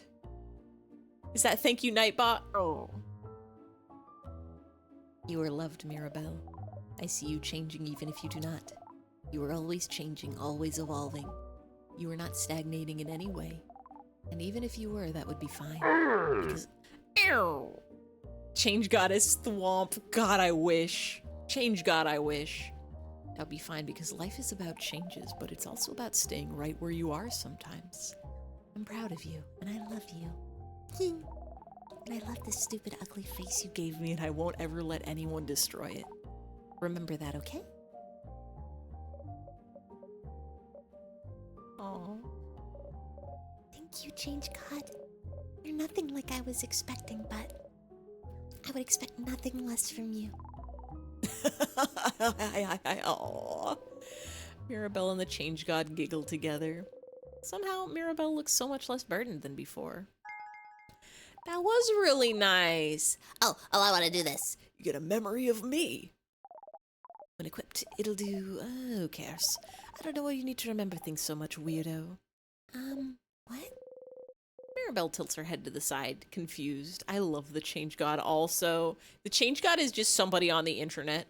Is that thank you, Nightbot? Oh. You are loved, Mirabelle. I see you changing even if you do not. You are always changing, always evolving. You are not stagnating in any way. And even if you were, that would be fine. Because... Ew. Change goddess thwomp. God, I wish. Change god, I wish. That'll be fine because life is about changes, but it's also about staying right where you are sometimes. I'm proud of you, and I love you. And I love this stupid, ugly face you gave me, and I won't ever let anyone destroy it. Remember that, okay? Aw. Thank you, Change God. You're nothing like I was expecting, but I would expect nothing less from you. Aw. Mirabelle and the change god giggle together. Somehow, Mirabelle looks so much less burdened than before. That was really nice. Oh, I want to do this. You get a memory of me. When equipped, it'll do... who cares? I don't know why you need to remember things so much, weirdo. What? Mirabelle tilts her head to the side, confused. I love the change god also. The change god is just somebody on the internet.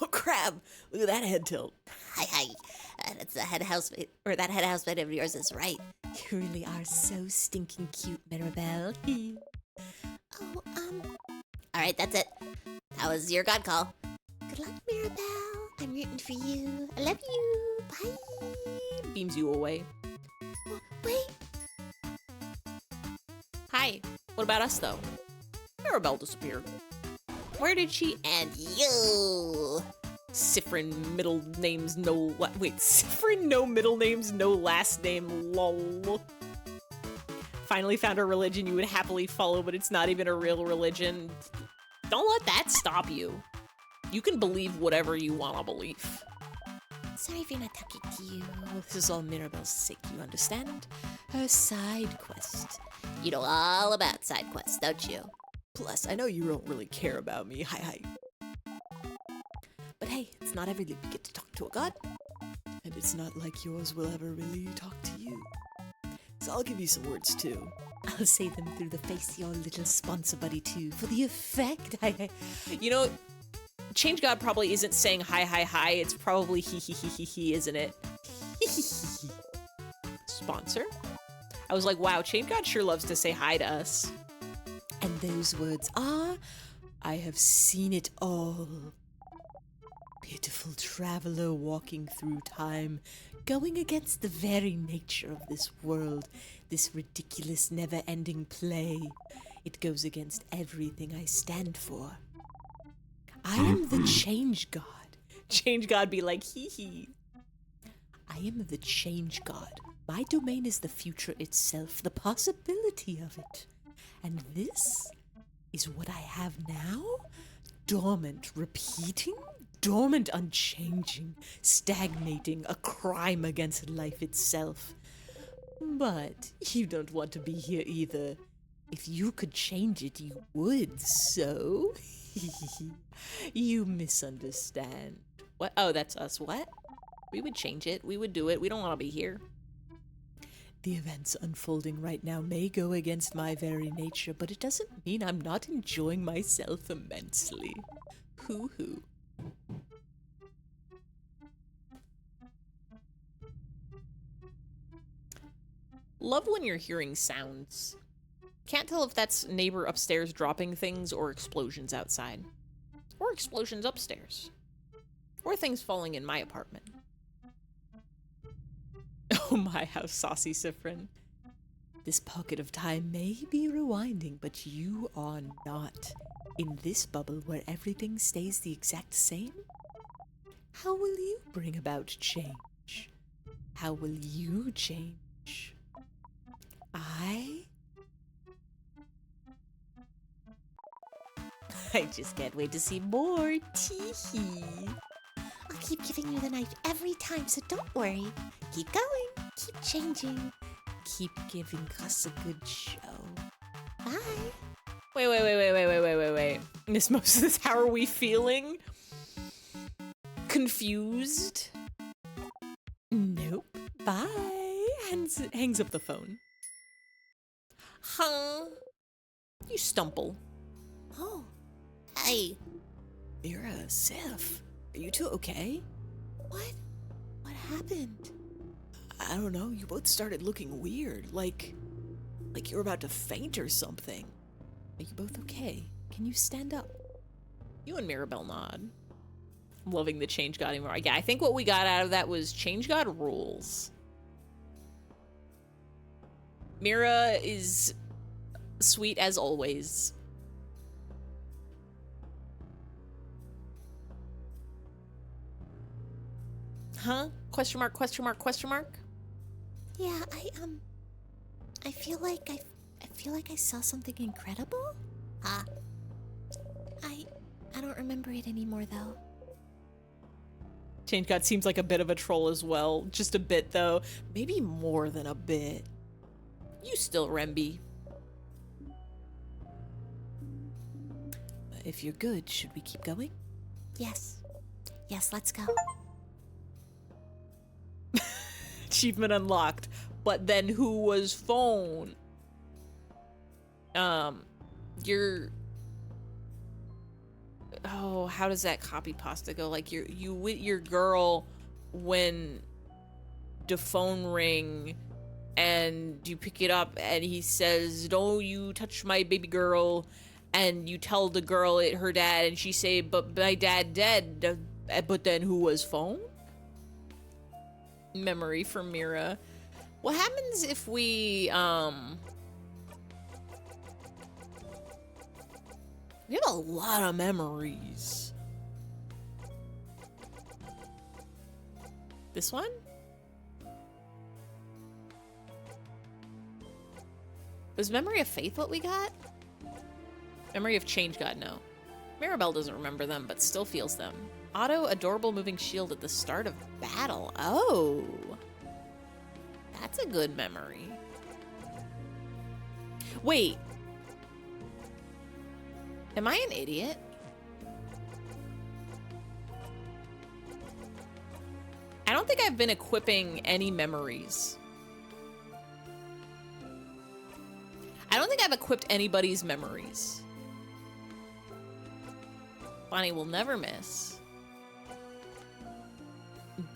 Oh, crab! Look at that head tilt. Hi. That's the head housemate, or that head housemate of yours is right. You really are so stinking cute, Mirabelle. Oh, all right, that's it. That was your God call. Good luck, Mirabelle. I'm rooting for you. I love you. Bye. Beams you away. Oh, wait. Hi. What about us, though? Mirabelle disappeared. Where did she end? You. Siffrin, middle names, no... Wait, Siffrin, no middle names, no last name, lol. Finally found a religion you would happily follow, but it's not even a real religion. Don't let that stop you. You can believe whatever you want to believe. Sorry if you're not talking to you. This is all Mirabelle's sake, you understand? Her side quest. You know all about side quests, don't you? Plus, I know you don't really care about me. Hi. But hey, it's not every day we get to talk to a god. And it's not like yours will ever really talk to you. So I'll give you some words too. I'll say them through the face of your little sponsor buddy too, for the effect. You know, Change God probably isn't saying hi. It's probably he, isn't it? Sponsor? I was like, wow, Change God sure loves to say hi to us. And those words are, I have seen it all. Pitiful traveler walking through time, going against the very nature of this world, this ridiculous never-ending play. It goes against everything I stand for. I am the change god. Change God be like, hee. I am the change god. My domain is the future itself, the possibility of it. And this is what I have now? Dormant, repeating? Dormant, unchanging, stagnating, a crime against life itself. But you don't want to be here either. If you could change it, you would, so... You misunderstand. What? Oh, that's us. What? We would change it. We would do it. We don't want to be here. The events unfolding right now may go against my very nature, but it doesn't mean I'm not enjoying myself immensely. Hoo-hoo. Love when you're hearing sounds. Can't tell if that's neighbor upstairs dropping things or explosions outside. Or explosions upstairs. Or things falling in my apartment. Oh my, how saucy, Siffrin. This pocket of time may be rewinding, but you are not. In this bubble where everything stays the exact same? How will you bring about change? How will you change? I just can't wait to see more. Tee-hee. I'll keep giving you the knife every time, so don't worry. Keep going. Keep changing. Keep giving us a good show. Bye. Wait. Miss Moses, how are we feeling? Confused? Nope. Bye. Hangs up the phone. Huh? You stumble. Oh. Hey. Mira, Sif, are you two okay? What? What happened? I don't know. You both started looking weird, like you were about to faint or something. Are you both okay? Can you stand up? You and Mirabelle nod. I'm loving the Change God anymore. Yeah, I think what we got out of that was Change God rules. Mira is sweet as always. Huh? Question mark, question mark, question mark? Yeah, I feel like I saw something incredible. I don't remember it anymore though. Change God seems like a bit of a troll as well. Just a bit though. Maybe more than a bit. You still Remby. If you're good, should we keep going? Yes. Yes, let's go. Achievement unlocked. But then who was phone? Oh, how does that copy pasta go? Like you with your girl when the phone ring and you pick it up and he says, "Don't you touch my baby girl," and you tell the girl her dad and she say, "But my dad dead." But then who was phone? Memory for Mira. What happens if we have a lot of memories. This one? Was Memory of Faith what we got? Memory of Change got no. Maribel doesn't remember them, but still feels them. Auto, adorable moving shield at the start of battle. Oh. That's a good memory. Wait. Am I an idiot? I don't think I've been equipping any memories. I don't think I've equipped anybody's memories. Bonnie will never miss.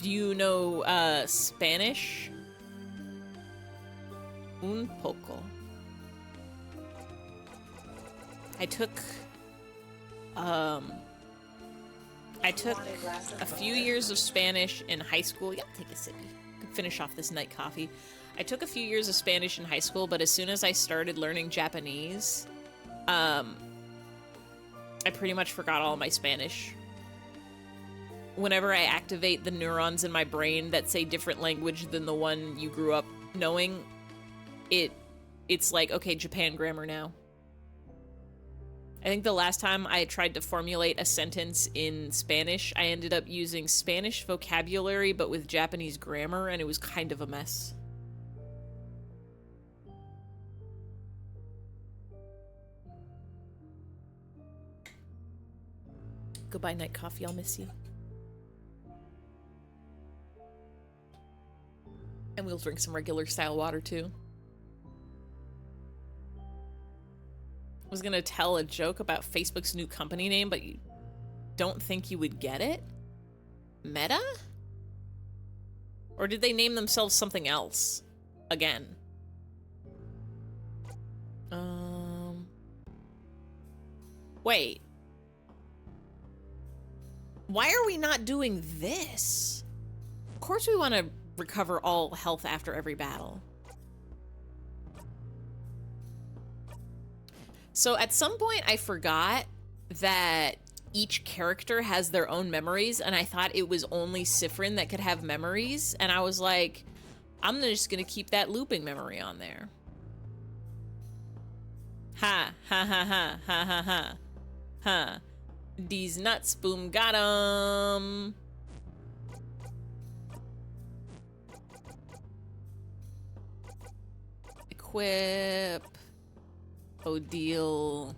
Do you know Spanish? Un poco. I took a few years of Spanish in high school. Yeah, take a sip. Could finish off this night coffee. I took a few years of Spanish in high school, but as soon as I started learning Japanese, I pretty much forgot all my Spanish. Whenever I activate the neurons in my brain that say different language than the one you grew up knowing, it's like, okay, Japan grammar now. I think the last time I tried to formulate a sentence in Spanish, I ended up using Spanish vocabulary, but with Japanese grammar, and it was kind of a mess. Goodbye, night coffee. I'll miss you. And we'll drink some regular style water, too. I was gonna tell a joke about Facebook's new company name, but you don't think you would get it? Meta? Or did they name themselves something else? Again. Wait. Why are we not doing this? Of course we want to recover all health after every battle. So at some point I forgot that each character has their own memories, and I thought it was only Sifrin that could have memories, and I was like, I'm just gonna keep that looping memory on there. Ha, ha, ha, ha, ha, ha, ha. Ha. These nuts, boom, got 'em. Equip. Odile.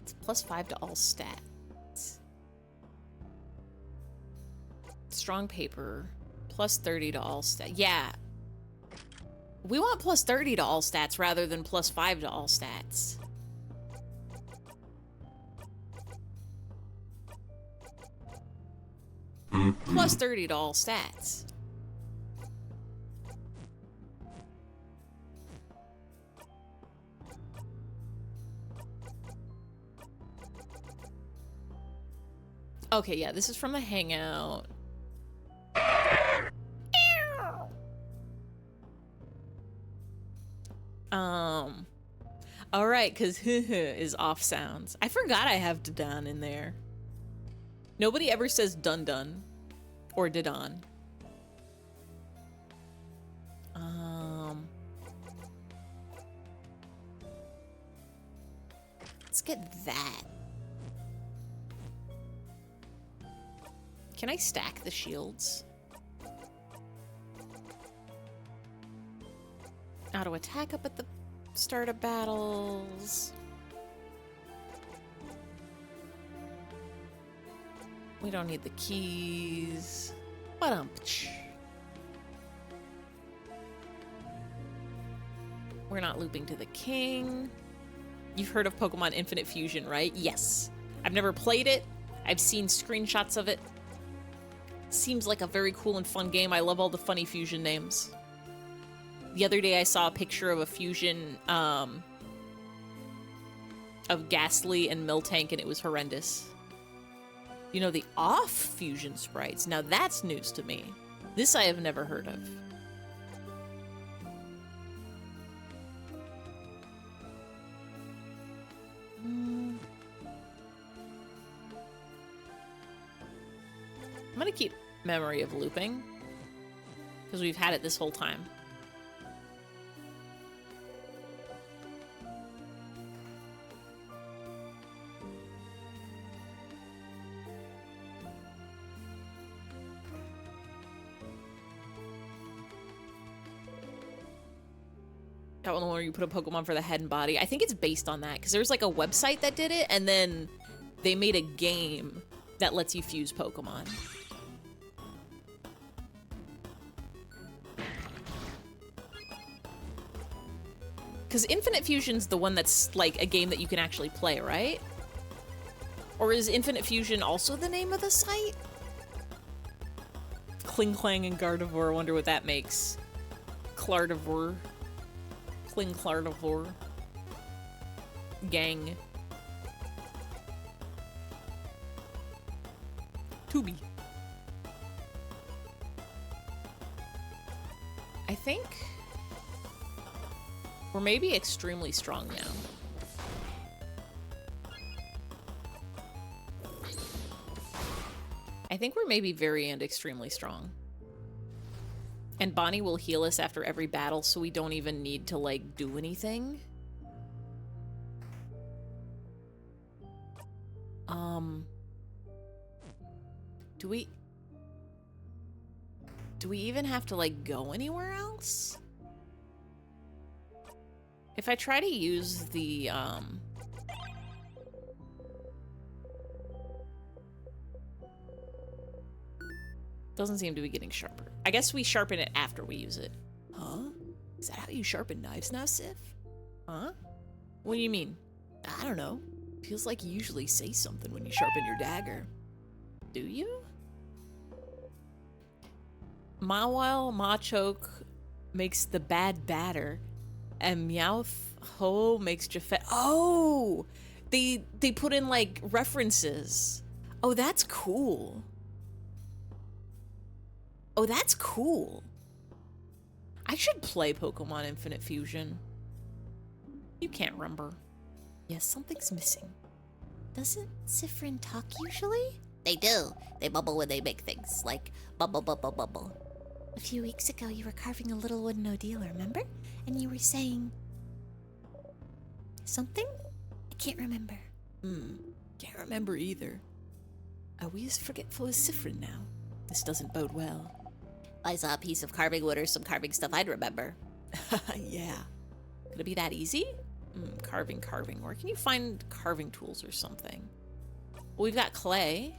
It's +5 to all stats. Strong paper. +30 to all stats. Yeah. We want +30 to all stats rather than +5 to all stats. +30 to all stats. Okay, yeah, this is from the Hangout. Alright, because is off sounds. I forgot I have Dadan in there. Nobody ever says dun dun or Dadan. Let's get that. Can I stack the shields? Auto attack up at the start of battles. We don't need the keys. We're not looping to the king. You've heard of Pokemon Infinite Fusion, right? Yes. I've never played it. I've seen screenshots of it. Seems like a very cool and fun game. I love all the funny fusion names. The other day I saw a picture of a fusion of Ghastly and Miltank, and it was horrendous. You know, the off fusion sprites. Now that's news to me. This I have never heard of. I'm gonna keep memory of looping, because we've had it this whole time. That one where you put a Pokemon for the head and body. I think it's based on that, because there's like a website that did it, and then they made a game that lets you fuse Pokemon. Because Infinite Fusion's the one that's like a game that you can actually play, right? Or is Infinite Fusion also the name of the site? Kling Clang and Gardevoir, I wonder what that makes. Clardevoir. Kling Clardevoir. Gang. Tubi. I think we're maybe extremely strong now. I think we're maybe very and extremely strong. And Bonnie will heal us after every battle, so we don't even need to, like, do anything. Do we even have to, like, go anywhere else? If I try to use the, doesn't seem to be getting sharper. I guess we sharpen it after we use it. Huh? Is that how you sharpen knives now, Sif? Huh? What do you mean? I don't know. Feels like you usually say something when you sharpen your dagger. Do you? Mawile Machoke makes the bad batter, and Meowth Ho makes Jafet. Oh! They put in, like, references. Oh, that's cool. Oh, that's cool. I should play Pokemon Infinite Fusion. You can't remember. Yes, something's missing. Doesn't Siffrin talk usually? They do. They bubble when they make things, like bubble, bubble, bubble. A few weeks ago, you were carving a little wooden Odile, remember? And you were saying something? I can't remember. Can't remember either. Are we as forgetful as Siffrin now? This doesn't bode well. If I saw a piece of carving wood or some carving stuff, I'd remember. Yeah. Could it be that easy? Carving. Where can you find carving tools or something? Well, we've got clay.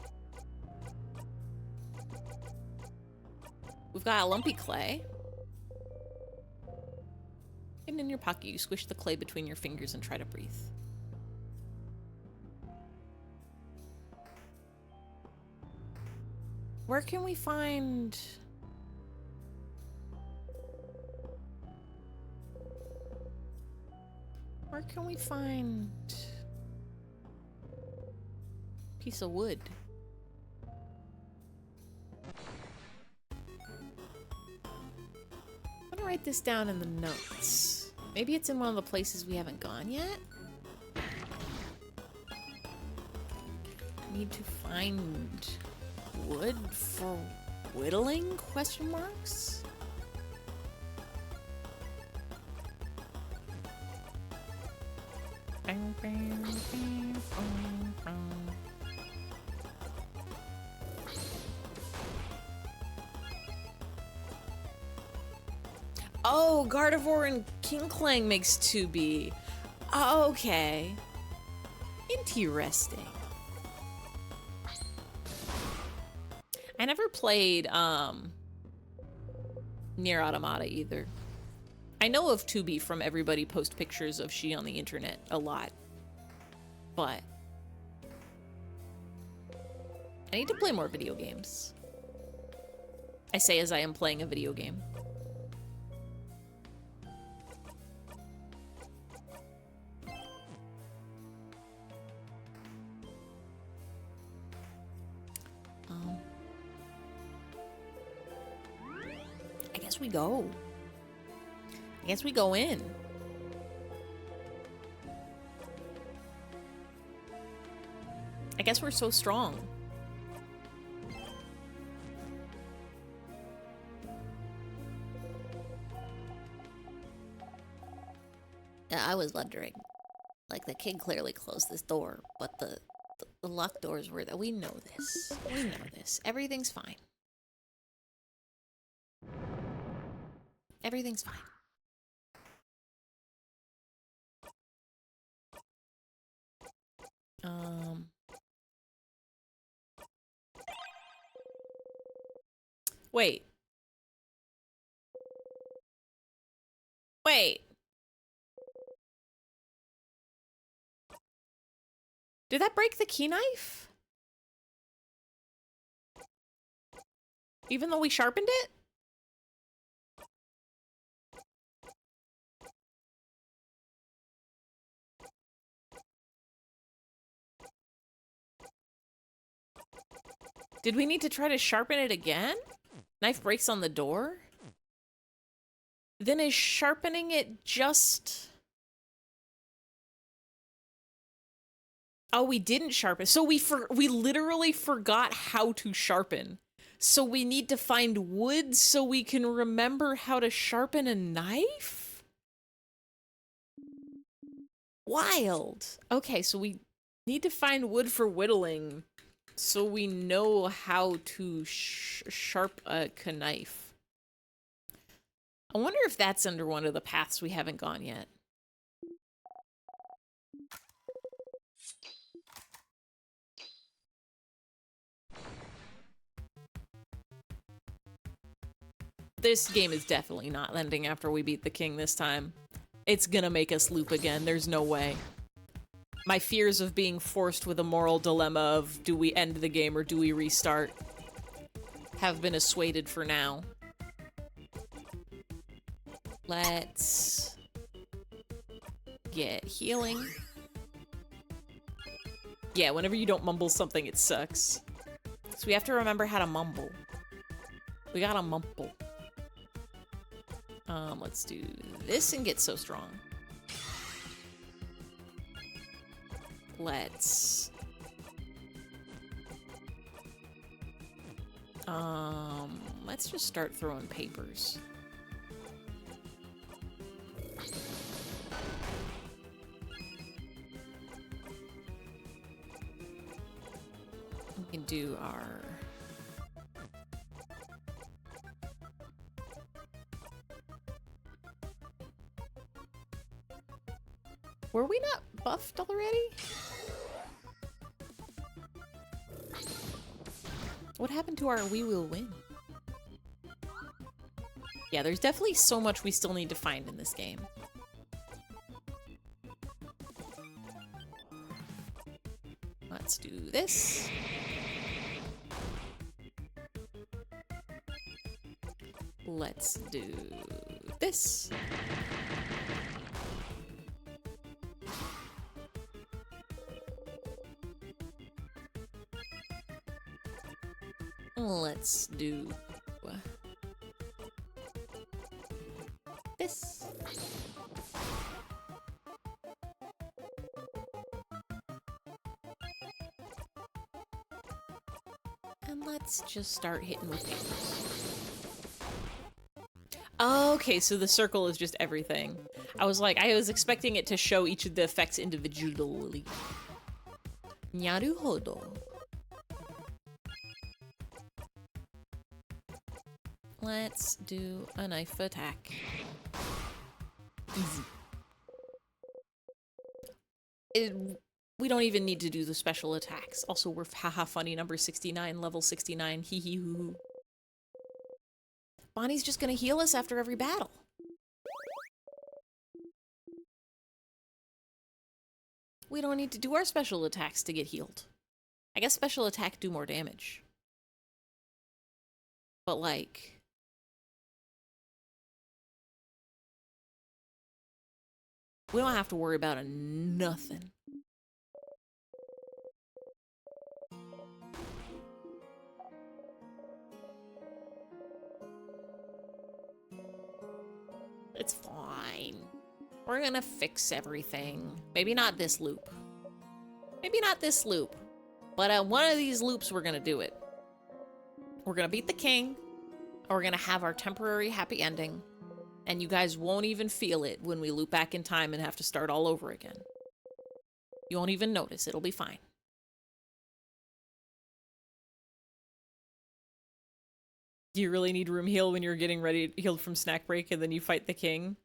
We've got a lumpy clay. And in your pocket, you squish the clay between your fingers and try to breathe. Where can we find... Where can we find... piece of wood? I'm gonna write this down in the notes. Maybe it's in one of the places we haven't gone yet? I need to find wood for whittling? Question marks? Oh, Gardevoir and King Clang makes 2B. Okay. Interesting. I never played Nier Automata either. I know of Tubi from everybody post pictures of she on the internet a lot. But I need to play more video games. I say as I am playing a video game. I guess we go. I guess we go in. I guess we're so strong. Yeah, I was wondering. Like, the kid clearly closed this door, but the locked doors were there. We know this. We know this. Everything's fine. Everything's fine. Wait. Wait. Did that break the key knife? Even though we sharpened it? Did we need to try to sharpen it again? Knife breaks on the door? Then is sharpening it just... Oh, we didn't sharpen. So we literally forgot how to sharpen. So we need to find wood so we can remember how to sharpen a knife? Wild. Okay, so we need to find wood for whittling so we know how to sharp a knife. I wonder if that's under one of the paths we haven't gone yet. This game is definitely not ending after we beat the king this time. It's gonna make us loop again, there's no way. My fears of being forced with a moral dilemma of do we end the game or do we restart have been assuaded for now. Let's get healing. Yeah, whenever you don't mumble something, it sucks. So we have to remember how to mumble. We gotta mumble. Let's do this and get so strong. Let's... let's just start throwing papers. We can do our... Were we not buffed already? What happened to our we will win? Yeah, there's definitely so much we still need to find in this game. Let's do this. Let's do this. Let's do this. And let's just start hitting with papers. Okay, so the circle is just everything. I was expecting it to show each of the effects individually. Naruhodo. Let's do a knife attack. Easy. We don't even need to do the special attacks. Also, we're haha funny number 69, level 69, hee hee hoo hoo. Bonnie's just gonna heal us after every battle. we don't need to do our special attacks to get healed. I guess special attack do more damage. But like... we don't have to worry about nothing. It's fine. We're gonna fix everything. Maybe not this loop. Maybe not this loop. But one of these loops, we're gonna do it. We're gonna beat the king. And we're gonna have our temporary happy ending. And you guys won't even feel it when we loop back in time and have to start all over again. You won't even notice. It'll be fine. Do you really need room heal when you're getting ready healed from snack break and then you fight the king?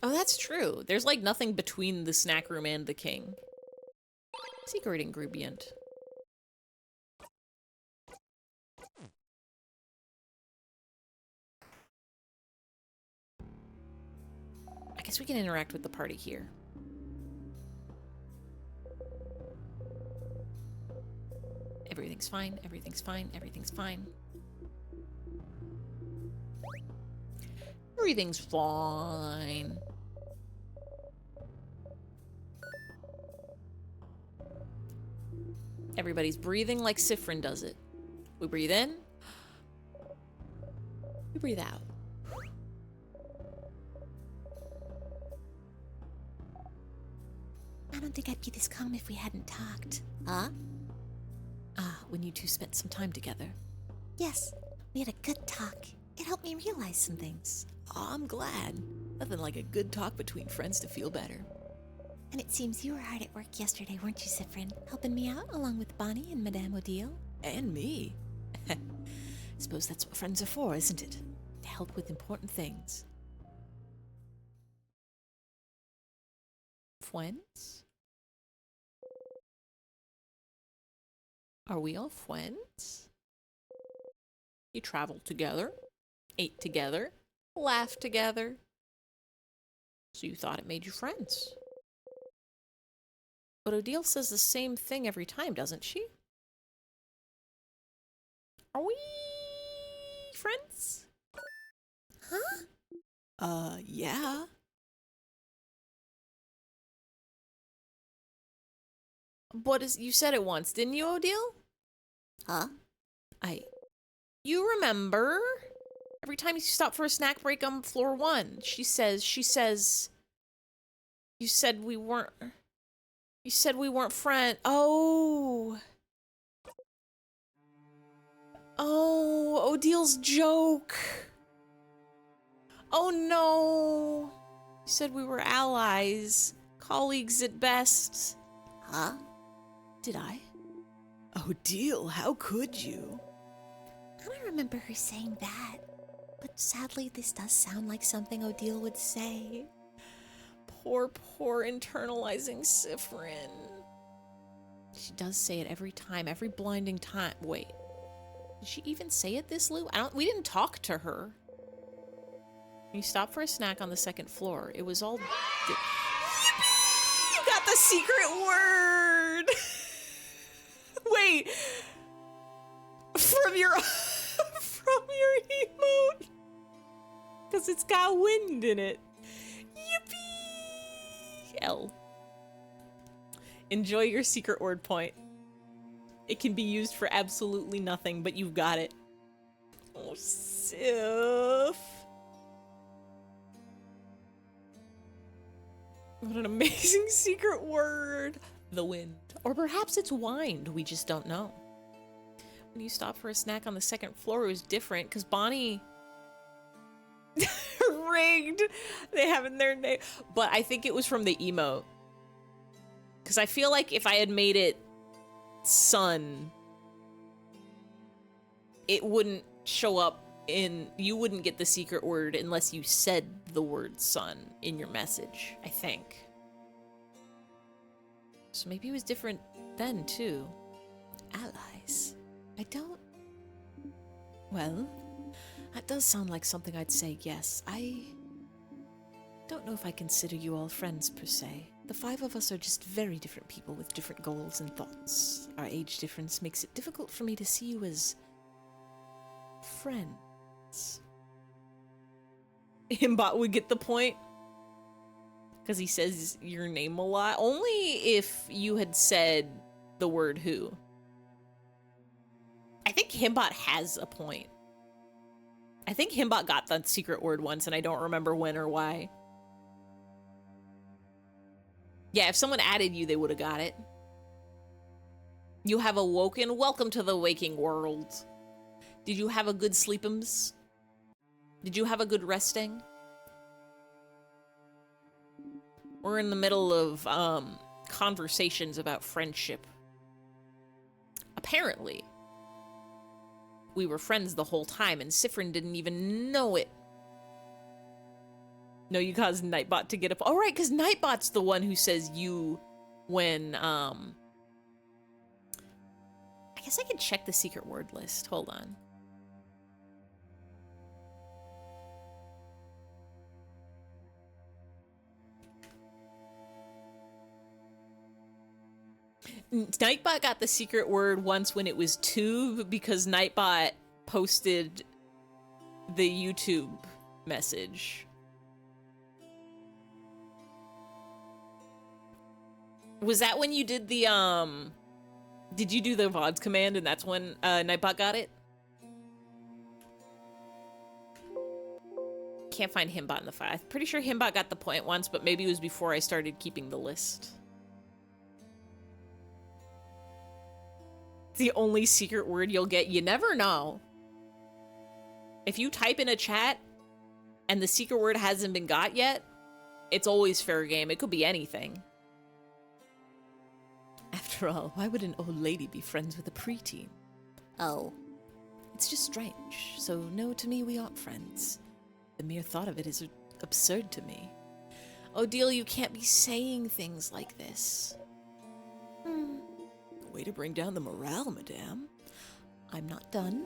Oh, that's true. There's like nothing between the snack room and the king. Secret ingredient. I guess we can interact with the party here. Everything's fine, everything's fine, everything's fine. Everything's fine. Everybody's breathing like Sifrin does it. We breathe in. We breathe out. I don't think I'd be this calm if we hadn't talked. Huh? When you two spent some time together. Yes, we had a good talk. It helped me realize some things. Aw, I'm glad. Nothing like a good talk between friends to feel better. And it seems you were hard at work yesterday, weren't you, Sifrin? Helping me out along with Bonnie and Madame Odile? And me. Suppose that's what friends are for, isn't it? To help with important things. Friends? Are we all friends? You traveled together, ate together, laughed together. So you thought it made you friends. But Odile says the same thing every time, doesn't she? Are we friends? Huh? Yeah. You said it once, didn't you, Odile? Huh? You remember? Every time you stop for a snack break on floor 1, she says, you said we weren't friends. Oh, Odile's joke. Oh no. You said we were allies, colleagues at best. Huh? Did I? Odile, how could you? I don't remember her saying that. But sadly, this does sound like something Odile would say. Poor internalizing Sifrin. She does say it every time, every blinding time. Wait, did she even say it this loop? We didn't talk to her. When you stopped for a snack on the 2nd floor, it was all... You got the secret word! Wait! From your... from your emote! Because it's got wind in it. Yippee! L. Enjoy your secret word point. It can be used for absolutely nothing, but you've got it. Oh, Sif. What an amazing secret word. The wind. Or perhaps it's wind. We just don't know. When you stopped for a snack on the 2nd floor, it was different because Bonnie... rigged. They have in their name. But I think it was from the emote. Because I feel like if I had made it sun, it wouldn't show up in... You wouldn't get the secret word unless you said the word sun in your message, I think. So maybe it was different then, too. Allies. I don't... Well, that does sound like something I'd say, yes. I don't know if I consider you all friends, per se. The five of us are just very different people with different goals and thoughts. Our age difference makes it difficult for me to see you as friends. Himbot would get the point. Because he says your name a lot. Only if you had said the word who. I think Himbot has a point. I think Himbot got the secret word once, and I don't remember when or why. Yeah, if someone added you, they would have got it. You have awoken. Welcome to the waking world. Did you have a good sleepums? Did you have a good resting? We're in the middle of conversations about friendship. Apparently, we were friends the whole time, and Sifrin didn't even know it. No, you caused Nightbot to get up. Oh, right, because Nightbot's the one who says you when, I guess I could check the secret word list. Hold on. Nightbot got the secret word once when it was tube because Nightbot posted the YouTube message. Was that when you did the, did you do the VODs command and that's when Nightbot got it? Can't find Himbot in the file. I'm pretty sure Himbot got the point once, but maybe it was before I started keeping the list. It's the only secret word you'll get. You never know. If you type in a chat and the secret word hasn't been got yet, it's always fair game. It could be anything. After all, why would an old lady be friends with a preteen? Oh. It's just strange. So no, to me we aren't friends. The mere thought of it is absurd to me. Odile, you can't be saying things like this. Way to bring down the morale, madame. I'm not done.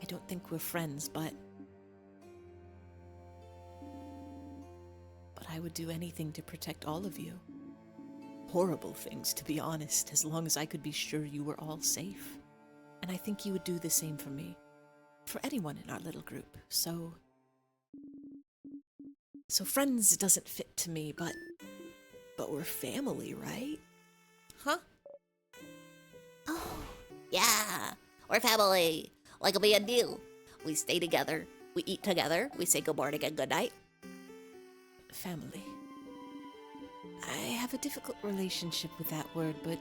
I don't think we're friends, but I would do anything to protect all of you. Horrible things, to be honest, as long as I could be sure you were all safe. And I think you would do the same for me. For anyone in our little group. So friends doesn't fit to me, but we're family, right? Huh? Oh, yeah. We're family. Like a big deal. We stay together. We eat together. We say good morning and good night. Family. I have a difficult relationship with that word, but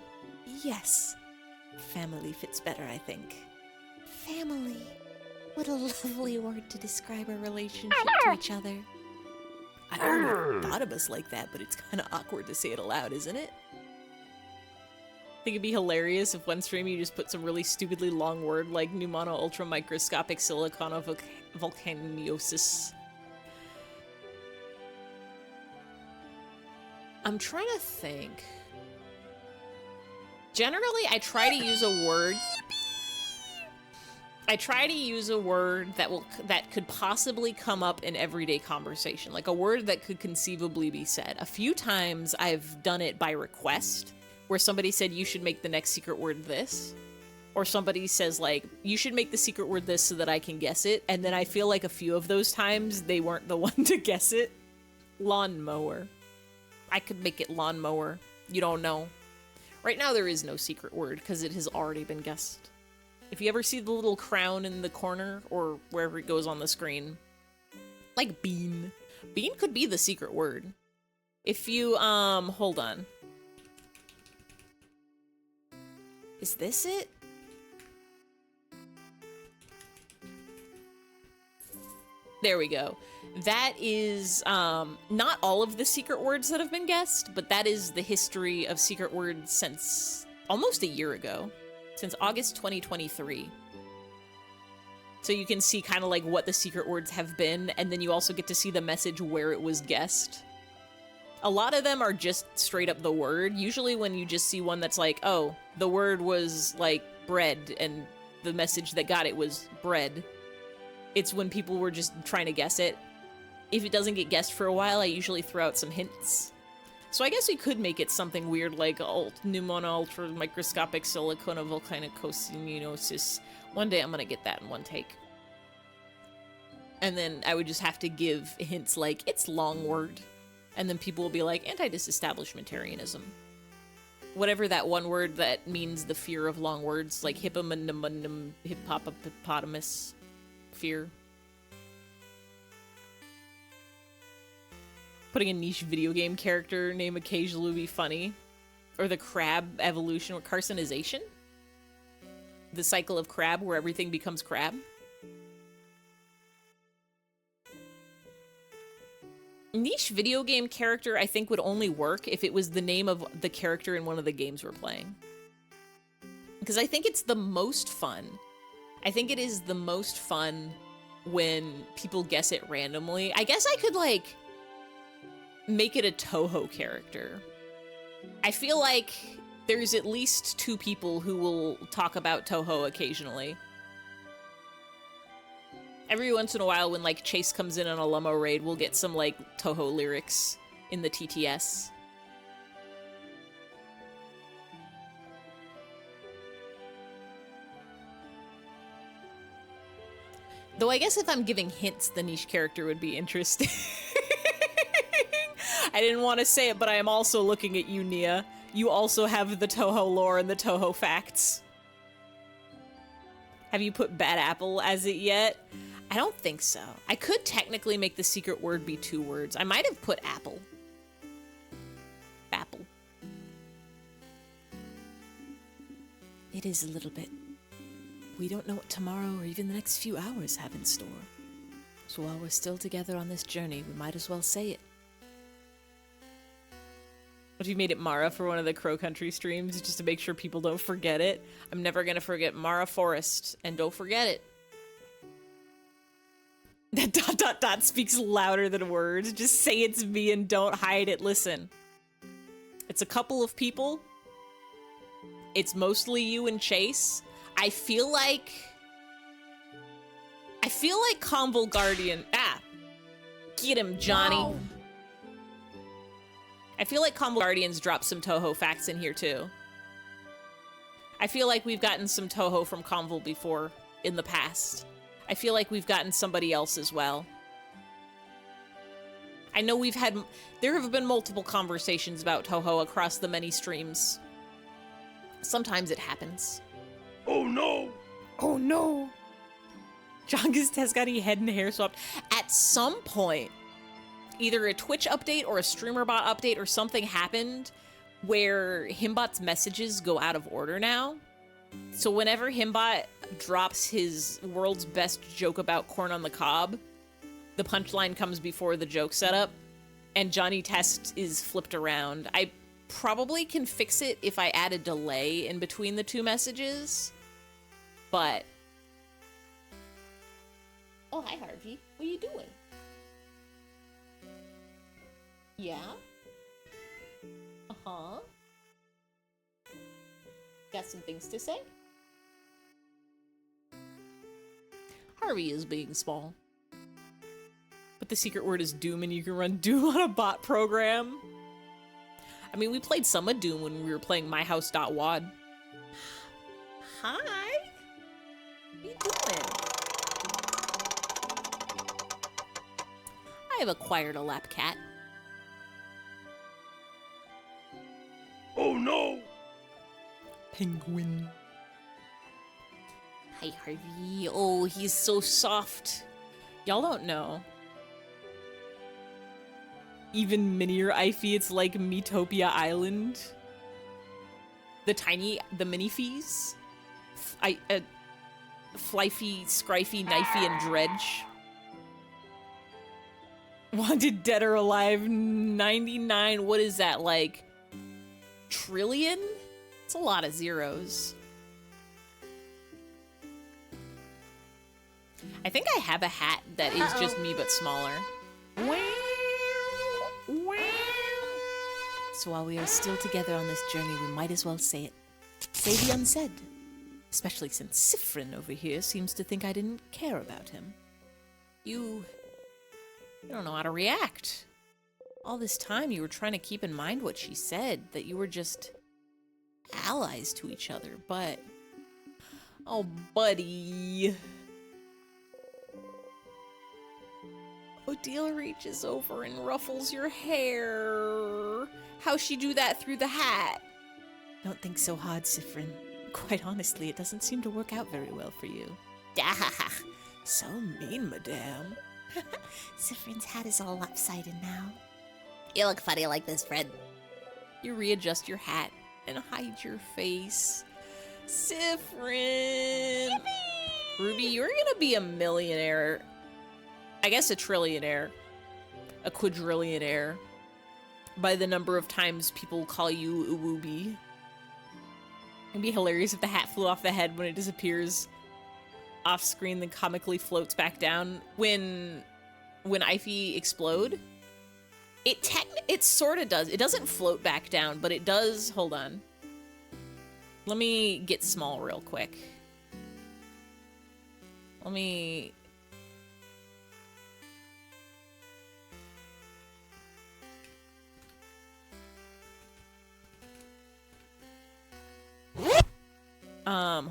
yes, family fits better, I think. Family. What a lovely word to describe our relationship to each other. I always thought of us like that, but it's kind of awkward to say it aloud, isn't it? I think it'd be hilarious if one stream you just put some really stupidly long word like pneumono ultra microscopic siliconovulcanosis. I'm trying to think. Generally, I try to use a word. I try to use a word that could possibly come up in everyday conversation, like a word that could conceivably be said. A few times I've done it by request, where somebody said you should make the next secret word this, or somebody says like you should make the secret word this so that I can guess it, and then I feel like a few of those times they weren't the one to guess it. Lawnmower. I could make it lawnmower. You don't know. Right now there is no secret word because it has already been guessed. If you ever see the little crown in the corner or wherever it goes on the screen, like bean. Bean could be the secret word. If you, hold on. Is this it? There we go. That is not all of the secret words that have been guessed, but that is the history of secret words since almost a year ago, since August 2023. So you can see kind of like what the secret words have been, and then you also get to see the message where it was guessed. A lot of them are just straight up the word. Usually when you just see one that's like, oh, the word was like bread, and the message that got it was bread. It's when people were just trying to guess it. If it doesn't get guessed for a while, I usually throw out some hints. So I guess we could make it something weird like pneumon ultra microscopic silicona volcanicosiminosis. One day I'm gonna get that in one take. And then I would just have to give hints like, it's long word. And then people will be like, anti-disestablishmentarianism. Whatever that one word that means the fear of long words, like hippopotamus fear. Putting a niche video game character name occasionally would be funny. Or the crab evolution or carcinization. The cycle of crab where everything becomes crab. Niche video game character I think would only work if it was the name of the character in one of the games we're playing. Because I think it's the most fun. I think it is the most fun when people guess it randomly. I guess I could like make it a Toho character. I feel like there's at least 2 people who will talk about Toho occasionally. Every once in a while when, like, Chase comes in on a Lummo raid, we'll get some, like, Toho lyrics in the TTS. Though I guess if I'm giving hints, the niche character would be interesting. I didn't want to say it, but I am also looking at you, Nia. You also have the Toho lore and the Toho facts. Have you put Bad Apple as it yet? I don't think so. I could technically make the secret word be 2 words. I might have put apple. Apple. It is a little bit. We don't know what tomorrow or even the next few hours have in store. So while we're still together on this journey, we might as well say it. What if you made it Mara for one of the Crow Country streams just to make sure people don't forget it? I'm never gonna forget Mara Forest, and don't forget it. That ... speaks louder than words. Just say it's me and don't hide it. Listen. It's a couple of people. It's mostly you and Chase. I feel like Convol Guardian... Ah! Get him, Johnny. Wow. I feel like Convol Guardians dropped some Toho facts in here, too. I feel like we've gotten some Toho from Convol before in the past. I feel like we've gotten somebody else as well. I know there have been multiple conversations about Toho across the many streams. Sometimes it happens. Oh no! Oh no! Jongus Tezgani head and hair swapped. At some point, either a Twitch update or a StreamerBot update or something happened where Himbot's messages go out of order now. So whenever Himbot drops his world's best joke about corn on the cob, the punchline comes before the joke setup, and Johnny Test is flipped around. I probably can fix it if I add a delay in between the 2 messages, but... Oh, hi, Harvey. What are you doing? Yeah? Uh-huh. Got some things to say? Harvey is being small. But the secret word is Doom, and you can run Doom on a bot program. I mean, we played some of Doom when we were playing myhouse.wad. Hi! What are you doing? I have acquired a lap cat. Oh no! Penguin. Hi, Harvey. Oh, he's so soft. Y'all don't know. Even minier Ify, it's like Metopia Island. The mini fees. Flyfy, Scryfy, Knifey, and Dredge. Wanted dead or alive 99. What is that, like? Trillion? It's a lot of zeros. I think I have a hat that is just me but smaller. So while we are still together on this journey, we might as well say it. Say the unsaid. Especially since Sifrin over here seems to think I didn't care about him. You don't know how to react. All this time you were trying to keep in mind what she said, that you were just allies to each other, but... Oh, buddy. Odile reaches over and ruffles your hair. How'd she do that through the hat? Don't think so hard, Sifrin. Quite honestly, it doesn't seem to work out very well for you. So mean, madame. Sifrin's hat is all lopsided now. You look funny like this, friend. You readjust your hat and hide your face. Sifrin! Ruby, you're gonna be a millionaire. I guess a trillionaire. A quadrillionaire. By the number of times people call you Uwooby. It'd be hilarious if the hat flew off the head when it disappears off screen, then comically floats back down. When Ify explode, it sort of does. It doesn't float back down, but it does. Hold on. Let me get small real quick. Let me...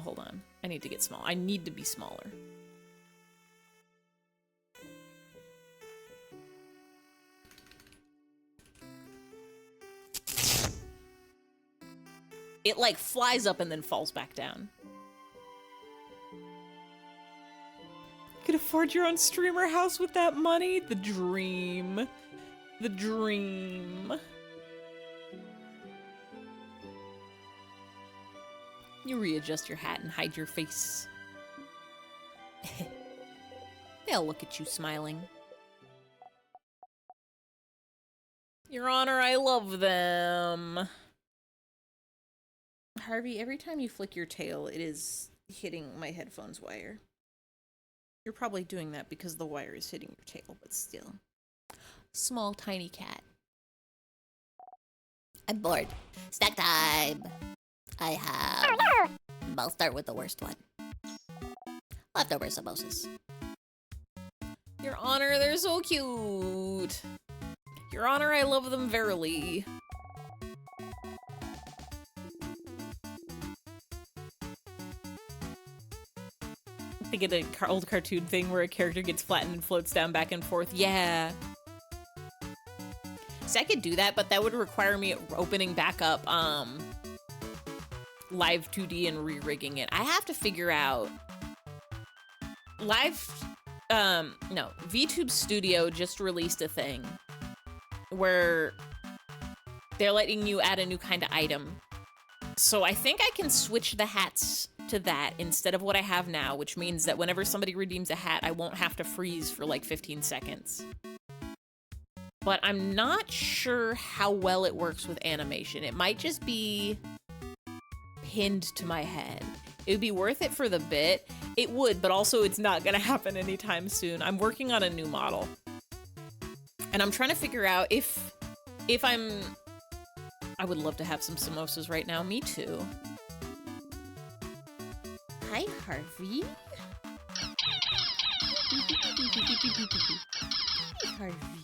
hold on. I need to get small. I need to be smaller. It like flies up and then falls back down. You could afford your own streamer house with that money? The dream. The dream. You readjust your hat and hide your face. They'll look at you smiling. Your Honor, I love them. Harvey, every time you flick your tail, it is hitting my headphones wire. You're probably doing that because the wire is hitting your tail, but still. Small, tiny cat. I'm bored. Snack time! I have... I'll start with the worst one. Leftover samosas. Your Honor, they're so cute. Your Honor, I love them verily. I think of the old cartoon thing where a character gets flattened and floats down back and forth. Yeah. See, I could do that, but that would require me opening back up, Live 2D and re-rigging it. I have to figure out... VTube Studio just released a thing where they're letting you add a new kind of item. So I think I can switch the hats to that instead of what I have now, which means that whenever somebody redeems a hat, I won't have to freeze for like 15 seconds. But I'm not sure how well it works with animation. It might just be pinned to my head. It would be worth it for the bit. It would, but also it's not gonna happen anytime soon. I'm working on a new model. And I'm trying to figure out if I would love to have some samosas right now. Me too. Hi, Harvey. Hi, Harvey.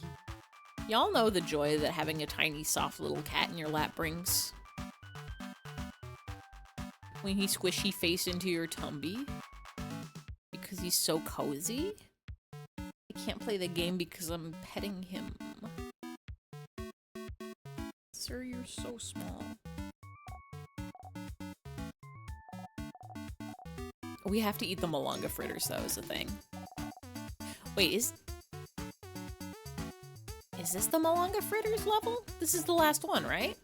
Y'all know the joy that having a tiny, soft little cat in your lap brings. When he squishy face into your tumby. Because he's so cozy. I can't play the game because I'm petting him. Sir, you're so small. We have to eat the malanga fritters, though, is the thing. Wait, is this the malanga fritters level? This is the last one, right?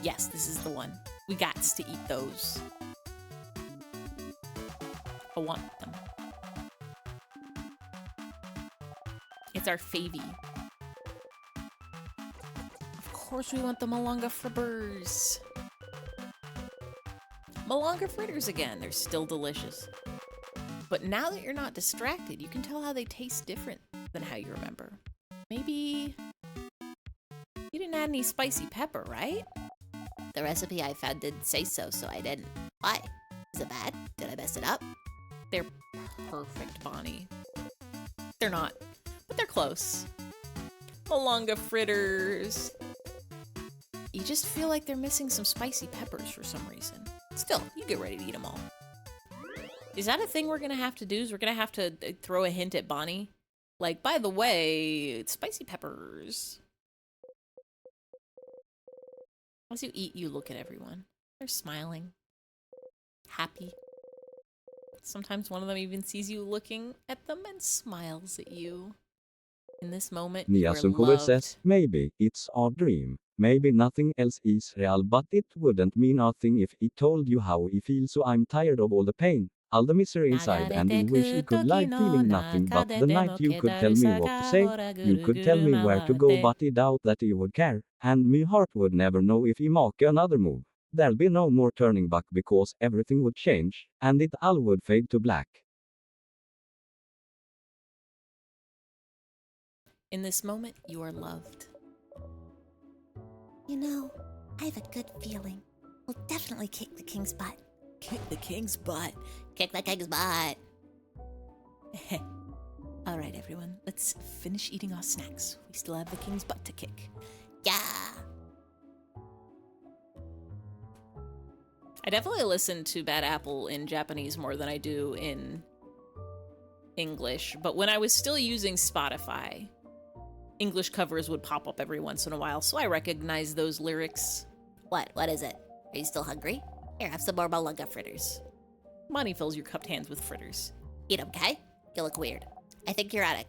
Yes, this is the one. We gots to eat those. I want them. It's our favy. Of course we want the malanga fritters. Malanga fritters again. They're still delicious. But now that you're not distracted, you can tell how they taste different than how you remember. Maybe you didn't add any spicy pepper, right? The recipe I found didn't say so, so I didn't. Why? Is it bad? Did I mess it up? They're perfect, Bonnie. They're not. But they're close. Malunga fritters. You just feel like they're missing some spicy peppers for some reason. Still, you get ready to eat them all. Is that a thing we're gonna have to do? Is we're gonna have to throw a hint at Bonnie? Like, by the way, spicy peppers. As you eat, you look at everyone. They're smiling. Happy. Sometimes one of them even sees you looking at them and smiles at you. In this moment, you are Niasunkover loved. says, maybe it's our dream. Maybe nothing else is real, but it wouldn't mean nothing if it told you how I feel, so I'm tired of all the pain, all the misery inside, and I wish I could lie feeling nothing but the night you could tell me what to say. You could tell me where to go, but I doubt that I would care, and my heart would never know if I make another move. There'll be no more turning back because everything would change, and it all would fade to black. In this moment, you are loved. You know, I have a good feeling. We'll definitely kick the king's butt. Kick the king's butt. Kick the king's butt. All right, everyone, let's finish eating our snacks. We still have the king's butt to kick. Yeah. I definitely listen to Bad Apple in Japanese more than I do in English, but when I was still using Spotify, English covers would pop up every once in a while, so I recognize those lyrics. What? What is it? Are you still hungry? Here, have some more malunga fritters. Bonnie fills your cupped hands with fritters. Eat them, okay? You look weird. I think you're out of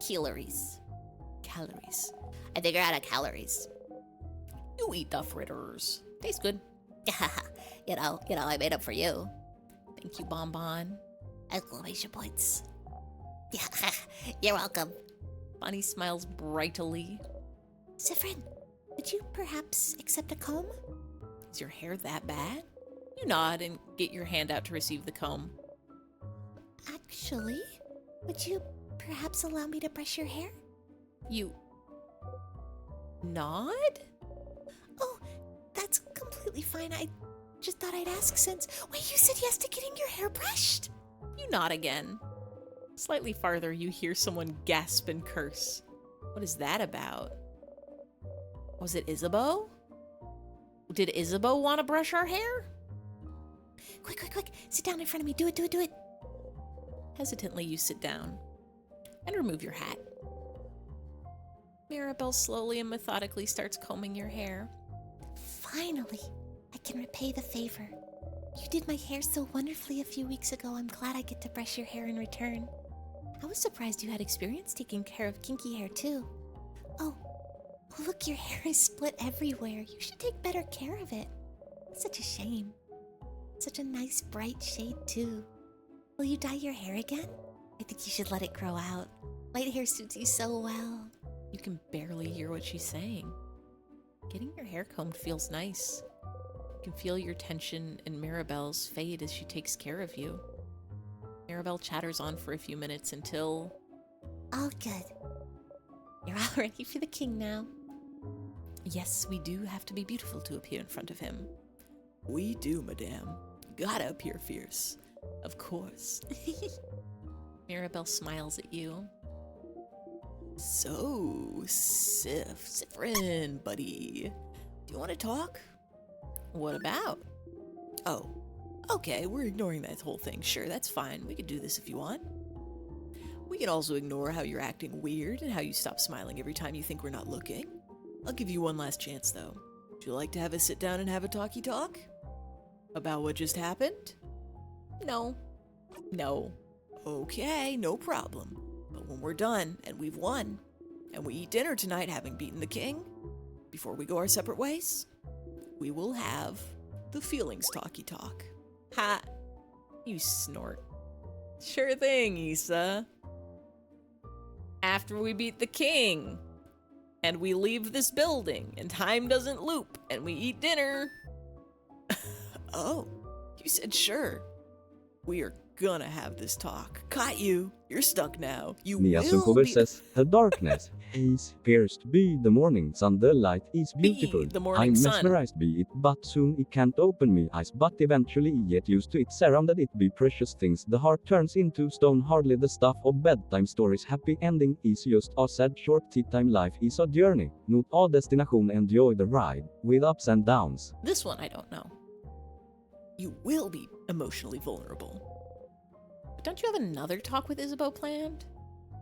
calories. Calories. I think you're out of calories. You eat the fritters. Tastes good. you know, I made them for you. Thank you, Bonbon. Exclamation points. Yeah, you're welcome. Bonnie smiles brightly. Sifrin, would you perhaps accept a comb? Is your hair that bad? You nod and get your hand out to receive the comb. Actually, would you perhaps allow me to brush your hair? You nod? Oh, that's completely fine. I just thought I'd ask since... Wait, you said yes to getting your hair brushed? You nod again. Slightly farther, you hear someone gasp and curse. What is that about? Was it Isabeau? Did Isabeau want to brush our hair? Quick. Sit down in front of me. Do it. Hesitantly, you sit down and remove your hat. Mirabelle slowly and methodically starts combing your hair. Finally, I can repay the favor. You did my hair so wonderfully a few weeks ago. I'm glad I get to brush your hair in return. I was surprised you had experience taking care of kinky hair, too. Oh, look, your hair is split everywhere. You should take better care of it. It's such a shame. Such a nice, bright shade, too. Will you dye your hair again? I think you should let it grow out. Light hair suits you so well. You can barely hear what she's saying. Getting your hair combed feels nice. You can feel your tension and Mirabelle's fade as she takes care of you. Mirabelle chatters on for a few minutes until... All good. You're all ready for the king now. Yes, we do have to be beautiful to appear in front of him. We do, madame. Gotta appear fierce. Of course. Mirabelle smiles at you. So, Sifrin, buddy. Do you want to talk? What about? Oh, okay, we're ignoring that whole thing. Sure, that's fine. We can do this if you want. We can also ignore how you're acting weird and how you stop smiling every time you think we're not looking. I'll give you one last chance, though. Would you like to have a sit down and have a talkie talk? About what just happened? No. Okay, no problem. But when we're done and we've won, and we eat dinner tonight having beaten the king, before we go our separate ways, we will have the feelings talkie talk. Ha! You snort. Sure thing, Issa. After we beat the king, and we leave this building, and time doesn't loop, and we eat dinner. Oh, you said sure. We are gonna have this talk. Caught you. You're stuck now. You Mia will Sunkover be... says, the darkness is appears to be the morning sun, the light is beautiful. the morning I'm sun. mesmerized by it, but soon it can't open me eyes, but eventually I get used to it, surrounded it by precious things. The heart turns into stone, hardly the stuff of bedtime stories. Happy ending is just a sad short tea time. Life is a journey, not a destination. Enjoy the ride, with ups and downs. This one I don't know. You will be emotionally vulnerable. But don't you have another talk with Isabeau planned?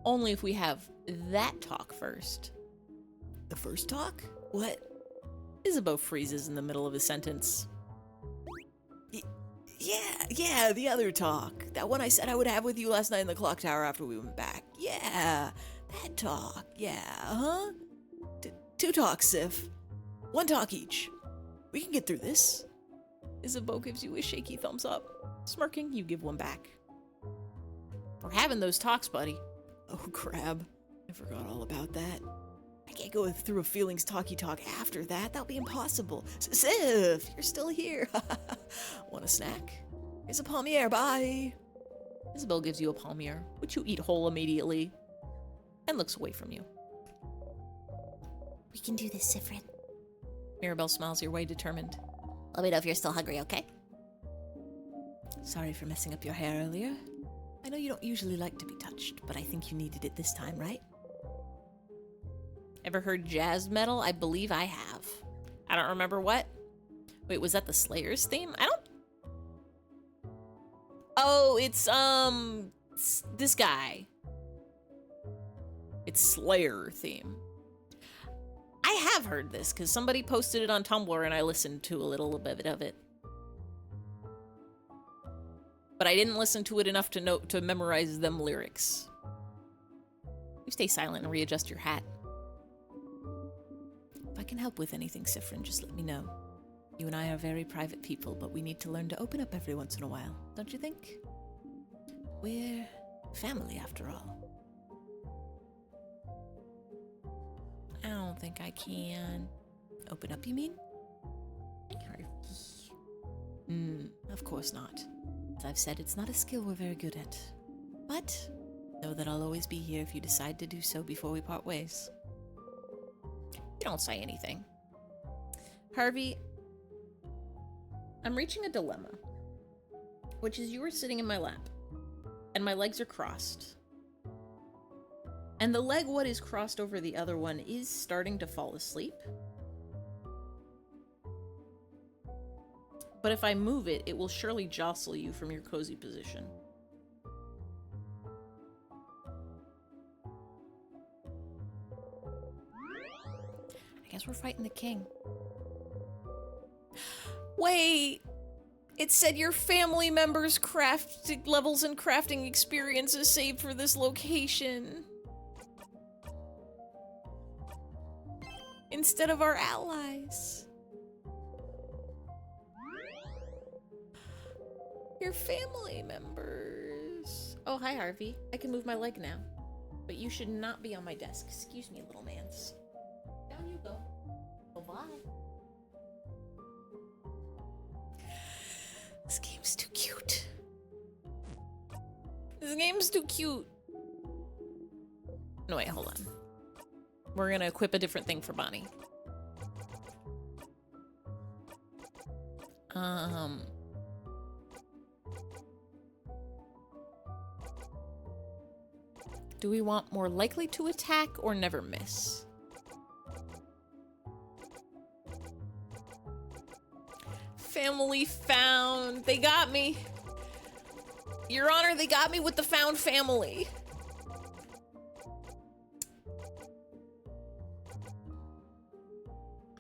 Only if we have that talk first. The first talk? What? Isabeau freezes in the middle of a sentence. Yeah, the other talk. That one I said I would have with you last night in the clock tower after we went back. Yeah, that talk. Yeah, huh? Two talks, Sif. One talk each. We can get through this. Isabeau gives you a shaky thumbs up. Smirking, you give one back. We're having those talks, buddy. Oh, crab. I forgot all about that. I can't go through a feelings talky talk after that. That'll be impossible. Sif, you're still here. Want a snack? Here's a palmier. Bye. Isabeau gives you a palmier, which you eat whole immediately, and looks away from you. We can do this, Sifrin. Mirabelle smiles your way, determined. Let me know if you're still hungry, okay? Sorry for messing up your hair earlier. I know you don't usually like to be touched, but I think you needed it this time, right? Ever heard jazz metal? I believe I have. I don't remember what. Wait, was that the Slayers theme? I don't... Oh, it's this guy. It's Slayer theme. I have heard this, because somebody posted it on Tumblr and I listened to a little bit of it. But I didn't listen to it enough to memorize them lyrics. You stay silent and readjust your hat. If I can help with anything, Sifrin, just let me know. You and I are very private people, but we need to learn to open up every once in a while, don't you think? We're family, after all. I don't think I can. Open up, you mean? Of course not. As I've said, it's not a skill we're very good at. But know that I'll always be here if you decide to do so before we part ways. You don't say anything. Harvey, I'm reaching a dilemma, which is you are sitting in my lap, and my legs are crossed. And the leg what is crossed over the other one is starting to fall asleep. But if I move it, it will surely jostle you from your cozy position. I guess we're fighting the king. Wait! It said your family members' craft levels and crafting experiences saved for this location. Instead of our allies. Your family members. Oh, hi, Harvey. I can move my leg now. But you should not be on my desk. Excuse me, little mans. Down you go. Bye-bye. This game's too cute. This game's too cute. No, wait, hold on. We're gonna equip a different thing for Bonnie. Do we want more likely to attack or never miss? Family found. They got me. Your Honor, they got me with the found family.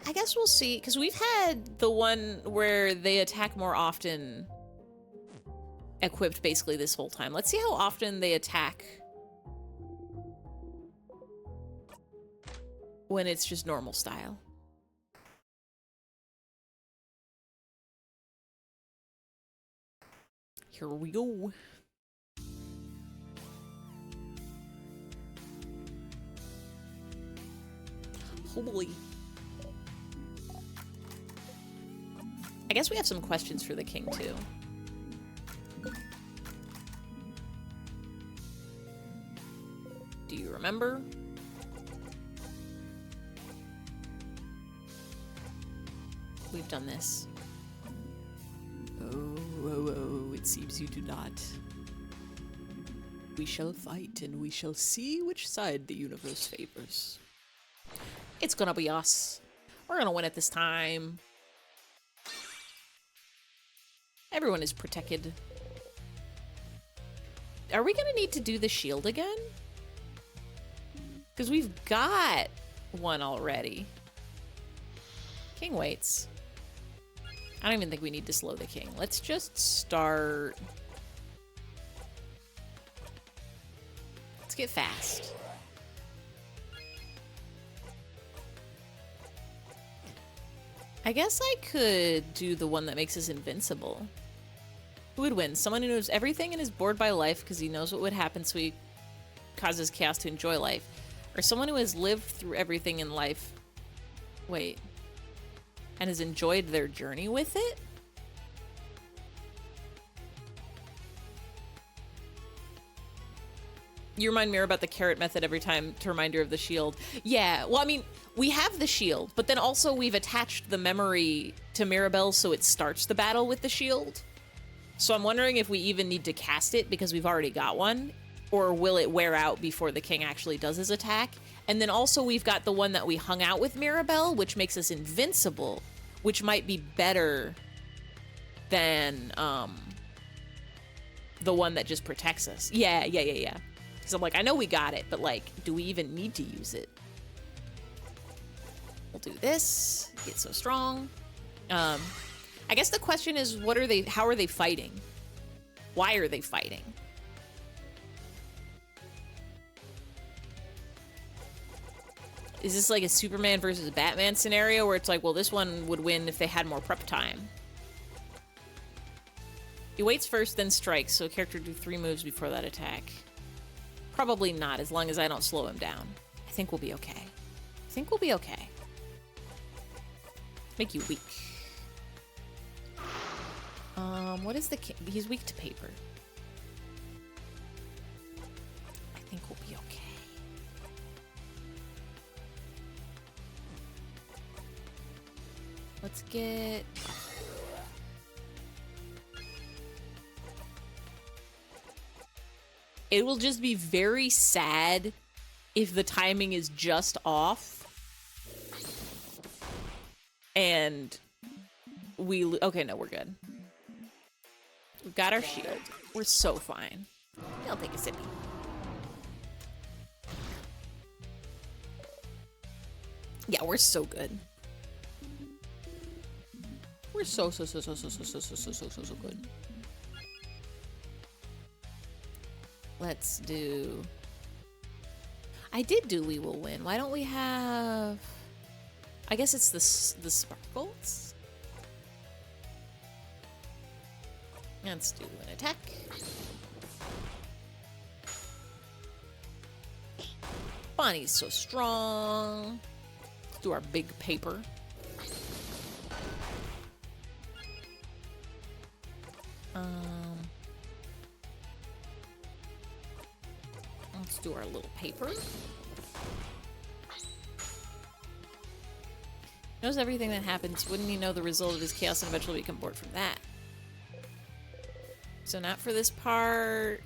I guess we'll see, because we've had the one where they attack more often equipped basically this whole time. Let's see how often they attack when it's just normal style. Here we go. Holy. I guess we have some questions for the king, too. remember? We've done this. Oh, it seems you do not. We shall fight, and we shall see which side the universe favors. It's gonna be us. We're gonna win it this time. Everyone is protected. Are we gonna need to do the shield again? Because we've got one already. King waits. I don't even think we need to slow the king. Let's just start. Let's get fast. I guess I could do the one that makes us invincible. Who would win? Someone who knows everything and is bored by life because he knows what would happen, so he causes chaos to enjoy life. Or someone who has lived through everything in life. Wait. And has enjoyed their journey with it? You remind Mira about the carrot method every time to remind her of the shield. Yeah, well, I mean, we have the shield, but then also we've attached the memory to Mirabelle so it starts the battle with the shield. So I'm wondering if we even need to cast it because we've already got one, or will it wear out before the king actually does his attack? And then also we've got the one that we hung out with Mirabelle, which makes us invincible, which might be better than the one that just protects us. Yeah. Because I'm like, I know we got it, but like, do we even need to use it? We'll do this. Get so strong. I guess the question is, how are they fighting? Why are they fighting? Is this like a Superman versus Batman scenario where it's like, well, this one would win if they had more prep time? He waits first, then strikes, so a character do 3 moves before that attack. Probably not, as long as I don't slow him down. I think we'll be okay. Make you weak. What is the king? He's weak to paper. I think we'll be okay. Let's get... It will just be very sad if the timing is just off. And we... Okay, no, we're good. We've got our shield. We're so fine. I'll take a sippy. Yeah, we're so good. We're so good. Let's do... I did do We Will Win. Why don't we have... I guess it's the sparkles. Let's do an attack. Bonnie's so strong. Let's do our big paper. Let's do our little paper. Knows everything that happens. Wouldn't he know the result of his chaos and eventually become bored from that? So not for this part.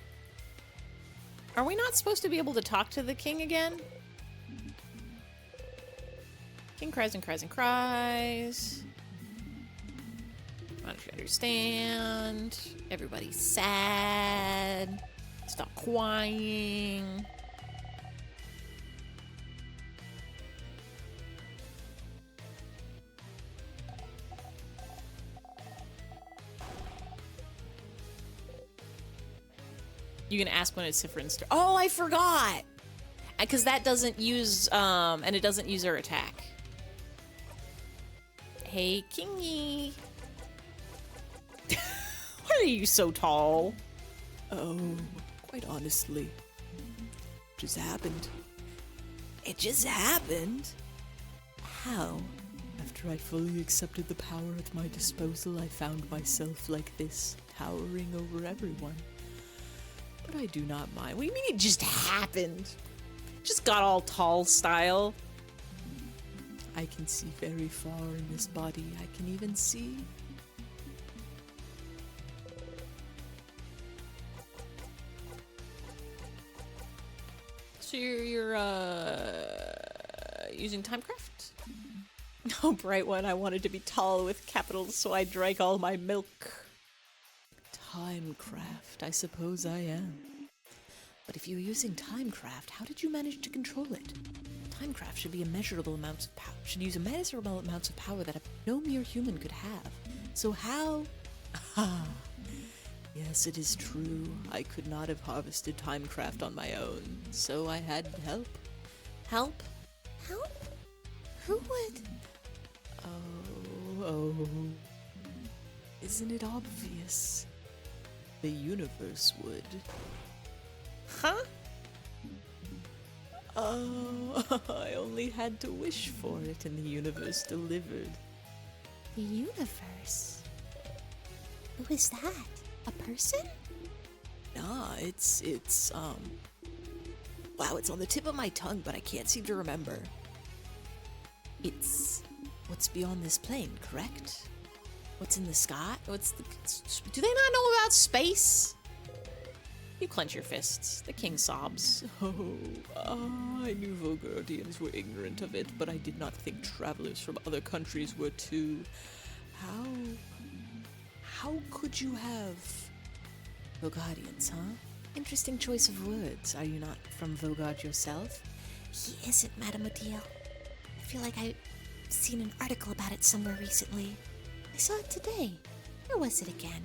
Are we not supposed to be able to talk to the king again? King cries and cries and cries. I don't understand. Everybody's sad. Stop crying. You can ask when it's Sifrin's turn. Oh, I forgot! Because that doesn't use, and it doesn't use her attack. Hey, Kingy. Why are you so tall? Oh, quite honestly, just happened. It just happened. How? After I fully accepted the power at my disposal, I found myself like this, towering over everyone. But I do not mind. What do you mean it just happened? Just got all tall style. I can see very far in this body. I can even see. So you're using Timecraft? Oh, bright one, I wanted to be tall with capitals, so I drank all my milk. Timecraft, I suppose I am. But if you're using Timecraft, how did you manage to control it? Timecraft should be immeasurable amounts of power. Should use immeasurable amounts of power that no mere human could have. So how? Ah, yes, it is true. I could not have harvested Timecraft on my own, so I had help. Help? Help? Who would? Oh. Isn't it obvious? The universe would. Huh? Oh, I only had to wish for it and the universe delivered. The universe? Who is that? A person? Nah, it's wow, it's on the tip of my tongue, but I can't seem to remember. It's what's beyond this plane, correct? What's in the sky? Do they not know about space? You clench your fists. The king sobs. I knew Vogardians were ignorant of it, but I did not think travelers from other countries were too. How could you have Vogardians, huh? Interesting choice of words. Are you not from Vogard yourself? He isn't, Madame Odile. I feel like I've seen an article about it somewhere recently. I saw it today. Where was it again?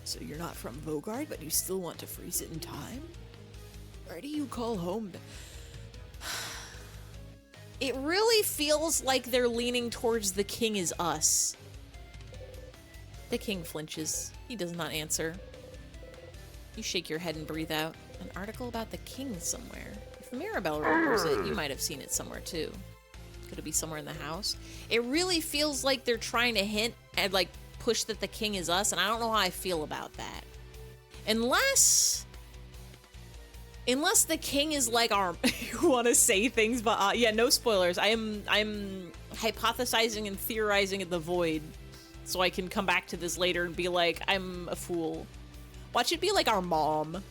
So you're not from Vogard, but you still want to freeze it in time? Where do you call home? It really feels like they're leaning towards the king is us. The king flinches. He does not answer. You shake your head and breathe out. An article about the king somewhere. If Mirabelle remembers it, you might have seen it somewhere too. Could it be somewhere in the house? It really feels like they're trying to hint and like push that the king is us, and I don't know how I feel about that. Unless the king is like our you want to say things, but yeah, no spoilers. I'm hypothesizing and theorizing at the void, so I can come back to this later and be like, I'm a fool. Watch it be like our mom.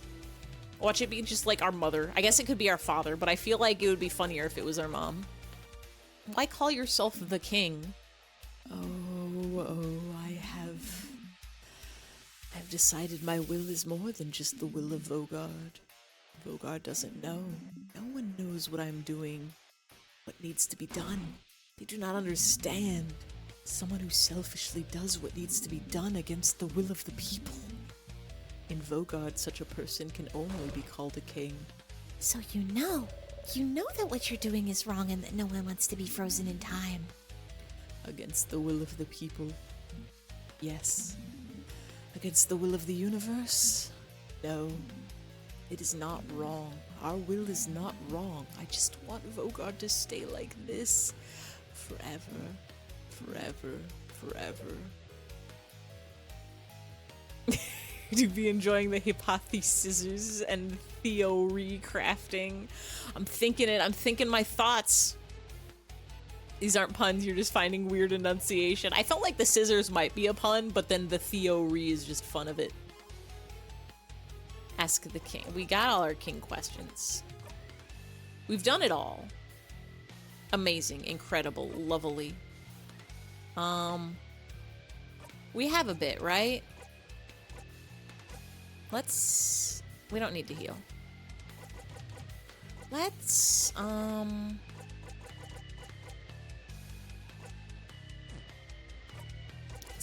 Watch it be just like our mother. I guess it could be our father, but I feel like it would be funnier if it was our mom. Why call yourself the king? I've decided my will is more than just the will of Vogard. Vogard doesn't know. No one knows what I'm doing, what needs to be done. They do not understand. Someone who selfishly does what needs to be done against the will of the people. In Vogard, such a person can only be called a king. So you know that what you're doing is wrong and that no one wants to be frozen in time. Against the will of the people? Yes. Against the will of the universe? No. It is not wrong. Our will is not wrong. I just want Vogard to stay like this. Forever. Forever. Forever. To be enjoying the hypotheses and theory crafting. I'm thinking my thoughts. These aren't puns, you're just finding weird enunciation. I felt like the scissors might be a pun, but then the theory is just fun of it. Ask the king. We got all our king questions. We've done it all. Amazing, incredible, lovely. We have a bit, right? We don't need to heal. Let's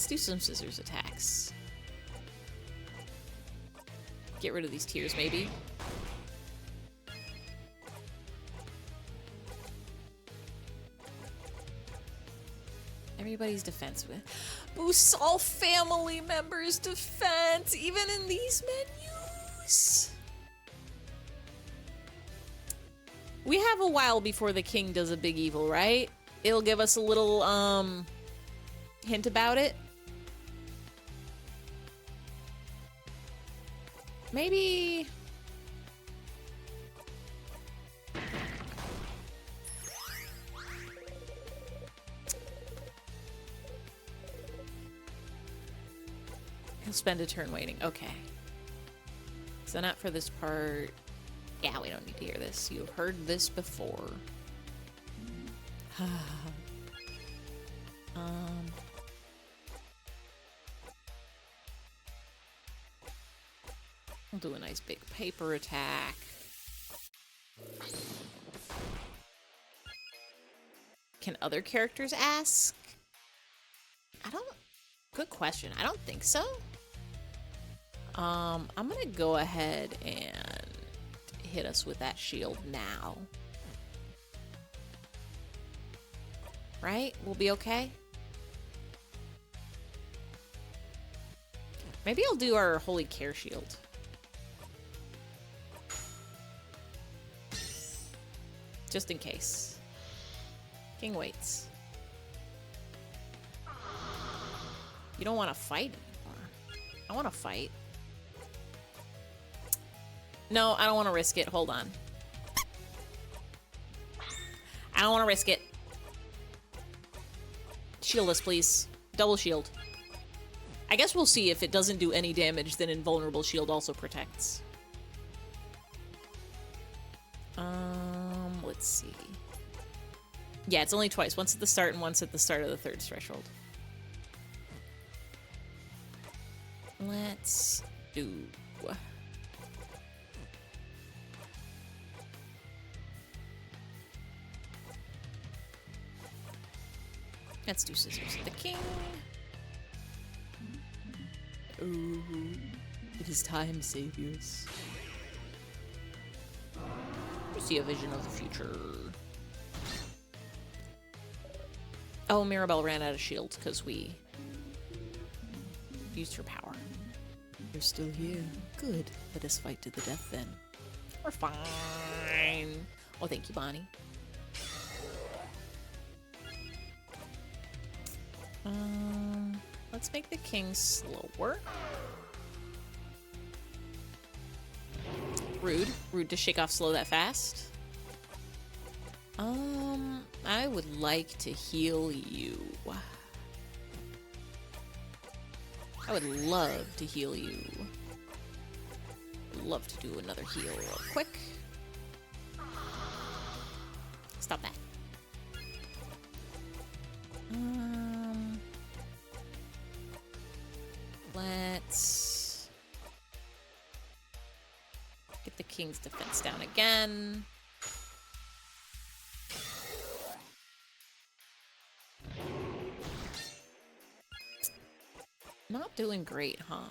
do some scissors attacks. Get rid of these tears, maybe. Everybody's defense with boosts all family members' defense, even in these menus. We have a while before the king does a big evil, right? It'll give us a little hint about it. Maybe spend a turn waiting. Okay. So not for this part. Yeah, we don't need to hear this. You've heard this before. We'll do a nice big paper attack. Can other characters ask? Good question. I don't think so. I'm gonna go ahead and hit us with that shield now. Right? We'll be okay? Maybe I'll do our Holy Care Shield. Just in case. King waits. You don't want to fight anymore. I want to fight. No, I don't want to risk it. Hold on. I don't want to risk it. Shield us, please. Double shield. I guess we'll see if it doesn't do any damage, then Invulnerable Shield also protects. Let's see. Yeah, it's only twice. Once at the start and once at the start of the third threshold. Let's do... Let's do Scissors of the King. Ooh, it is time, saviors. You see a vision of the future. Oh, Mirabelle ran out of shield because we used her power. You're still here. Good. Let us fight to the death then. We're fine. Oh, thank you, Bonnie. Let's make the king slower. Rude. Rude to shake off slow that fast. I would like to heal you. I would love to heal you. Love to do another heal real quick. Stop that. Let's get the king's defense down again. Not doing great, huh?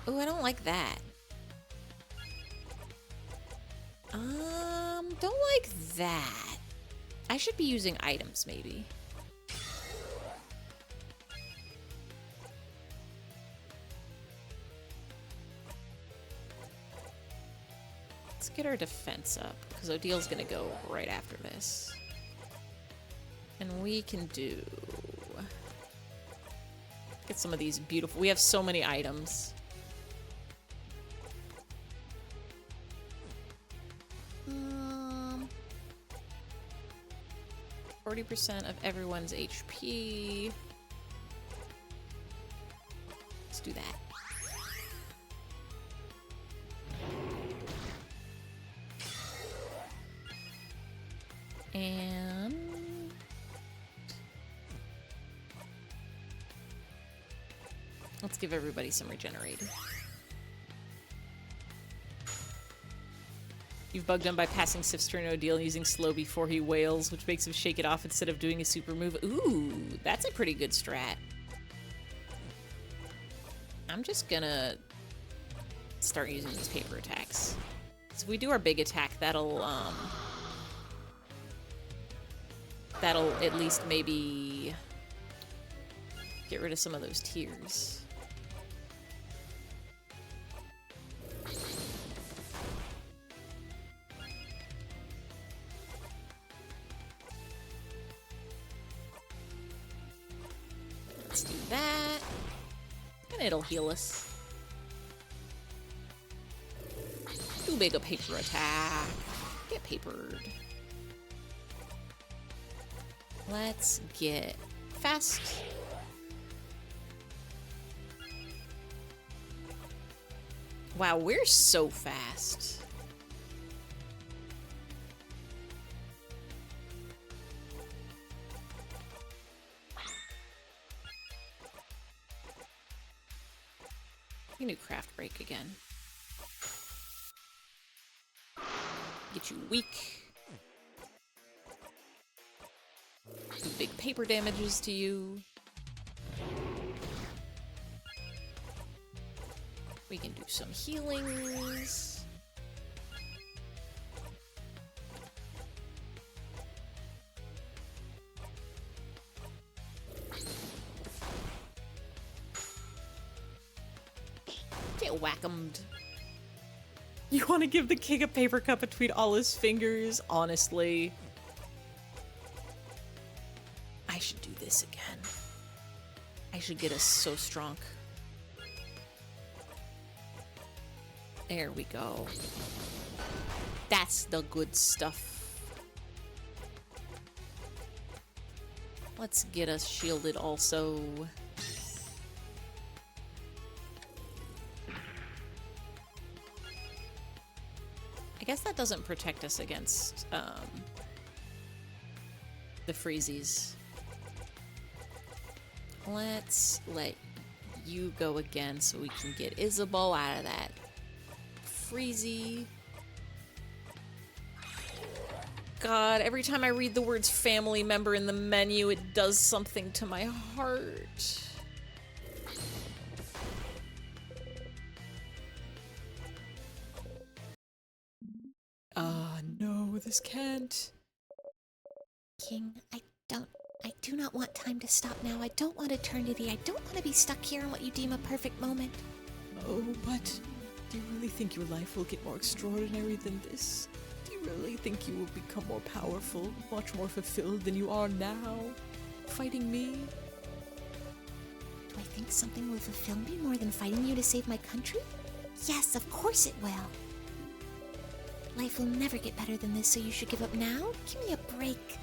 Oh, I don't like that. Don't like that. I should be using items, maybe. Let's get our defense up, because Odil's gonna go right after this. And we can do... Get some of these beautiful... We have so many items. 40% of everyone's HP. Let's do that. And let's give everybody some regenerated. You've bugged him by passing Sif's turn no deal and using slow before he wails, which makes him shake it off instead of doing a super move. Ooh, that's a pretty good strat. I'm just gonna start using these paper attacks. So if we do our big attack, that'll at least maybe get rid of some of those tears. Let's do that. And it'll heal us. Too big a paper attack. Get papered. Let's get fast. Wow, we're so fast. We can do craft break again. Get you weak. Do big paper damages to you. We can do some healings. Get whack-emmed. You want to give the king a paper cut between all his fingers? Honestly. I should do this again. I should get us so strong. There we go. That's the good stuff. Let's get us shielded also. I guess that doesn't protect us against the freezies. Let's let you go again so we can get Isabeau out of that freezy. God, every time I read the words family member in the menu, it does something to my heart. No, this can't. King, I do not want time to stop now. I don't want eternity. I don't want to be stuck here in what you deem a perfect moment. Oh, but do you really think your life will get more extraordinary than this? Do you really think you will become more powerful, much more fulfilled than you are now, fighting me? Do I think something will fulfill me more than fighting you to save my country? Yes, of course it will. Life will never get better than this, so you should give up now? Give me a break.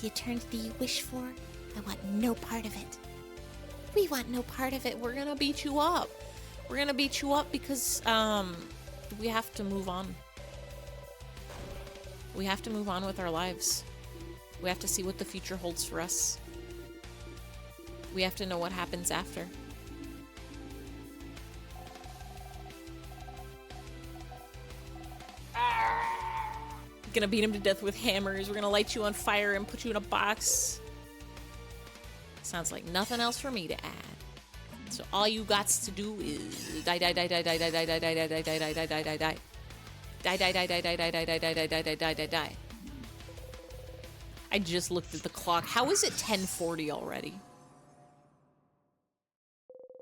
The eternity you wish for, I want no part of it. We want no part of it. We're gonna beat you up. We're gonna beat you up because, we have to move on. We have to move on with our lives. We have to see what the future holds for us. We have to know what happens after. Gonna beat him to death with hammers. We're gonna light you on fire and put you in a box. Sounds like nothing else for me to add. So all you gots to do is die, die, die, die, die, die, die, die, die, die, die, die, die, die, die, die. Die, die, die, die, die, die, die, die, die, die, die, die, die, die. I just looked at the clock. How is it 10:40 already?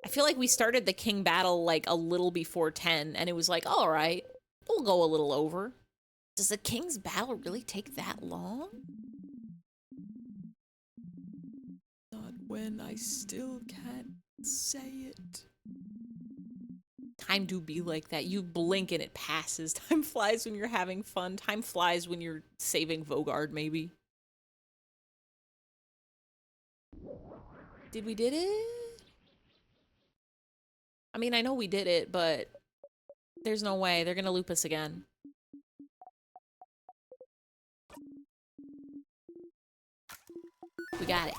I feel like we started the king battle like a little before 10, and it was like, all right, we'll go a little over. Does the king's battle really take that long? Not when I still can't say it. Time do be like that. You blink and it passes. Time flies when you're having fun. Time flies when you're saving Vogard, maybe. Did we did it? I mean, I know we did it, but there's no way. They're gonna loop us again. We got it.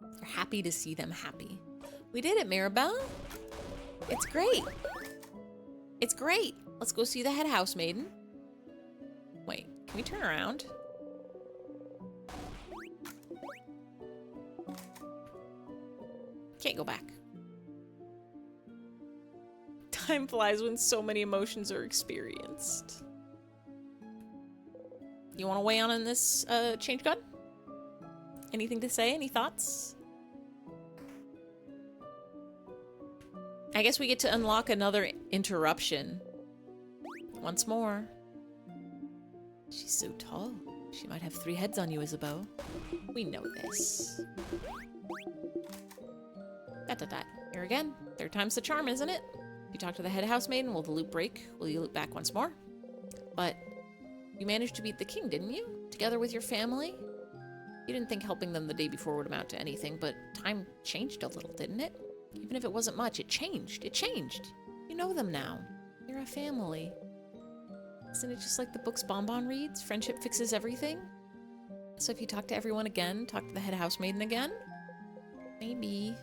You're happy to see them happy. We did it, Mirabelle. It's great. It's great. Let's go see the head house maiden. Wait, can we turn around? Can't go back. Time flies when so many emotions are experienced. You want to weigh on this change gun? Anything to say? Any thoughts? I guess we get to unlock another interruption. Once more. She's so tall. She might have 3 heads on you, Isabeau. We know this. Dot. Here again. 3rd time's the charm, isn't it? You talk to the head house maiden, will the loop break? Will you loop back once more? But You managed to beat the king, didn't you? Together with your family? You didn't think helping them the day before would amount to anything, but time changed a little, didn't it? Even if it wasn't much, it changed. It changed. You know them now. You're a family. Isn't it just like the books Bonbon reads? Friendship fixes everything? So if you talk to everyone again, talk to the head housemaiden again, maybe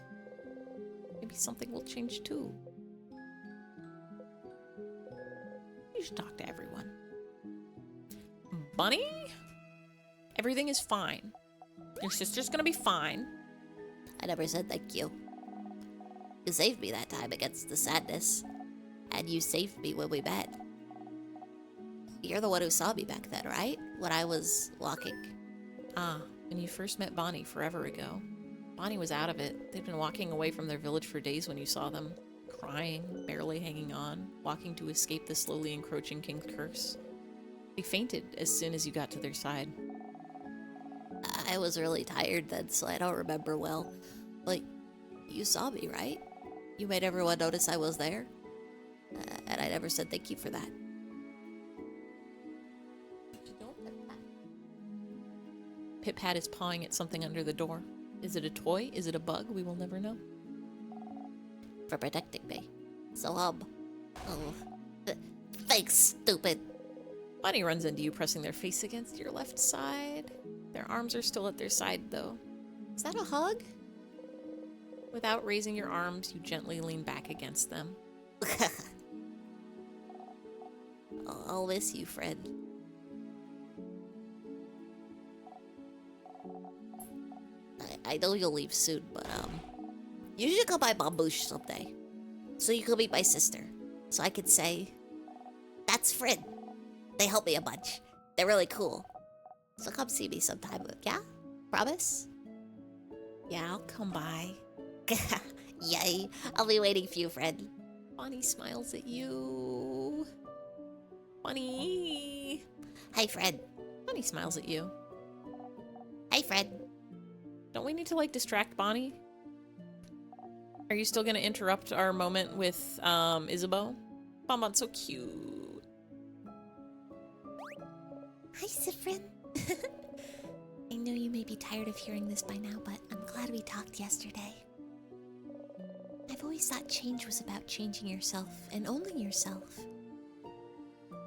something will change too. You should talk to everyone. Bunny? Everything is fine. Your sister's gonna be fine. I never said thank you. You saved me that time against the sadness. And you saved me when we met. You're the one who saw me back then, right? When I was walking. Ah, when you first met Bonnie forever ago. Bonnie was out of it. They'd been walking away from their village for days when you saw them. Crying, barely hanging on, walking to escape the slowly encroaching king's curse. They fainted as soon as you got to their side. I was really tired then, so I don't remember well. But you saw me, right? You made everyone notice I was there. And I never said thank you for that. Pit-Pat is pawing at something under the door. Is it a toy? Is it a bug? We will never know. For protecting me. So, thanks, stupid. Bunny runs into you, pressing their face against your left side. Their arms are still at their side, though. Is that a hug? Without raising your arms, you gently lean back against them. I'll miss you, friend. I know you'll leave soon, but, you should come by Bamboosh someday. So you can meet my sister. So I could say, that's Fred. They help me a bunch. They're really cool. So come see me sometime, yeah? Promise? Yeah, I'll come by. Yay. I'll be waiting for you, friend. Bonnie smiles at you. Bunny. Hey, friend. Bunny smiles at you. Hey, friend. Don't we need to, like, distract Bonnie? Are you still gonna interrupt our moment with, Isabeau? Bonbon's so cute. Hi, Sifrin. I know you may be tired of hearing this by now, but I'm glad we talked yesterday. I've always thought change was about changing yourself and owning yourself.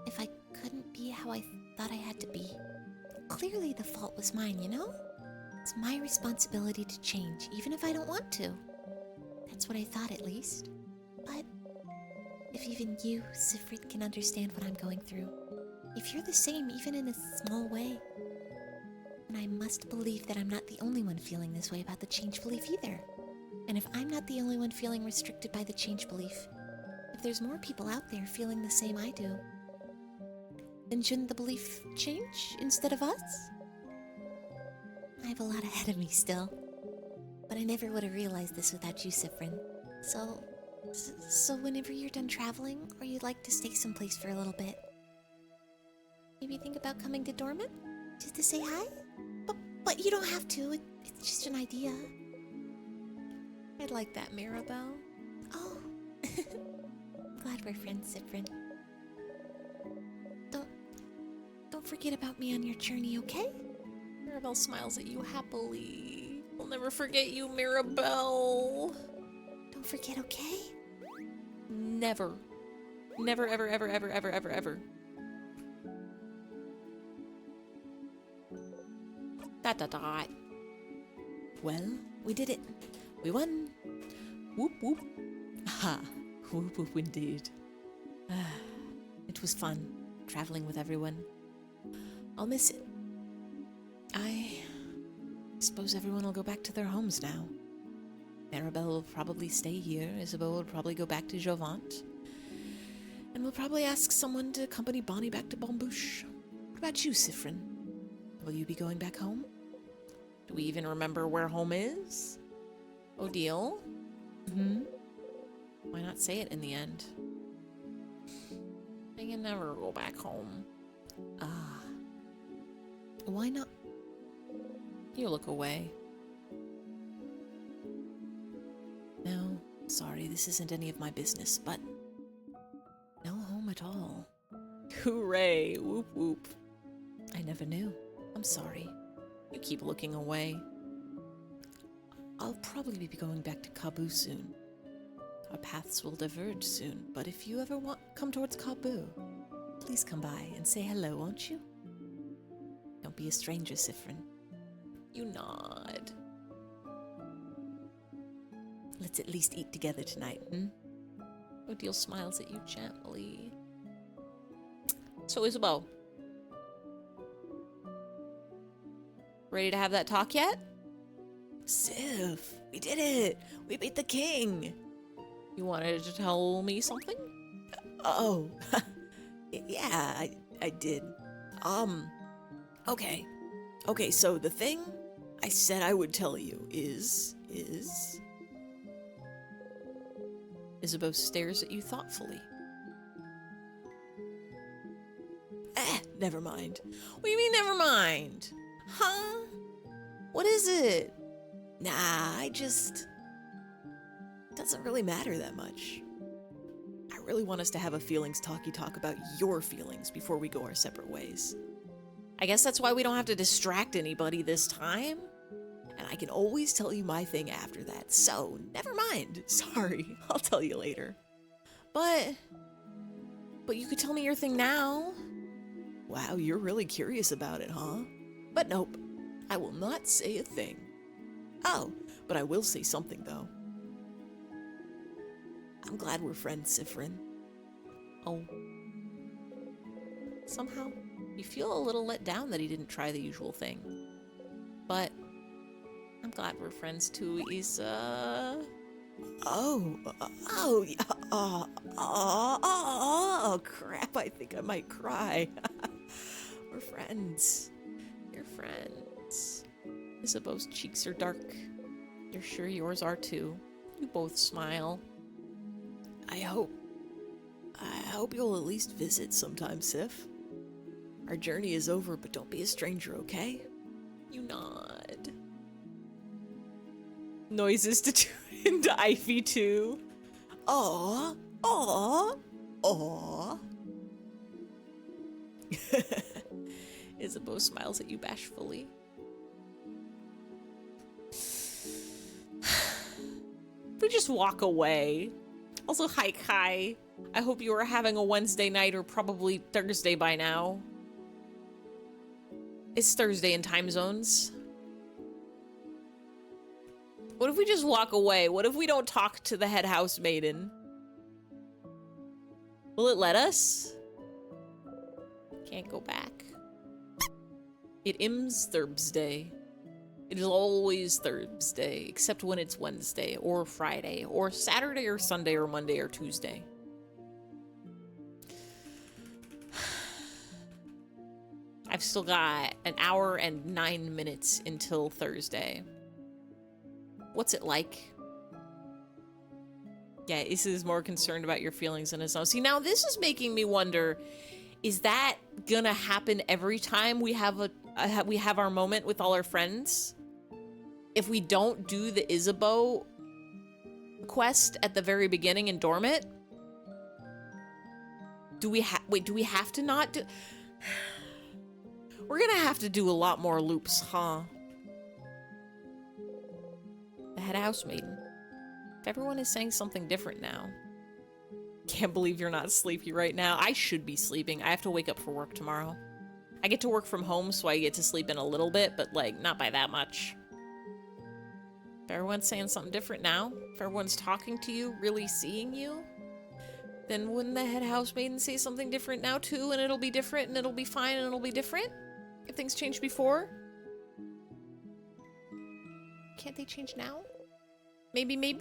If I couldn't be how I thought I had to be, clearly the fault was mine, you know? It's my responsibility to change, even if I don't want to. That's what I thought, at least. But if even you, Sifrit, can understand what I'm going through, if you're the same, even in a small way, then I must believe that I'm not the only one feeling this way about the change belief either. And if I'm not the only one feeling restricted by the change belief, if there's more people out there feeling the same I do, then shouldn't the belief change instead of us? I have a lot ahead of me still, but I never would have realized this without you, Sifrin. So whenever you're done traveling, or you'd like to stay someplace for a little bit, maybe think about coming to Dormant? Just to say hi? But you don't have to, it's just an idea. I'd like that, Mirabelle. Oh. Glad we're friends, Sifrin. Don't forget about me on your journey, okay? Mirabelle smiles at you happily. We'll never forget you, Mirabelle. Don't forget, okay? Never. Never, ever, ever, ever, ever, ever, ever. Dot. Well, we did it. We won. Whoop whoop. Ha. Whoop whoop indeed. It was fun, traveling with everyone. I'll miss it. I suppose everyone will go back to their homes now. Maribel will probably stay here. Isabeau will probably go back to Jovant. And we'll probably ask someone to accompany Bonnie back to Bambouche. What about you, Sifrin? Will you be going back home? Do we even remember where home is? Odile? Why not say it in the end? I can never go back home. Ah. Why not? You look away. No, sorry, this isn't any of my business, but no home at all. Hooray! Whoop whoop. I never knew. I'm sorry. You keep looking away. I'll probably be going back to Kabu soon. Our paths will diverge soon, but if you ever come towards Kabu, please come by and say hello, won't you? Don't be a stranger, Sifrin. You nod. Let's at least eat together tonight, Odile smiles at you gently. So, Isabeau, ready to have that talk yet? Sif, we did it! We beat the king! You wanted to tell me something? Oh, yeah, I did. Okay. Okay, so the thing I said I would tell you is... Isabeau stares at you thoughtfully. Never mind. What do you mean, never mind? Huh? What is it? Nah, I just... doesn't really matter that much. I really want us to have a feelings talkie talk about your feelings before we go our separate ways. I guess that's why we don't have to distract anybody this time. And I can always tell you my thing after that, so never mind. Sorry, I'll tell you later. But you could tell me your thing now. Wow, you're really curious about it, huh? But nope, I will not say a thing. Oh, but I will say something, though. I'm glad we're friends, Sifrin. Oh. Somehow, you feel a little let down that he didn't try the usual thing. But I'm glad we're friends too, Isa. Oh, crap, I think I might cry. We're friends. You're friends. Isabeau's cheeks are dark. You're sure yours are too. You both smile. I hope you'll at least visit sometime, Sif. Our journey is over, but don't be a stranger, okay? You nod. Noises to tune into Ivy too. Aw. Isabeau smiles at you bashfully. We just walk away. Also, hi Kai. I hope you are having a Wednesday night or probably Thursday by now. It's Thursday in time zones. What if we just walk away? What if we don't talk to the head housemaiden? Will it let us? Can't go back. It ims Thursday. It is always Thursday, except when it's Wednesday or Friday or Saturday or Sunday or Monday or Tuesday. I've still got an hour and 9 minutes until Thursday. What's it like? Yeah, Issa is more concerned about your feelings than his own. See, now this is making me wonder, is that gonna happen every time we have our moment with all our friends? If we don't do the Isabeau quest at the very beginning in Dormit? Do we have to not do... We're gonna have to do a lot more loops, huh? The head housemaiden. If everyone is saying something different now. Can't believe you're not sleepy right now. I should be sleeping. I have to wake up for work tomorrow. I get to work from home, so I get to sleep in a little bit, but like, not by that much. If everyone's saying something different now, if everyone's talking to you, really seeing you, then wouldn't the head housemaiden say something different now too, and it'll be different, and it'll be fine, and it'll be different? If things changed before? Can't they change now? Maybe?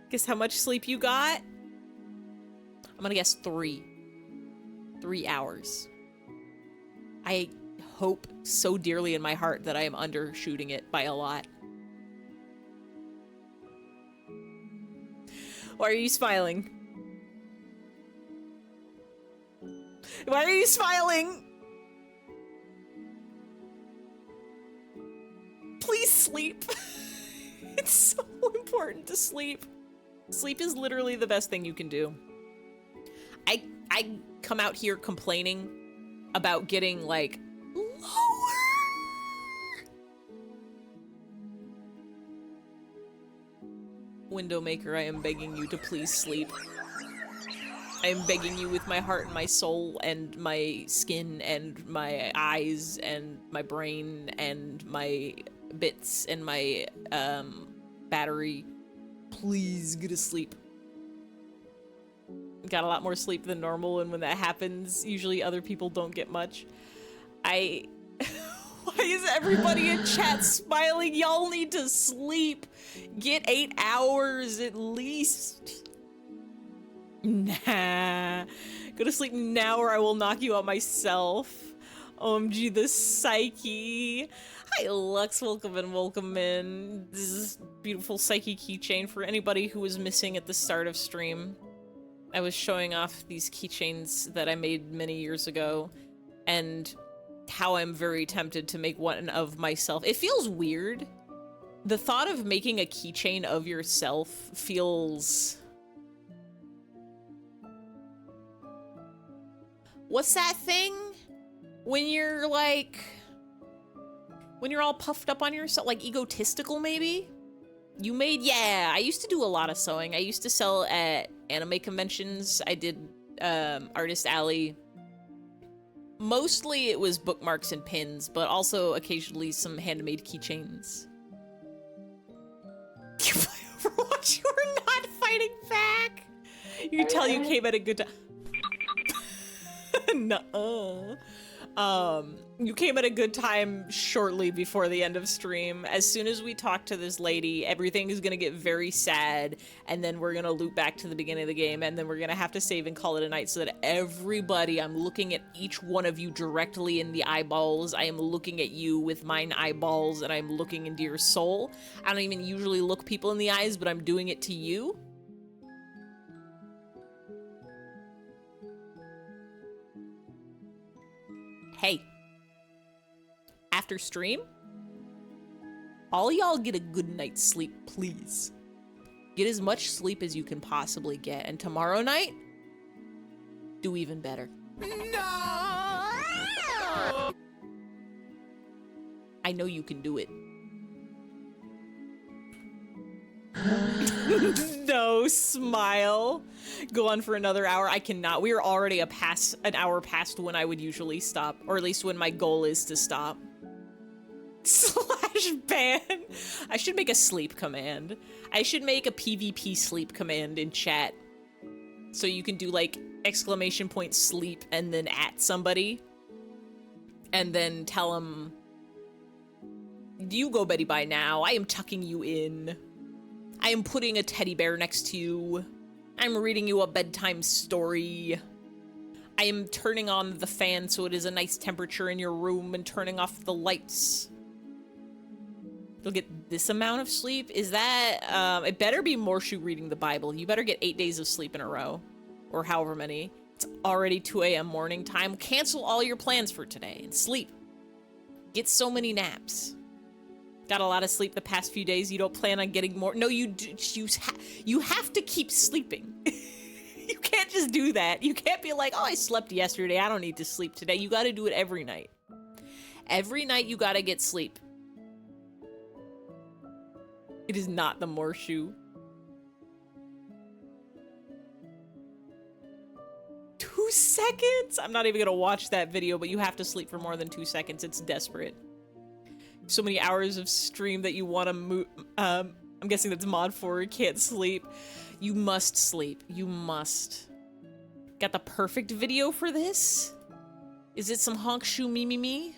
Guess how much sleep you got? I'm gonna guess 3. 3 hours. I hope so dearly in my heart that I am undershooting it by a lot. Why are you smiling? Why are you smiling? Please sleep. It's so important to sleep. Sleep is literally the best thing you can do. I come out here complaining about getting, like, lower. Window Maker, I am begging you to please sleep. I am begging you with my heart and my soul and my skin and my eyes and my brain and my bits and my battery. Please get to sleep. Got a lot more sleep than normal, and when that happens, usually other people don't get much. Why is everybody in chat smiling? Y'all need to sleep. Get 8 hours at least. Nah. Go to sleep now or I will knock you out myself. OMG, the psyche. Hi, Lux. Welcome in, welcome in. This is beautiful psyche keychain for anybody who was missing at the start of stream. I was showing off these keychains that I made many years ago and how I'm very tempted to make one of myself. It feels weird. The thought of making a keychain of yourself feels... What's that thing? When you're like... When you're all puffed up on yourself, like egotistical maybe? You made, yeah, I used to do a lot of sewing. I used to sell at anime conventions. I did Artist Alley. Mostly it was bookmarks and pins, but also occasionally some handmade keychains. You play Overwatch, you are not fighting back! You can tell you came at a good time. Nuh-uh. You came at a good time shortly before the end of stream. As soon as we talk to this lady, everything is gonna get very sad, and then we're gonna loop back to the beginning of the game, and then we're gonna have to save and call it a night so that everybody, I'm looking at each one of you directly in the eyeballs. I am looking at you with mine eyeballs, and I'm looking into your soul. I don't even usually look people in the eyes, but I'm doing it to you. Hey. After stream, all y'all get a good night's sleep, please. Get as much sleep as you can possibly get, and tomorrow night, do even better. No! I know you can do it. No, smile. Go on for another hour. I cannot. We are already an hour past when I would usually stop, or at least when my goal is to stop. /ban. I should make a sleep command. I should make a PvP sleep command in chat. So you can do like ! sleep and then at somebody. And then tell them, you go Betty by now. I am tucking you in. I am putting a teddy bear next to you. I'm reading you a bedtime story. I am turning on the fan so it is a nice temperature in your room and turning off the lights. You'll get this amount of sleep? Is that, it better be Morshu reading the Bible. You better get 8 days of sleep in a row. Or however many. It's already 2 a.m. morning time. Cancel all your plans for today and sleep. Get so many naps. Got a lot of sleep the past few days. You don't plan on getting more. No, you do. You have to keep sleeping. You can't just do that. You can't be like, oh, I slept yesterday. I don't need to sleep today. You got to do it every night. Every night you got to get sleep. It is not the Morshu. 2 seconds? I'm not even gonna watch that video, but you have to sleep for more than 2 seconds. It's desperate. So many hours of stream that you want to move. I'm guessing that's mod 4. Can't sleep. You must sleep. You must. Got the perfect video for this? Is it some honk shoe me me me?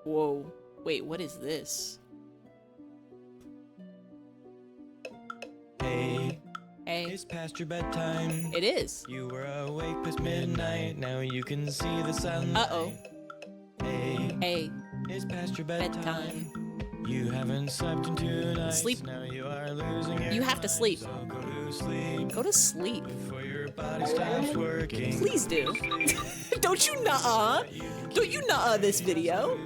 Whoa. Wait, what is this? Hey, Hey. it's past your bedtime. It is. You were awake past midnight. Now you can see the sunlight. Uh-oh. Hey, Hey. it's past your bedtime. You haven't slept in 2 nights. Sleep. Now you are losing your You have to sleep. So go to sleep. Go to sleep. Before your body stops working. Please do. Don't you nuh-uh. Don't you nuh-uh this video.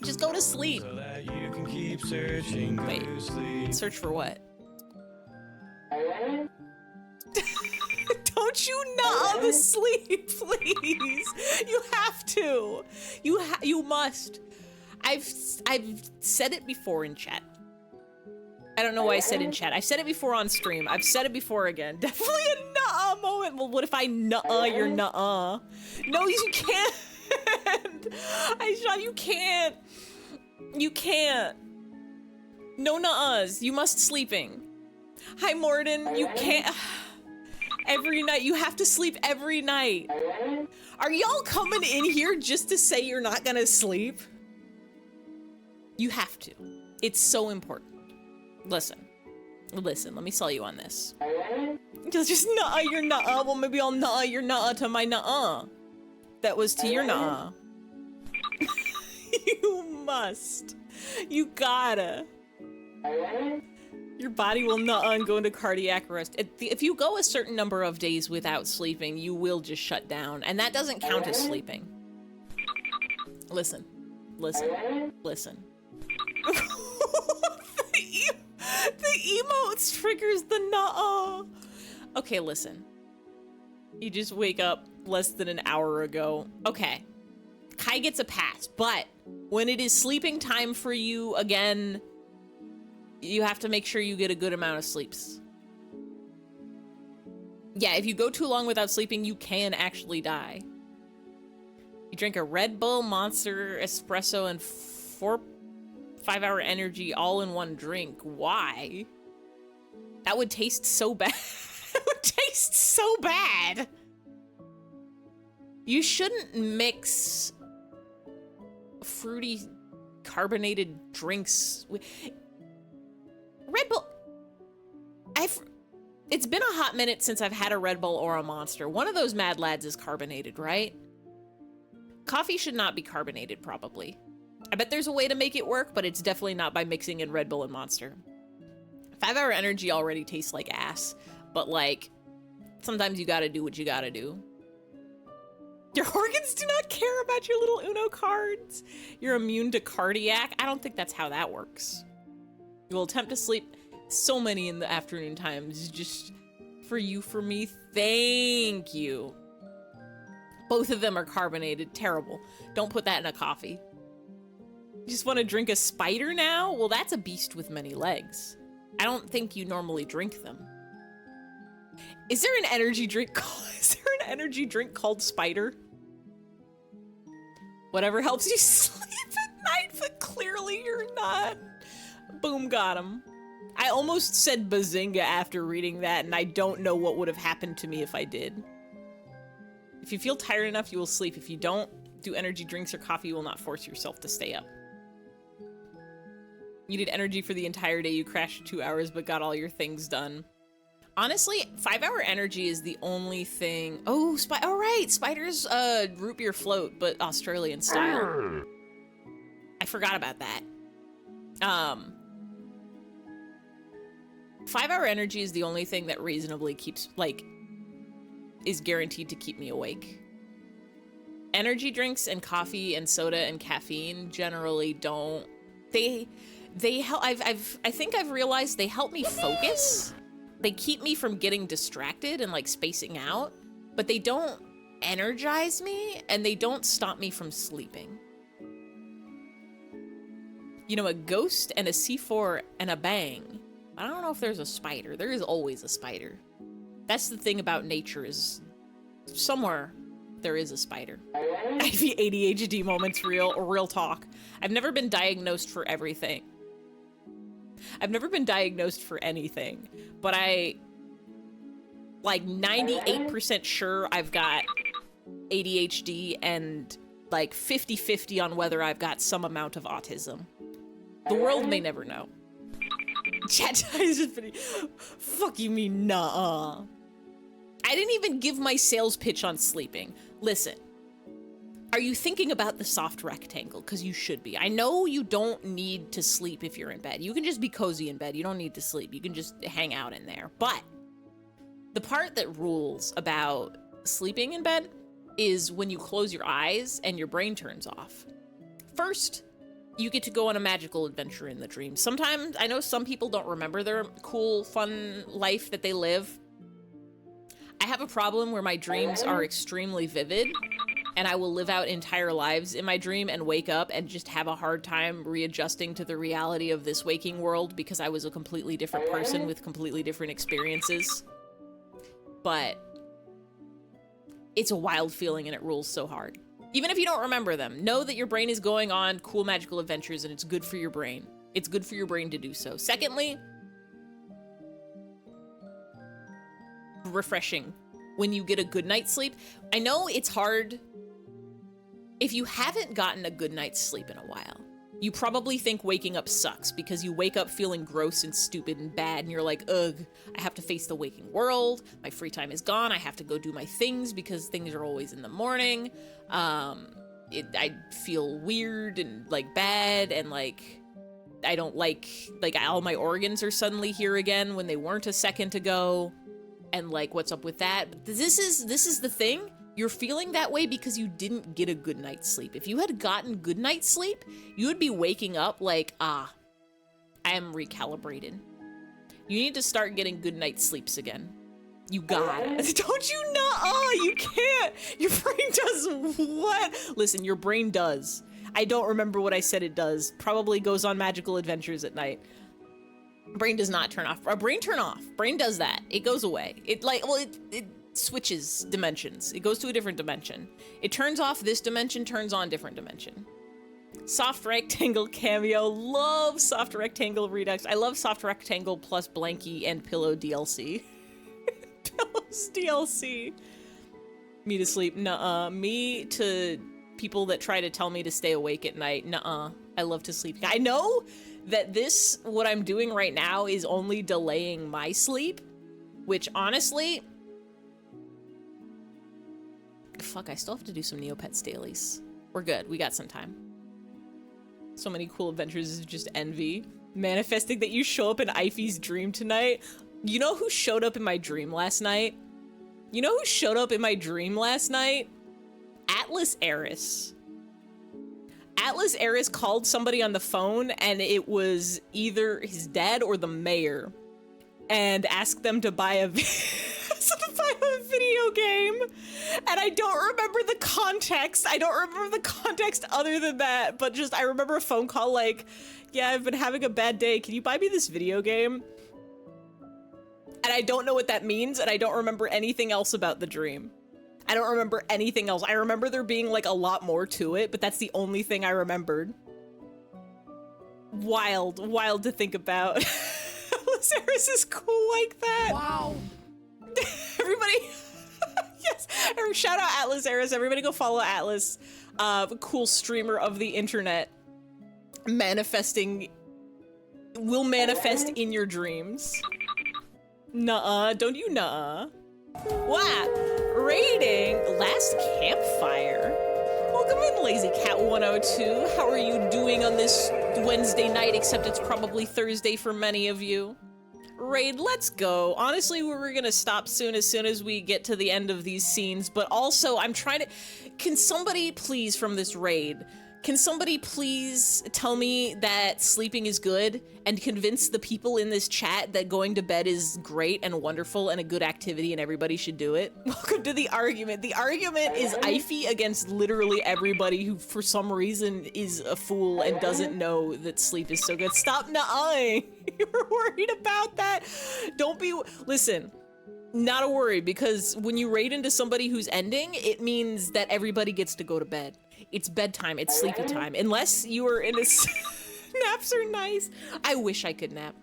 Just go to sleep. So that you can keep searching. Go Wait. to sleep. Search for what? Don't Don't you nuh the sleep, please. You have to. You must. I've said it before in chat. I don't know why I said in chat. I've said it before on stream. I've said it before again. Definitely a nuh moment. Well, what if I nuh your nuh? No, you can't. You can't. You can't. No nuh-uhs. You must sleeping. Hi, Morden. You can't. Every night. You have to sleep every night. Are y'all coming in here just to say you're not gonna sleep? You have to. It's so important. Listen, let me sell you on this. Just nuh-uh your nuh-uh. Well, maybe I'll nuh-uh your nuh-uh to my nuh-uh. That was to your nuh-uh. You must. You gotta. Your body will nuh-uh and go into cardiac arrest. If you go a certain number of days without sleeping, you will just shut down. And that doesn't count as sleeping. Listen. The emotes triggers the nuh-uh. Okay, listen. You just wake up less than an hour ago. Okay. Kai gets a pass, but when it is sleeping time for you again, you have to make sure you get a good amount of sleeps. Yeah, if you go too long without sleeping, you can actually die. You drink a Red Bull, Monster, Espresso, and 5-hour energy all in one drink. Why? That would taste so bad. It would taste so bad. You shouldn't mix fruity carbonated drinks with Red Bull. It's been a hot minute since I've had a Red Bull or a Monster. One of those Mad Lads is carbonated, right? Coffee should not be carbonated, probably. I bet there's a way to make it work, but it's definitely not by mixing in Red Bull and Monster. 5-hour energy already tastes like ass, but like, sometimes you gotta do what you gotta do. Your organs do not care about your little Uno cards. You're immune to cardiac. I don't think that's how that works. You will attempt to sleep so many in the afternoon times. Just for you, for me, thank you. Both of them are carbonated. Terrible. Don't put that in a coffee. You just want to drink a spider now? Well, that's a beast with many legs. I don't think you normally drink them. Is there an energy drink called Spider? Whatever helps you sleep at night, but clearly you're not. Boom, got him. I almost said bazinga after reading that, and I don't know what would have happened to me if I did. If you feel tired enough, you will sleep. If you don't do energy drinks or coffee, you will not force yourself to stay up. You need energy for the entire day. You crashed for 2 hours, but got all your things done. Honestly, 5-hour energy is the only thing. Oh, oh right, Spider's root beer float, but Australian style. I forgot about that. 5-hour energy is the only thing that reasonably keeps, like, is guaranteed to keep me awake. Energy drinks and coffee and soda and caffeine generally don't. They help. I think I've realized they help me focus. They keep me from getting distracted and like spacing out, but they don't energize me and they don't stop me from sleeping. You know, a ghost and a C4 and a bang. I don't know if there's a spider. There is always a spider. That's the thing about nature, is somewhere there is a spider. ADHD moments, real talk. I've never been diagnosed for everything. I've never been diagnosed for anything, but I, like, 98% sure I've got ADHD and like 50-50 on whether I've got some amount of autism. The world may never know. Chat is just pretty. Fuck you mean nah. I didn't even give my sales pitch on sleeping. Listen. Are you thinking about the soft rectangle? Because you should be. I know you don't need to sleep if you're in bed. You can just be cozy in bed. You don't need to sleep. You can just hang out in there. But the part that rules about sleeping in bed is when you close your eyes and your brain turns off. First, you get to go on a magical adventure in the dream. Sometimes, I know some people don't remember their cool, fun life that they live. I have a problem where my dreams are extremely vivid, and I will live out entire lives in my dream and wake up and just have a hard time readjusting to the reality of this waking world because I was a completely different person with completely different experiences. But it's a wild feeling and it rules so hard. Even if you don't remember them, know that your brain is going on cool magical adventures and it's good for your brain. It's good for your brain to do so. Secondly, refreshing when you get a good night's sleep. I know it's hard if you haven't gotten a good night's sleep in a while. You probably think waking up sucks because you wake up feeling gross and stupid and bad and you're like, ugh, I have to face the waking world. My free time is gone. I have to go do my things because things are always in the morning. I feel weird and like bad and like I don't like all my organs are suddenly here again when they weren't a second ago. And like, what's up with that? But this is the thing. You're feeling that way because you didn't get a good night's sleep. If you had gotten good night's sleep, you would be waking up like, I am recalibrated. You need to start getting good night's sleeps again. You got it. Don't you know? You can't. Your brain does what? Listen, your brain does. I don't remember what I said it does. Probably goes on magical adventures at night. Brain does not turn off. A brain turn off. Brain does that. It goes away. It switches dimensions. It goes to a different dimension. It turns off this dimension, turns on different dimension. Soft rectangle cameo. Love soft rectangle redux. I love soft rectangle plus blankie and pillow DLC. Pillows DLC. Me to sleep. Nuh-uh. Me to people that try to tell me to stay awake at night. Nuh-uh. I love to sleep. I know that what I'm doing right now is only delaying my sleep, which honestly, fuck, I still have to do some Neopets dailies. We're good. We got some time. So many cool adventures is just envy. Manifesting that you show up in Ify's dream tonight. You know who showed up in my dream last night? Atlas Eris. Atlas Eris called somebody on the phone, and it was either his dad or the mayor, and asked them to buy a video game. And I don't remember the context. Other than that, but just I remember a phone call like, yeah, I've been having a bad day. Can you buy me this video game? And I don't know what that means, and I don't remember anything else about the dream. I don't remember anything else. I remember there being like a lot more to it, but that's the only thing I remembered. Wild to think about. Atlas Eris is cool like that. Wow. Everybody, yes. Shout out Atlas Eris. Everybody go follow Atlas. Cool streamer of the internet. Will manifest in your dreams. Nuh-uh, don't you nuh-uh. Wow, rating Last Campfire. Welcome in, Lazy Cat 102. How are you doing on this Wednesday night, except it's probably Thursday for many of you? Raid, let's go. Honestly, we're gonna stop soon as we get to the end of these scenes, but also I'm trying to... Can somebody please from this raid, can somebody please tell me that sleeping is good and convince the people in this chat that going to bed is great and wonderful and a good activity and everybody should do it? Welcome to the argument. The argument is Ify against literally everybody who for some reason is a fool and doesn't know that sleep is so good. Stop nuh-ahing. You're worried about that. Don't be, listen. Not a worry, because when you raid into somebody who's ending, it means that everybody gets to go to bed. It's bedtime, it's sleepy time. Unless you are in a... Naps are nice. I wish I could nap.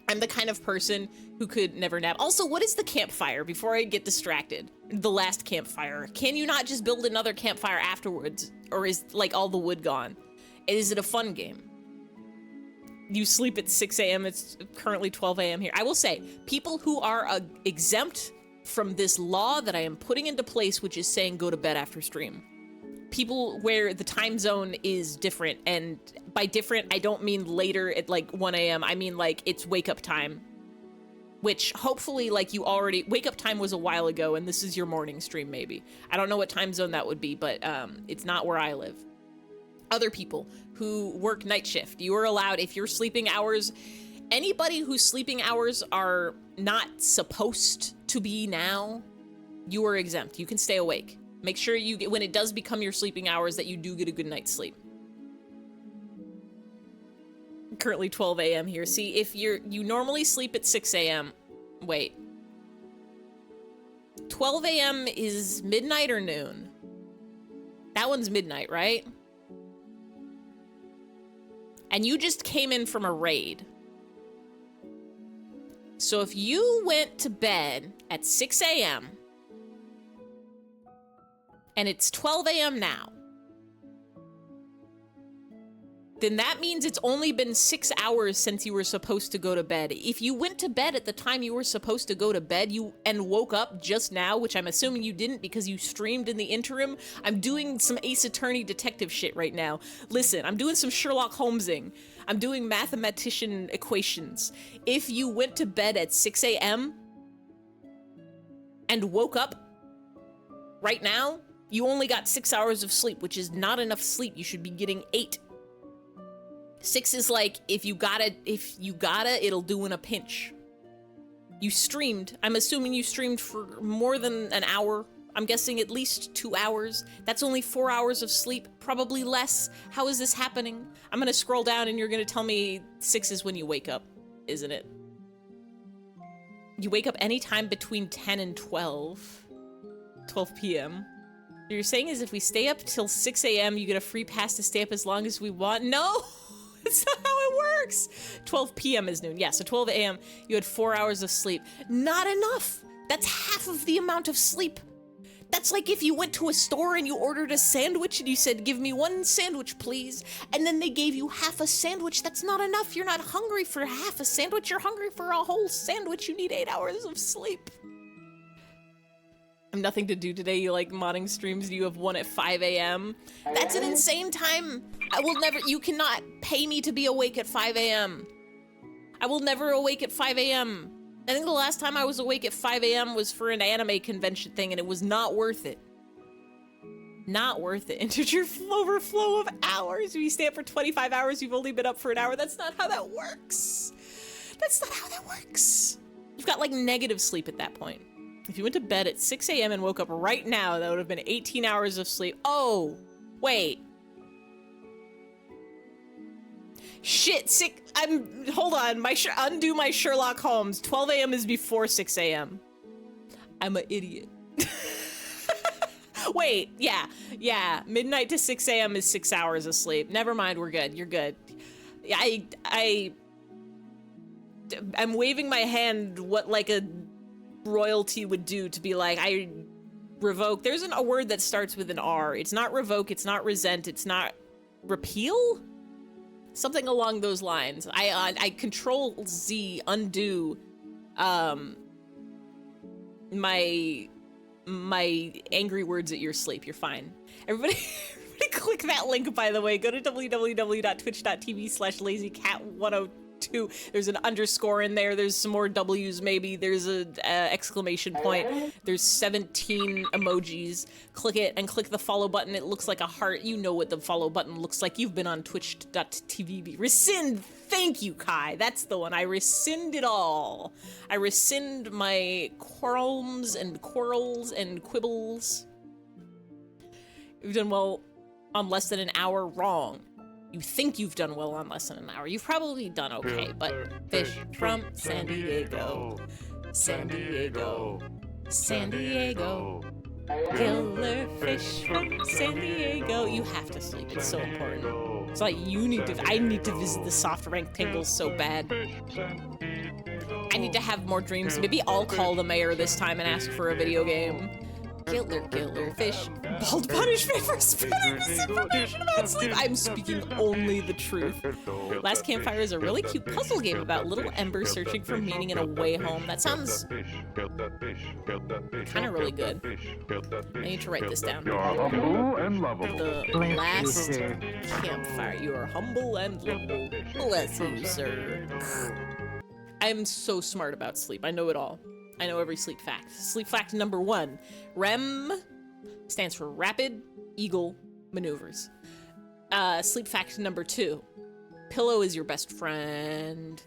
I'm the kind of person who could never nap. Also, what is the campfire before I get distracted? The last campfire. Can you not just build another campfire afterwards? Or is, like, all the wood gone? Is it a fun game? You sleep at 6 a.m. It's currently 12 a.m. here. I will say, people who are exempt from this law that I am putting into place, which is saying go to bed after stream. People where the time zone is different, and by different, I don't mean later at like 1 a.m. I mean like it's wake up time, which hopefully like you already, wake up time was a while ago and this is your morning stream maybe. I don't know what time zone that would be, but it's not where I live. Other people who work night shift, you are allowed, if your sleeping hours, anybody whose sleeping hours are not supposed to be now, You are exempt. You can stay awake. Make sure you get, when it does become your sleeping hours, that you do get a good night's sleep. Currently 12 a.m. here. See, if you normally sleep at 6 a.m. Wait. 12 a.m. is midnight or noon? That one's midnight, right? And you just came in from a raid. So if you went to bed at 6 a.m. and it's 12 a.m. now, then that means it's only been 6 hours since you were supposed to go to bed. If you went to bed at the time you were supposed to go to bed and woke up just now, which I'm assuming you didn't because you streamed in the interim, I'm doing some Ace Attorney detective shit right now. Listen, I'm doing some Sherlock Holmesing. I'm doing mathematician equations. If you went to bed at 6 a.m. and woke up right now, you only got 6 hours of sleep, which is not enough sleep. You should be getting 8. 6 is like, if you gotta, it'll do in a pinch. You streamed. I'm assuming you streamed for more than an hour. I'm guessing at least 2 hours. That's only 4 hours of sleep, probably less. How is this happening? I'm gonna scroll down and you're gonna tell me 6 is when you wake up, isn't it? You wake up anytime between 10 and 12 p.m. What you're saying is if we stay up till 6 a.m., you get a free pass to stay up as long as we want? No! That's not how it works. 12 p.m. is noon. Yeah, so 12 a.m., you had 4 hours of sleep. Not enough. That's half of the amount of sleep. That's like if you went to a store and you ordered a sandwich and you said, give me 1 sandwich, please. And then they gave you half a sandwich. That's not enough. You're not hungry for half a sandwich. You're hungry for a whole sandwich. You need 8 hours of sleep. I have nothing to do today. You like modding streams? Do you have one at 5 a.m.? That's an insane time. You cannot pay me to be awake at 5 a.m. I will never awake at 5 a.m. I think the last time I was awake at 5 a.m. was for an anime convention thing, and it was not worth it. Not worth it. Integer overflow of hours. If you stay up for 25 hours, you've only been up for an hour. That's not how that works. That's not how that works. You've got like negative sleep at that point. If you went to bed at 6 a.m. and woke up right now, that would have been 18 hours of sleep. Oh, wait. Shit, hold on, undo my Sherlock Holmes. 12 a.m. is before 6 a.m. I'm an idiot. Wait, yeah, midnight to 6 a.m. is 6 hours of sleep. Never mind, we're good, you're good. I'm waving my hand what like a royalty would do to be like, I revoke. There's a word that starts with an R. It's not revoke, it's not resent, it's not repeal? Something along those lines. I control Z undo my angry words at your sleep. You're fine. Everybody click that link, by the way. Go to www.twitch.tv/lazycat102. There's an underscore in there. There's some more W's maybe. There's a exclamation point. There's 17 emojis. Click it and click the follow button. It looks like a heart. You know what the follow button looks like. You've been on twitch.tv. Rescind. Thank you, Kai. That's the one. I rescind it all. I rescind my quarrels and quibbles. You've done well on less than an hour. Wrong. You think you've done well on less than an hour. You've probably done okay, but fish from San Diego, San Diego, San Diego, killer fish from San Diego. You have to sleep. It's so important. It's like I need to visit the soft rank tingles so bad. I need to have more dreams. Maybe I'll call the mayor this time and ask for a video game. Killer fish. Bald punishment for spreading misinformation about sleep. I'm speaking only the truth. Last Campfire is a really cute puzzle game about little Ember searching for meaning in a way home. That sounds kind of really good. I need to write this down. You are humble and lovable. The last Campfire. You are humble and lovable. Bless you, sir. I'm so smart about sleep. I know it all. I know every sleep fact. Sleep fact number 1. REM stands for Rapid Eagle Maneuvers. Sleep fact number 2. Pillow is your best friend.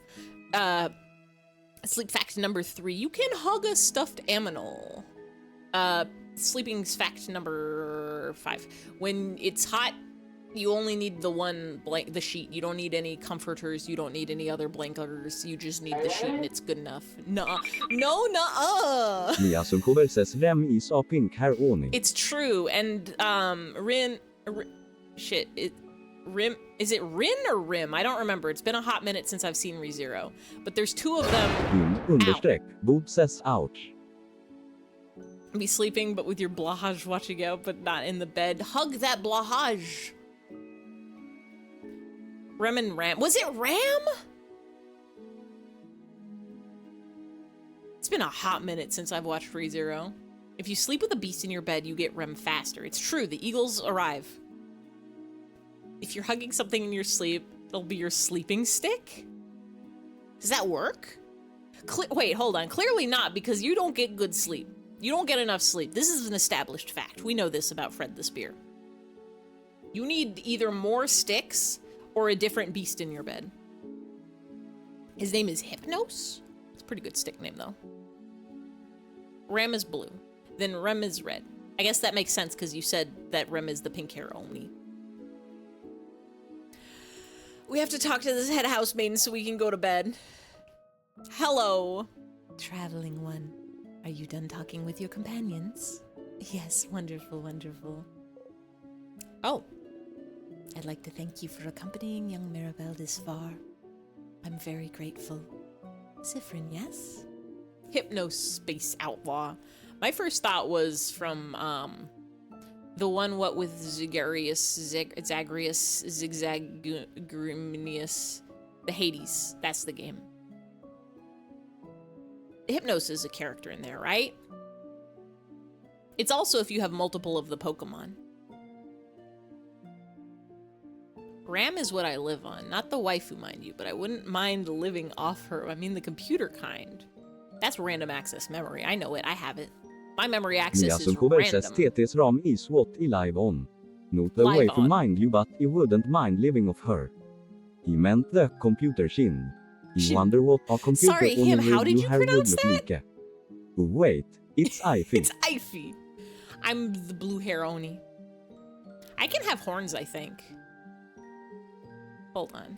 Sleep fact number 3. You can hug a stuffed aminal. Sleeping's fact number 5. When it's hot, you only need the one the sheet. You don't need any comforters. You don't need any other blankets. You just need the sheet and it's good enough. Nuh-uh. No, nuh-uh. Liasunkover says Rem is a pink hair oni. It's true. And, Rim, is it Rin or Rim? I don't remember. It's been a hot minute since I've seen ReZero. But there's 2 of them. Boot says ouch. Be sleeping, but with your blahage watching out, but not in the bed. Hug that blahage. Rem and Ram. Was it Ram? It's been a hot minute since I've watched ReZero. If you sleep with a beast in your bed, you get Rem faster. It's true. The eagles arrive. If you're hugging something in your sleep, it'll be your sleeping stick? Does that work? Wait, hold on. Clearly not, because you don't get good sleep. You don't get enough sleep. This is an established fact. We know this about Fred the Spear. You need either more sticks or a different beast in your bed. His name is Hypnos. It's a pretty good stick name, though. Ram is blue. Then Rem is red. I guess that makes sense because you said that Rem is the pink hair only. We have to talk to this head house maiden so we can go to bed. Hello. Traveling one, are you done talking with your companions? Yes, wonderful, wonderful. Oh. I'd like to thank you for accompanying young Maribel this far. I'm very grateful. Siffrin, yes? Hypnospace Outlaw. My first thought was from, the one what with Zagreus, Zigzagriminius, the Hades. That's the game. Hypnos is a character in there, right? It's also if you have multiple of the Pokemon. Ram is what I live on, not the waifu, mind you, but I wouldn't mind living off her. I mean the computer kind. That's random access memory. I know it. I have it. My memory access is Liasunkover says random. TT's Ram is what I live on. Not the Live waifu on. mind you, but I wouldn't mind living off her. He meant the computer shin. I Shin. wonder what a computer Sorry, him, how did you have would pronounce look that? like. Oh, wait, it's Ivy. It's Ivy. I'm the blue hair Oni. I can have horns, I think. Hold on.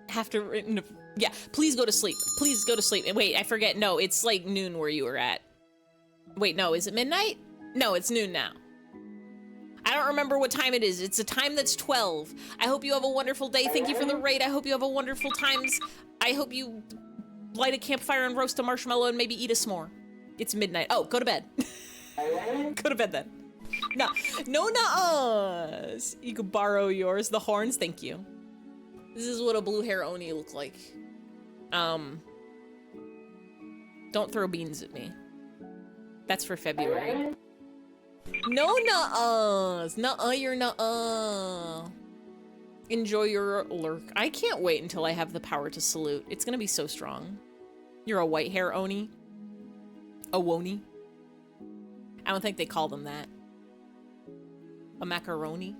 Have to, yeah, please go to sleep. Please go to sleep. And wait, I forget. No, it's like noon where you were at. Wait, no, is it midnight? No, it's noon now. I don't remember what time it is. It's a time that's 12. I hope you have a wonderful day. Thank you for the raid. I hope you have a wonderful times. I hope you light a campfire and roast a marshmallow and maybe eat a s'more. It's midnight. Oh, go to bed. Go to bed then. No, nuh-uhs. You could borrow yours. The horns, thank you. This is what a blue hair Oni look like. Don't throw beans at me. That's for February. No nuh-uhs. Nuh-uh, you're nuh-uh. Enjoy your lurk. I can't wait until I have the power to salute. It's gonna be so strong. You're a white hair Oni. A Woni. I don't think they call them that. A macaroni.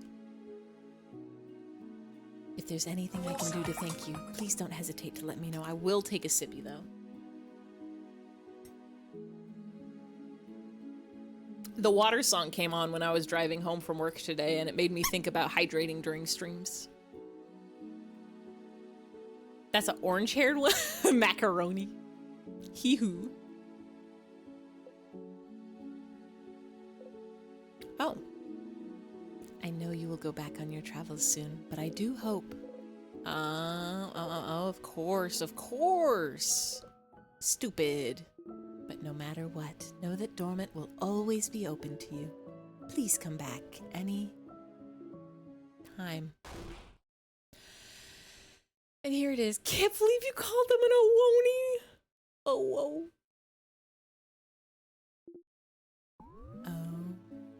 If there's anything I can do to thank you, please don't hesitate to let me know. I will take a sippy though. The water song came on when I was driving home from work today, and it made me think about hydrating during streams. That's an orange-haired one? Macaroni. Hee-hoo. Oh. I know you will go back on your travels soon, but I do hope. Of course, of course. Stupid. But no matter what, know that Dormant will always be open to you. Please come back any time. And here it is. Can't believe you called them an Owoni. Oh, whoa.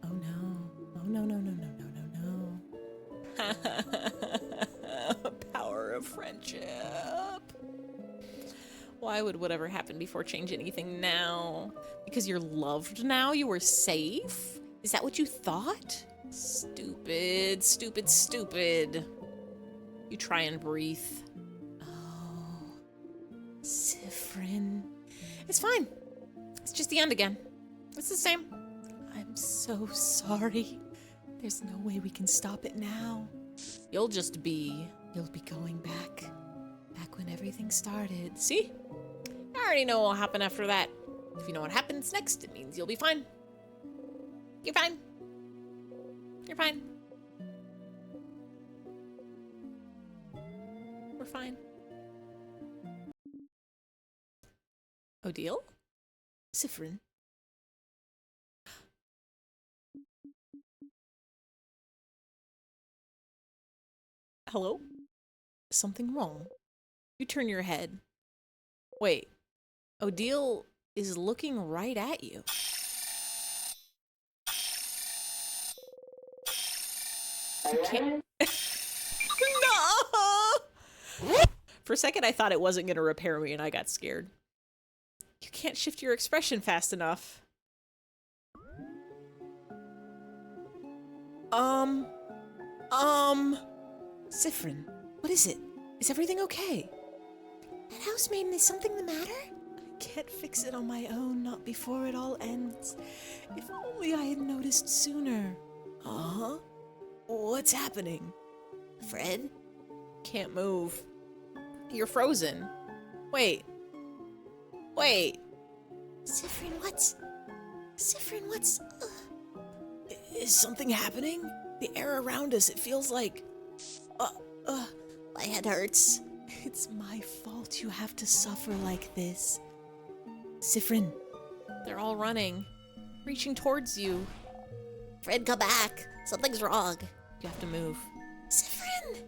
Oh no. Oh no, no, no, no, no, no, no. Power of friendship. Why would whatever happened before change anything now? Because you're loved now? You were safe? Is that what you thought? Stupid, stupid, stupid. You try and breathe. Oh, Sifrin. It's fine. It's just the end again. It's the same. I'm so sorry. There's no way we can stop it now. You'll be going back when everything started. See? I already know what'll happen after that. If you know what happens next, it means you'll be fine. You're fine. You're fine. We're fine. Odile? Sifrin. Hello? Something wrong? You turn your head. Wait. Odile is looking right at you. You can't. No! For a second, I thought it wasn't going to repair me, and I got scared. You can't shift your expression fast enough. Sifrin, what is it? Is everything okay? That housemaiden, is something the matter? I can't fix it on my own, not before it all ends. If only I had noticed sooner. Uh-huh. What's happening? Fred? Can't move. You're frozen. Wait. Wait. Sifrin, what's... Sifrin, what's... Is something happening? The air around us, it feels like... My head hurts. It's my fault you have to suffer like this. Sifrin. They're all running. Reaching towards you. Fred, come back. Something's wrong. You have to move. Sifrin!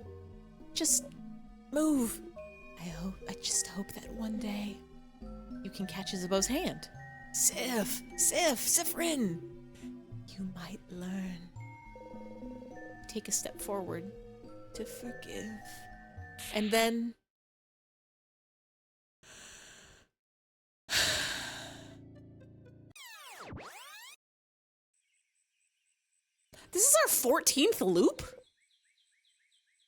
Just move. I just hope that one day... You can catch Isabeau's hand. Sifrin! You might learn Take a step forward. to forgive. And then... This is our 14th loop?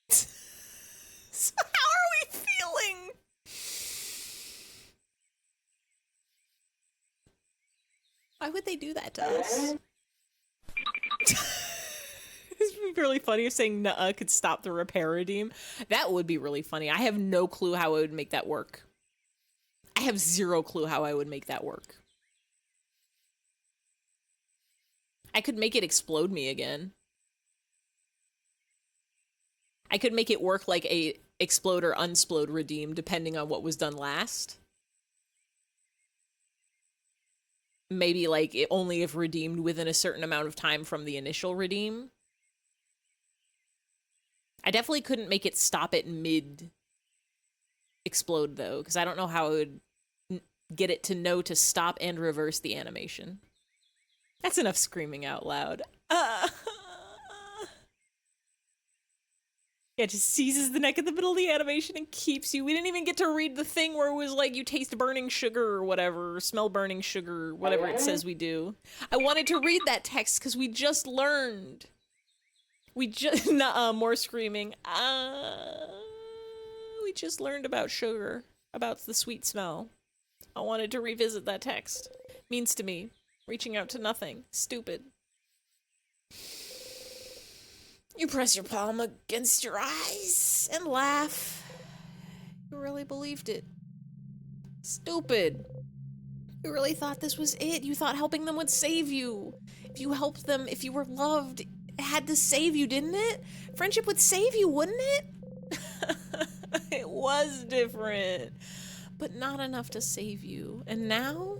So how are we feeling? Why would they do that to us? This would be really funny if saying nuh-uh could stop the repair redeem. That would be really funny. I have no clue how I would make that work. I have zero clue how I would make that work. I could make it explode me again. I could make it work like a explode or unsplode redeem depending on what was done last. Maybe like it only if redeemed within a certain amount of time from the initial redeem. I definitely couldn't make it stop at mid explode though, because I don't know how I would get it to know to stop and reverse the animation. That's enough screaming out loud. Yeah, it just seizes the neck in the middle of the animation and keeps you. We didn't even get to read the thing where it was like you taste burning sugar or whatever, or smell burning sugar, whatever it says we do. I wanted to read that text because we just learned. We just, more screaming. We just learned about sugar, about the sweet smell. I wanted to revisit that text. Means to me, reaching out to nothing. Stupid. You press your palm against your eyes and laugh. You really believed it. Stupid. You really thought this was it. You thought helping them would save you. If you helped them, if you were loved, it had to save you, didn't it? Friendship would save you, wouldn't it? It was different, but not enough to save you. And now,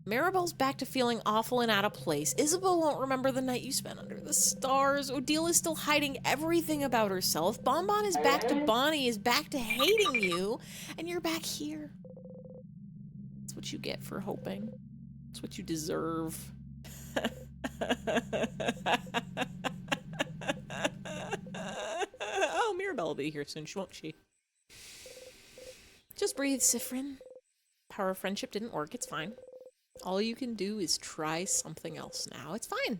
Maribel's back to feeling awful and out of place. Isabel won't remember the night you spent under the stars. Odile is still hiding everything about herself. Bonbon is back to Bonnie, is back to hating you. And you're back here. That's what you get for hoping. That's what you deserve. Oh, Mirabelle will be here soon, won't she? Just breathe, Sifrin. Power of friendship didn't work, it's fine. All you can do is try something else now. It's fine.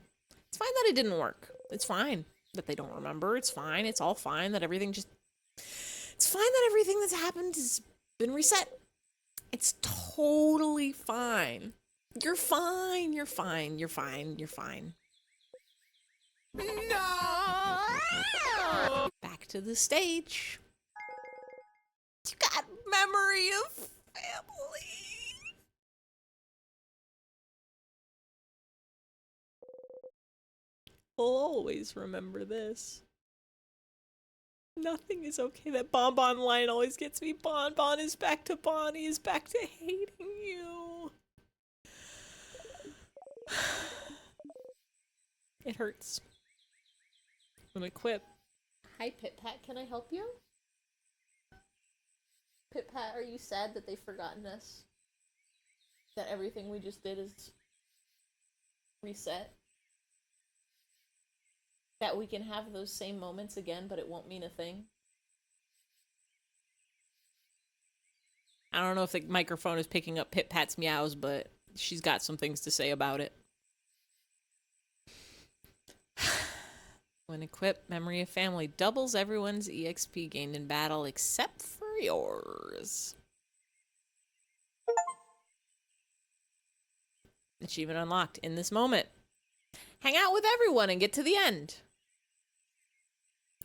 It's fine that it didn't work. It's fine that they don't remember. It's fine. It's all fine that everything just It's fine that everything that's happened has been reset. It's totally fine. You're fine. You're fine. You're fine. You're fine. No! Back to the stage. You got memory of family. I'll always remember this. Nothing is okay. That Bonbon line always gets me. Bonbon is back to Bonnie, is back to hating you. It hurts. I'm gonna quit. Hi, Pit Pat. Can I help you? Pit Pat, are you sad that they've forgotten us? That everything we just did is reset? That we can have those same moments again, but it won't mean a thing? I don't know if the microphone is picking up Pit Pat's meows, but she's got some things to say about it. When equipped, Memory of Family doubles everyone's EXP gained in battle except for yours. Achievement unlocked in this moment. Hang out with everyone and get to the end.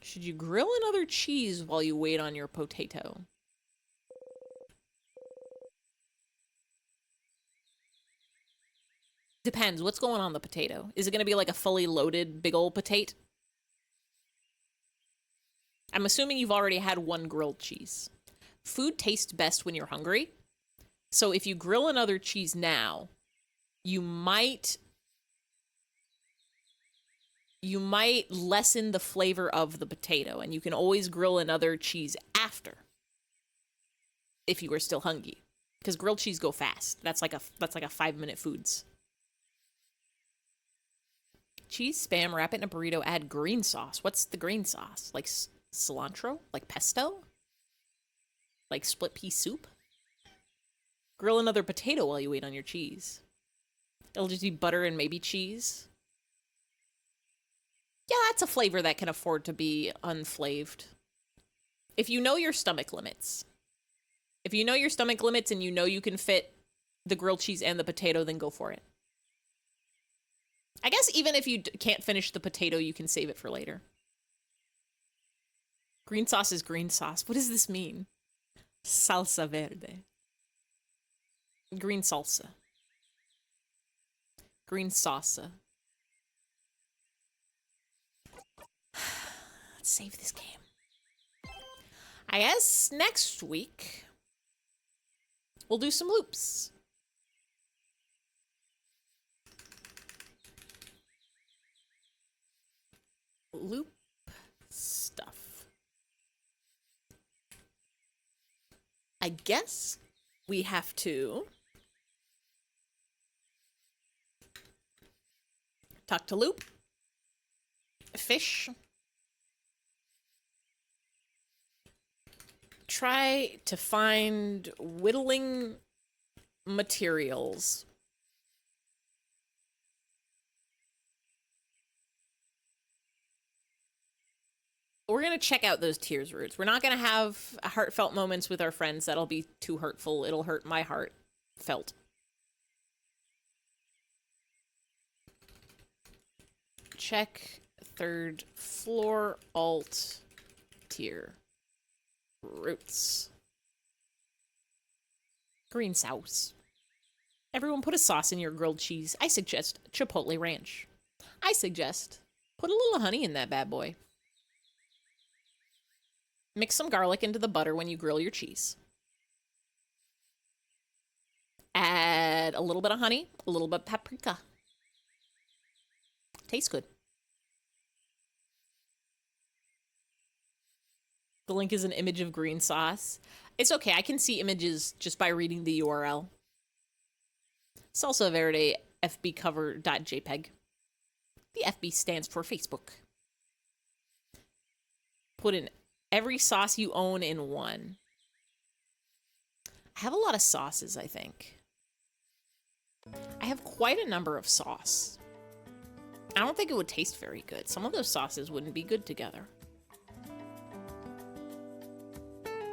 Should you grill another cheese while you wait on your potato? Depends. What's going on the potato? Is it going to be like a fully loaded big old potato? I'm assuming you've already had one grilled cheese. Food tastes best when you're hungry. So if you grill another cheese now, you might lessen the flavor of the potato, and you can always grill another cheese after if you are still hungry, because grilled cheese go fast. That's like a 5-minute foods. Cheese spam, wrap it in a burrito, add green sauce. What's the green sauce? Like cilantro? Like pesto? Like split pea soup? Grill another potato while you wait on your cheese. It'll just be butter and maybe cheese. Yeah, that's a flavor that can afford to be unflaved. If you know your stomach limits. If you know your stomach limits and you know you can fit the grilled cheese and the potato, then go for it. I guess even if you can't finish the potato, you can save it for later. Green sauce is green sauce. What does this mean? Salsa verde. Green salsa. Green salsa. Let's save this game. I guess next week we'll do some loops. Loop stuff. I guess we have to talk to Loop, fish, try to find whittling materials. We're going to check out those tears roots. We're not going to have heartfelt moments with our friends. That'll be too hurtful. It'll hurt my heart. Felt. Check 3rd floor alt tier. Roots. Green sauce. Everyone put a sauce in your grilled cheese. I suggest Chipotle Ranch. I suggest put a little honey in that bad boy. Mix some garlic into the butter when you grill your cheese. Add a little bit of honey, a little bit of paprika. Tastes good. The link is an image of green sauce. It's okay, I can see images just by reading the URL. Salsa Verde FB cover.jpg. The FB stands for Facebook. Put in every sauce you own in one. I have a lot of sauces, I think. I have quite a number of sauce. I don't think it would taste very good. Some of those sauces wouldn't be good together.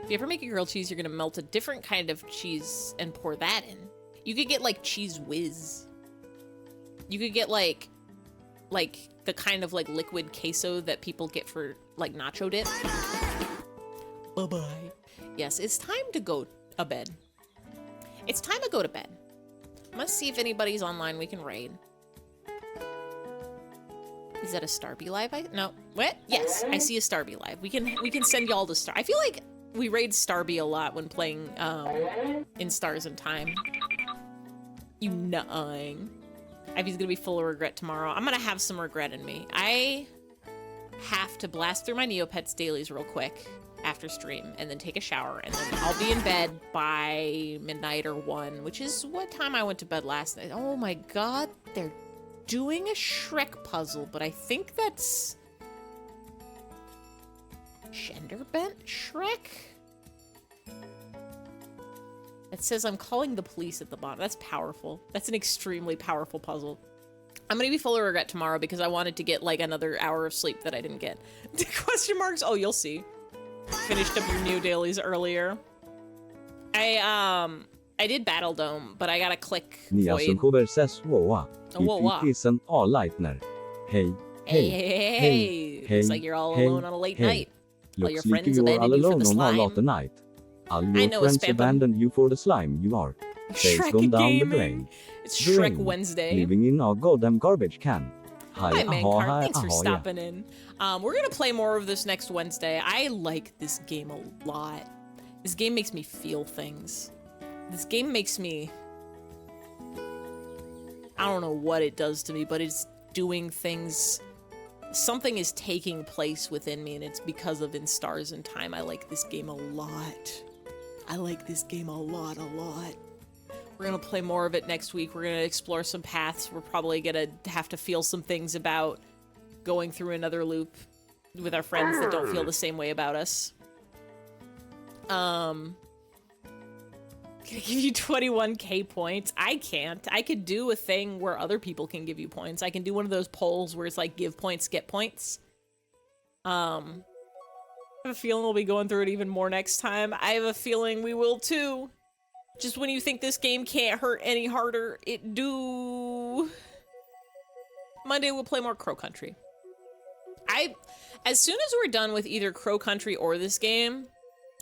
If you ever make a grilled cheese, you're gonna melt a different kind of cheese and pour that in. You could get like cheese whiz. You could get like the kind of like liquid queso that people get for like nacho dip. Bye-bye. Yes, it's time to go to bed. It's time to go to bed. Let's see if anybody's online we can raid. Is that a Starby Live? No. What? Yes, I see a Starby Live. We can send y'all to Star. I feel like we raid Starby a lot when playing in Stars and Time. You nutting. Ivy's gonna be full of regret tomorrow. I'm gonna have some regret in me. I have to blast through my Neopets dailies real quick after stream and then take a shower, and then I'll be in bed by midnight or 1, which is what time I went to bed last night. Oh my god, they're doing a Shrek puzzle, but I think that's gender bent Shrek? It says I'm calling the police at the bottom. That's powerful. That's an extremely powerful puzzle. I'm gonna be full of regret tomorrow because I wanted to get like another hour of sleep that I didn't get. Question marks? Oh, you'll see. Finished up your new dailies earlier. I did Battle Dome, but I gotta click Nia Void. Sunkover says Woa. Woa. It isn't all Lightner. Hey. Hey. Looks like you're all alone on a late night. All your Looks like friends you're all abandoned you for alone the on slime. all of the night. All I your know, friends Spam. abandoned you for the slime you are. Days Shrek gone down the gaming. drain. It's Drain. Shrek Wednesday. Living in a goddamn garbage can. Hi, Hi, Mancart. Thanks for yeah. stopping in. We're gonna play more of this next Wednesday. I like this game a lot. This game makes me feel things. This game makes me... I don't know what it does to me, but it's doing things... Something is taking place within me, and it's because of In Stars and Time. I like this game a lot. I like this game a lot. We're gonna play more of it next week. We're gonna explore some paths. We're probably gonna have to feel some things about going through another loop with our friends that don't feel the same way about us. Can I give you 21k points? I can't. I could do a thing where other people can give you points. I can do one of those polls where it's like give points, get points. I have a feeling we'll be going through it even more next time. I have a feeling we will too. Just when you think this game can't hurt any harder, it do. Monday we'll play more Crow Country. As soon as we're done with either Crow Country or this game,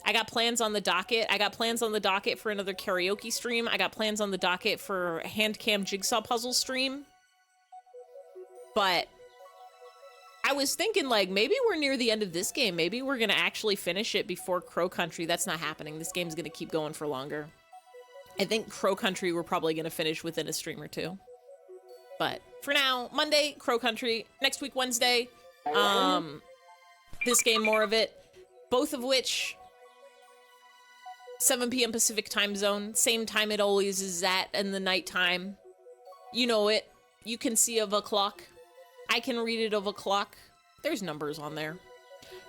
I got plans on the docket. I got plans on the docket for another karaoke stream. I got plans on the docket for a hand cam jigsaw puzzle stream. But I was thinking, like, maybe we're near the end of this game. Maybe we're gonna actually finish it before Crow Country. That's not happening. This game's gonna keep going for longer. I think Crow Country we're probably gonna finish within a stream or two. But for now, Monday, Crow Country. Next week, Wednesday, this game, more of it. Both of which, 7 p.m. Pacific time zone. Same time it always is at in the nighttime. You know it. You can see of a clock. I can read it of a clock. There's numbers on there.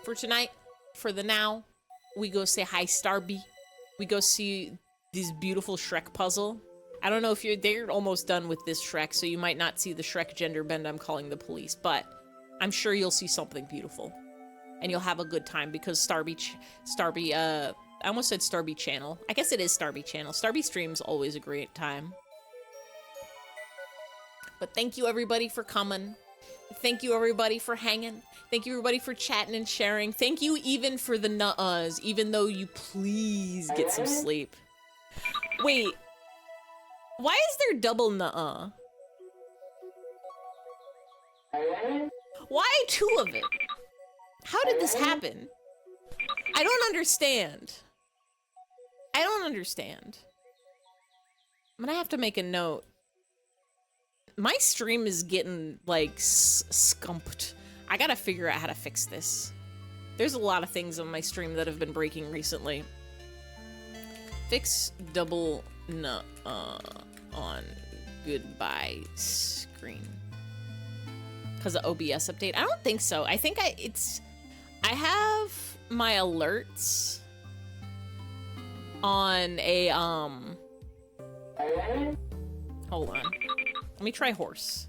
For tonight, for the now, we go say hi, Starby. We go see this beautiful Shrek puzzle. I don't know if they're almost done with this Shrek, so you might not see the Shrek gender bend I'm calling the police, but I'm sure you'll see something beautiful. And you'll have a good time because I almost said Starby Channel. I guess it is Starby Channel. Starby Stream's always a great time. But thank you everybody for coming. Thank you everybody for hanging. Thank you everybody for chatting and sharing. Thank you even for the nuh-uhs, even though you please get some sleep. Wait, why is there double nuh-uh? Why 2 of it? How did this happen? I don't understand. I don't understand. I'm gonna have to make a note. My stream is getting, like, skumped. I gotta figure out how to fix this. There's a lot of things on my stream that have been breaking recently. Fix double on goodbye screen. Because of OBS update? I don't think so. I think I have my alerts on a, hold on. Let me try horse.